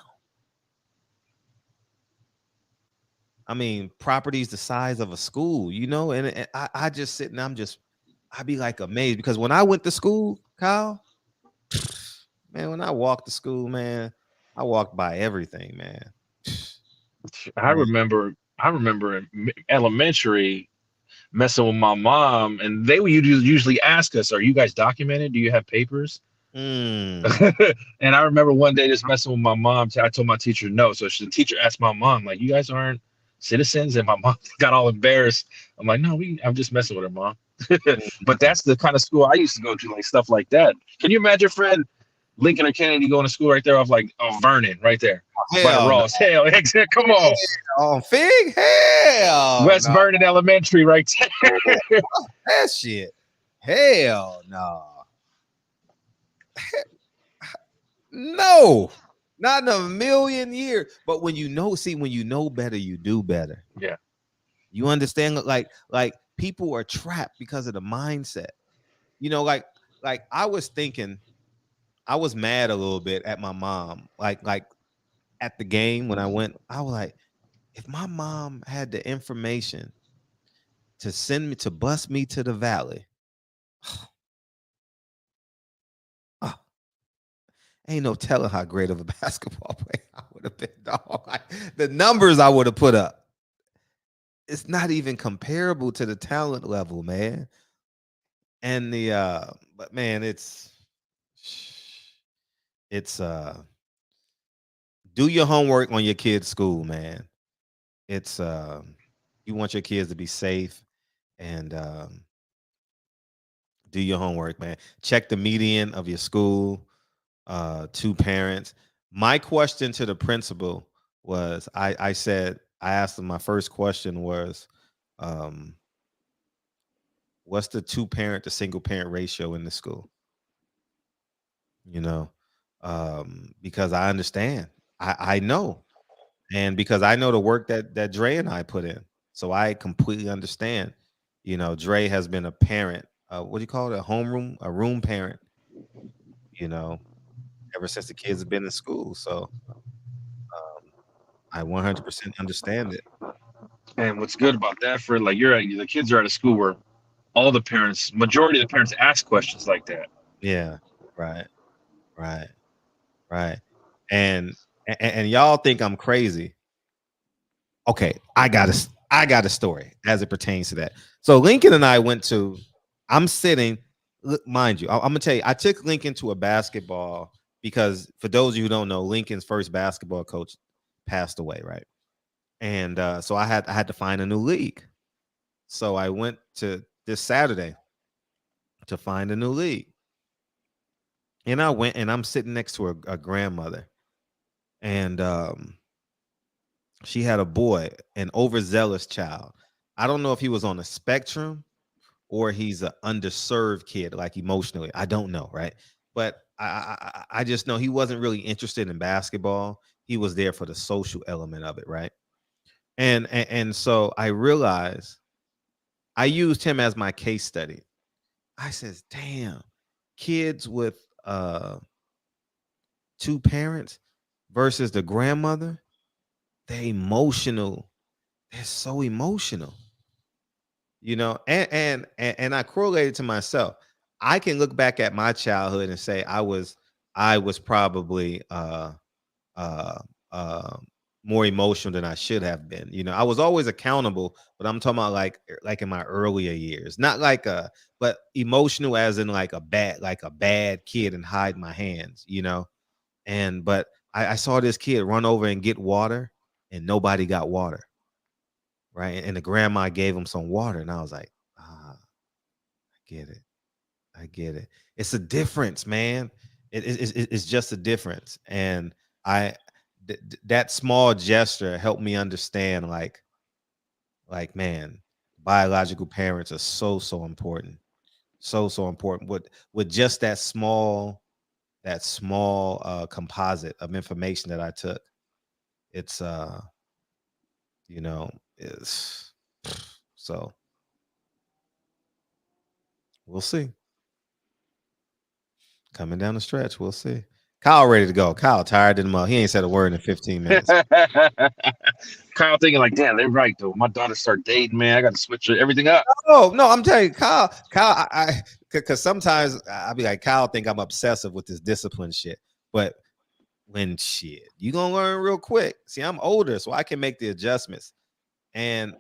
I mean, property's the size of a school, you know? And I just sit and I'd be like amazed, because when I went to school, Kyle, man, when I walked to school, man, I walked by everything, man. I remember in elementary messing with my mom, and they would usually ask us, are you guys documented? Do you have papers? And I remember one day just messing with my mom. I told my teacher no. So the teacher asked my mom, like, you guys aren't citizens, and my mom got all embarrassed. I'm like, no, I'm just messing with her, mom. But that's the kind of school I used to go to, like stuff like that. Can you imagine, Fred, Lincoln or Kennedy going to school right there off like Vernon, right there by the Hell no. Ross? Hell, come on, On Fig? Hell West no. Vernon Elementary, right there. That shit. Hell no. No, not in a million years. But when you know better, you do better. Yeah. You understand? Like people are trapped because of the mindset. You know, like I was thinking, I was mad a little bit at my mom. Like at the game when I went, I was like, if my mom had the information to send me to bus me to the valley, ain't no telling how great of a basketball player I would have been, dog. Like, the numbers I would have put up, it's not even comparable to the talent level, man. And but man, it's do your homework on your kids' school, man. It's you want your kids to be safe, and do your homework, man. Check the median of your school. 2 parents. My question to the principal was, I asked him, my first question was, what's the 2-parent to single parent ratio in the school? You know, because I understand, I know, and because I know the work that Dre and I put in, so I completely understand. You know, Dre has been a parent, what do you call it, a room parent, you know, ever since the kids have been in school. So I 100% understand it. And what's good about that, Fred? Like the kids are at a school where majority of the parents ask questions like that. Yeah, right, right, right. And y'all think I'm crazy. Okay, I got a story as it pertains to that. So Lincoln and I went to. I'm sitting. Look, mind you, I'm gonna tell you, I took Lincoln to a basketball because, for those of you who don't know, Lincoln's first basketball coach passed away, right? And so I had to find a new league. So I went to this Saturday to find a new league. And I went, and I'm sitting next to a grandmother, and she had a boy, an overzealous child. I don't know if he was on the spectrum or he's an underserved kid, like emotionally. I don't know, right? But I just know he wasn't really interested in basketball. He was there for the social element of it, right? And so I realized I used him as my case study. I says, damn, kids with 2 parents versus the grandmother, they're emotional. They're so emotional, you know. And I correlated to myself. I can look back at my childhood and say I was probably uh uh more emotional than I should have been. You know, I was always accountable, but I'm talking about like in my earlier years. Not like but emotional as in like a bad kid and hide my hands, you know. And but I saw this kid run over and get water, and nobody got water. Right. And the grandma gave him some water, and I was like, I get it. I get it. It's a difference, man. It's just a difference. And I that small gesture helped me understand, man, biological parents are so important. So important. With just that small composite of information that I took. It's you know, is so we'll see. Coming down the stretch, we'll see. Kyle ready to go. Kyle tired in the mud. He ain't said a word in 15 minutes. Kyle thinking like, damn, they're right though. My daughter start dating, man. I got to switch everything up. Oh no, I'm telling you, Kyle, I because sometimes I'll be like, Kyle think I'm obsessive with this discipline shit. But when shit, you gonna learn real quick. See, I'm older, so I can make the adjustments. And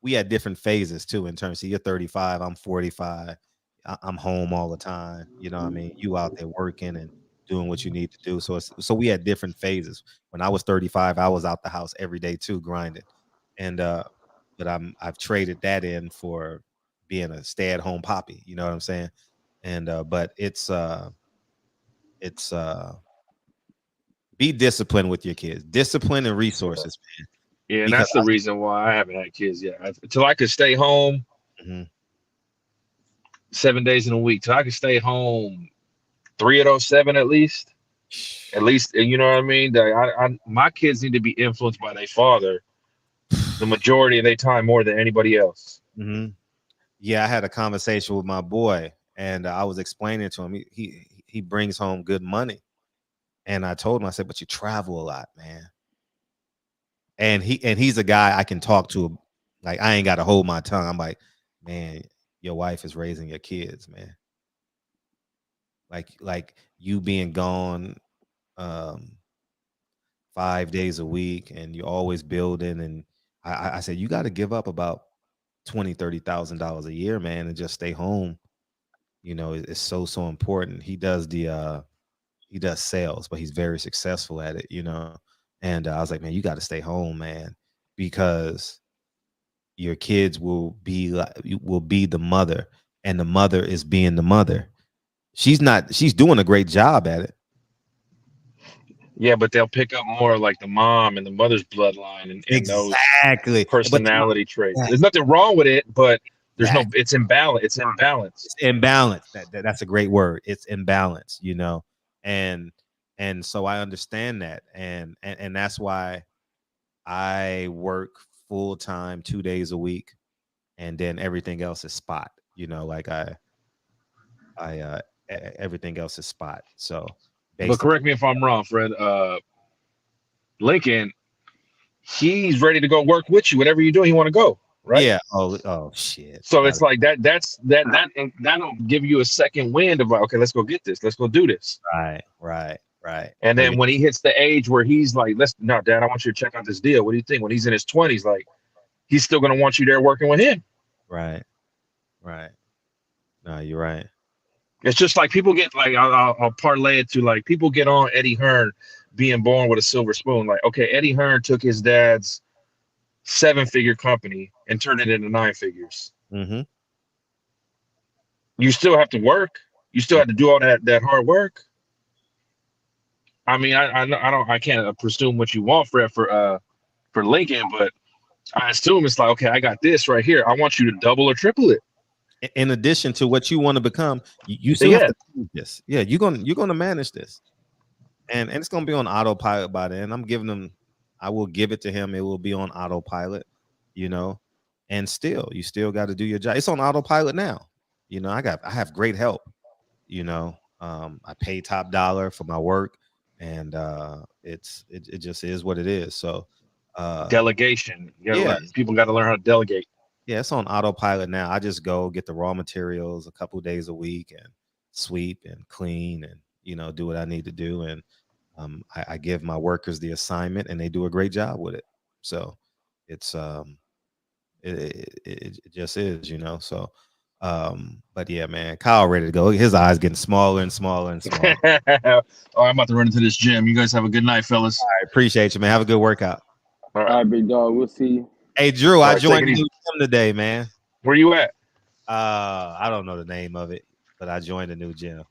we had different phases too, in terms of, you're 35, I'm 45. I'm home all the time. You know what I mean? You out there working, and doing what you need to do. So we had different phases. When I was 35, I was out the house every day too, grinding. And but I've traded that in for being a stay-at-home poppy. You know what I'm saying? And but it's be disciplined with your kids. Discipline and resources, man. Yeah, and Because that's the reason why I haven't had kids yet. Until I could stay home 7 days in a week. Till I could stay home 3 of those 7 at least. At least, you know what I mean? My kids need to be influenced by their father the majority of their time more than anybody else. Yeah, I had a conversation with my boy, and I was explaining to him he brings home good money, and I told him, I said, but you travel a lot, man. And he's a guy I can talk to, like I ain't got to hold my tongue. I'm like, man, your wife is raising your kids, man. Like you being gone 5 days a week, and you're always building. And I said, you got to give up about $20,000-$30,000 a year, man, and just stay home. You know, it's so important. He does sales, but he's very successful at it, you know. And I was like, man, you got to stay home, man, because your kids will be the mother, and the mother is being the mother. She's doing a great job at it. Yeah, but they'll pick up more like the mom and the mother's bloodline and exactly those personality traits. There's nothing wrong with it, but it's imbalance. It's imbalance. It's imbalance. That's a great word. It's imbalance, you know. And so I understand that. And that's why I work full time 2 days a week, and then everything else is spot, you know, like everything else is spot. So but correct me if I'm wrong, Fred. Lincoln, he's ready to go work with you. Whatever you do, he want to go, right? Yeah. Oh shit. So it's like that'll give you a second wind of like, okay, let's go get this. Let's go do this. Right. And then when he hits the age where he's like, no, Dad, I want you to check out this deal. What do you think? When he's in his 20s, like he's still gonna want you there working with him. Right. No, you're right. It's just like people get like I'll parlay it to like people get on Eddie Hearn being born with a silver spoon. Like, okay, Eddie Hearn took his dad's 7-figure company and turned it into 9 figures. You still have to work. You still have to do all that hard work. I mean, I can't presume what you want, Fred, for Lincoln, but I assume it's like, okay, I got this right here. I want you to double or triple it. In addition to what you want to become, you still have to manage this. Yeah, you're gonna manage this, and it's gonna be on autopilot by then. I will give it to him. It will be on autopilot, you know, and you still got to do your job. It's on autopilot now. You know, I have great help. You know, I pay top dollar for my work, and it just is what it is. So delegation. People got to learn how to delegate. Yeah, it's on autopilot now. I just go get the raw materials a couple of days a week and sweep and clean and, you know, do what I need to do. And I give my workers the assignment, and they do a great job with it. So it's it just is, you know. So but yeah, man, Kyle ready to go. His eyes getting smaller and smaller and smaller. Oh, I'm about to run into this gym. You guys have a good night, fellas. All right, appreciate you, man. Have a good workout. All right, big dog. We'll see you. Hey, Drew, I joined the new gym today, man. Where you at? I don't know the name of it, but I joined a new gym.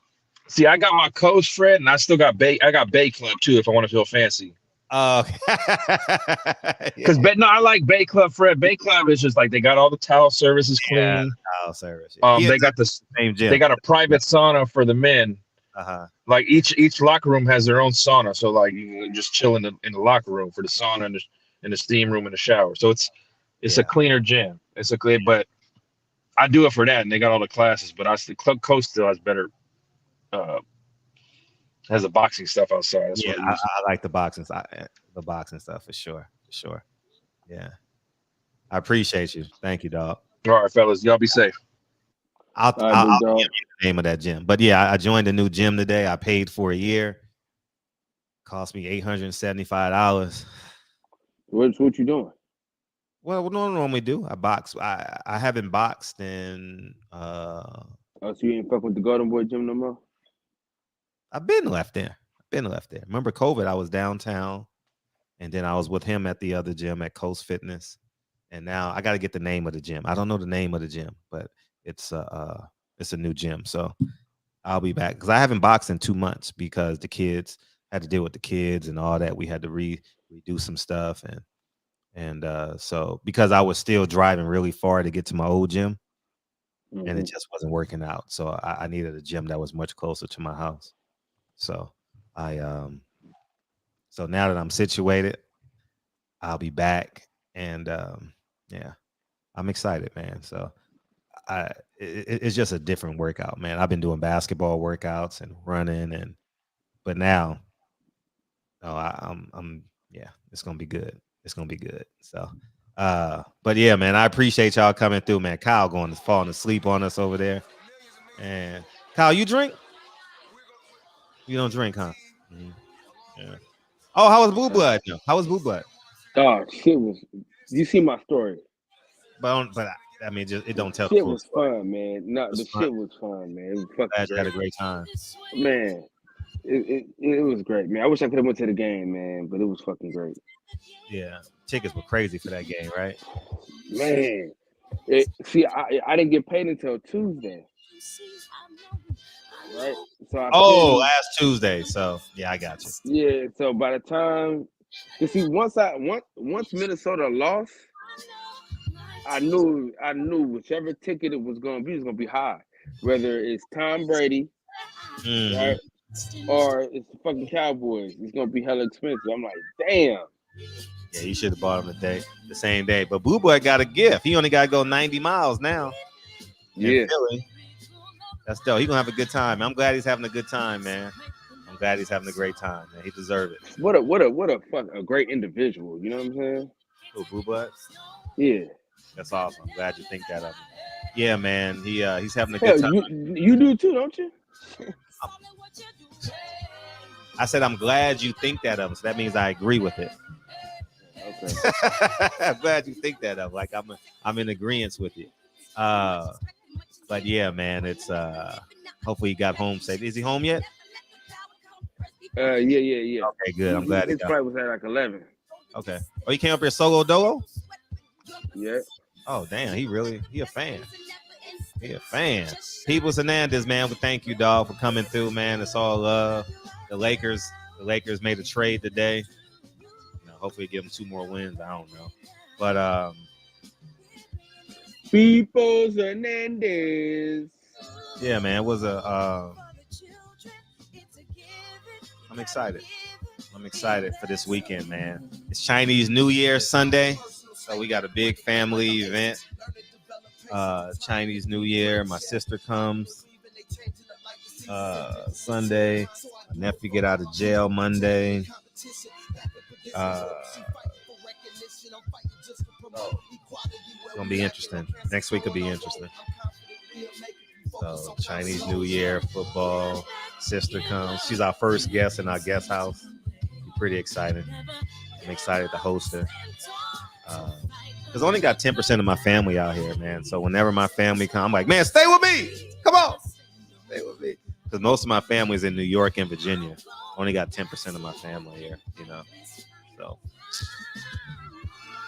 See, I got my coach, Fred, and I still got I got Bay Club too if I want to feel fancy. Oh, because I like Bay Club, Fred. Bay Club is just like they got all the towel services clean. Yeah, towel service. Yeah. They got the same gym. They got a private sauna for the men. Like each locker room has their own sauna, so like you can just chill in the locker room for the sauna and the steam room and the shower. So it's a cleaner gym. But I do it for that, and they got all the classes. But the Club Coast still has better. Has the boxing stuff outside. That's I like the boxing stuff for sure. Yeah, I appreciate you. Thank you, dog. All right, fellas, y'all be safe. I'll give you the name of that gym. But yeah, I joined a new gym today. I paid for a year. Cost me $875. What you doing? Well, what do I normally do? I box. I haven't boxed in so you ain't fucking with the Golden Boy gym no more? I've been left there. Remember COVID? I was downtown, and then I was with him at the other gym at Coast Fitness, and now I got to get the name of the gym. I don't know the name of the gym, but it's a new gym. So I'll be back because I haven't boxed in 2 months because the kids had to deal with the kids and all that. We had to redo some stuff, and so because I was still driving really far to get to my old gym, and it just wasn't working out. So I needed a gym that was much closer to my house. So so now that I'm situated, I'll be back, and yeah, I'm excited, man. So it's just a different workout, man. I've been doing basketball workouts and running, but now, I'm yeah, it's gonna be good. It's gonna be good. So, but yeah, man, I appreciate y'all coming through, man. Kyle falling asleep on us over there, and Kyle, you drink? You don't drink, huh? Mm-hmm. Yeah. Oh, how was Blue Blood? No. How was Blue Blood? Oh, shit was. You see my story? But I mean, just it don't tell. Shit was fun, man. No, the shit was fun, man. It was fucking glad you great. had a great time, man. It was great, man. I wish I could have went to the game, man, but it was fucking great. Yeah, tickets were crazy for that game, right? Man, see, I didn't get paid until Tuesday, right? So last Tuesday. So yeah, I got you. Yeah, so by the time, you see, once Minnesota lost, I knew whichever ticket it was gonna be high, whether it's Tom Brady, right, or it's the fucking Cowboys. It's gonna be hella expensive. I'm like, damn. Yeah, you should have bought him the same day. But Boo Boy got a gift. He only got to go 90 miles now. Yeah. Philly. That's dope. He's going to have a good time. I'm glad he's having a good time, man. I'm glad he's having a great time, man. He deserves it. What a great individual. You know what I'm saying? Who, Boo Boy? Yeah. That's awesome. I'm glad you think that of him. Yeah, man. He's having a good time. You do too, don't you? I said I'm glad you think that of him. So that means I agree with it. Okay. I'm glad you think that of. Like I'm in agreement with you. But yeah, man, it's hopefully he got home safe. Is he home yet? Yeah. Okay, good. I'm glad his flight was at like 11. Okay. Oh, he came up here solo dolo? Yeah. Oh, damn. He a fan. He a fan. Peoples Hernandez, man. Well, thank you, dog, for coming through, man. It's all love. The Lakers made a trade today. Hopefully give them 2 more wins. I don't know. But Peoples Hernandez. Yeah, man. It was I'm excited. I'm excited for this weekend, man. It's Chinese New Year Sunday. So we got a big family event. Chinese New Year. My sister comes Sunday. My nephew get out of jail Monday. It's gonna be interesting. Next week will be interesting. So Chinese New Year, football. Sister comes. She's our first guest in our guest house. Pretty excited. I'm excited to host her. Because I only got 10% of my family out here, man. So whenever my family come, I'm like, man, stay with me. Come on. Stay with me. Because most of my family is in New York and Virginia. Only got 10% of my family here, So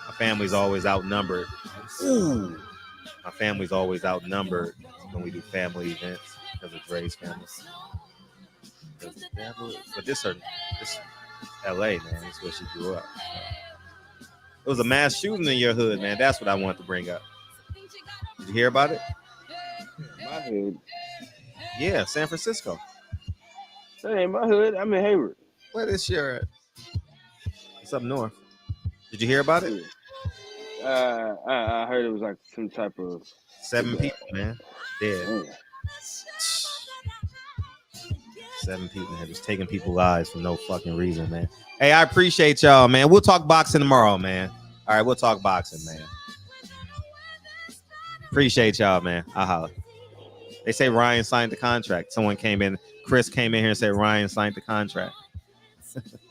my family's always outnumbered. Ooh. My family's always outnumbered when we do family events because of Dre's family. But this LA, man, is where she grew up. It was a mass shooting in your hood, man. That's what I wanted to bring up. Did you hear about it? My hood. Yeah, San Francisco. That ain't my hood. I'm in Hayward. Where is your? It's up north. Did you hear about it? I heard it was like some type of 7 people, man, dead. 7 people, man, just taking people's lives for no fucking reason, man. Hey, I appreciate y'all, man. We'll talk boxing tomorrow, man. All right, we'll talk boxing, man. Appreciate y'all, man. I'll holler. They say Ryan signed the contract. Chris came in here and said Ryan signed the contract.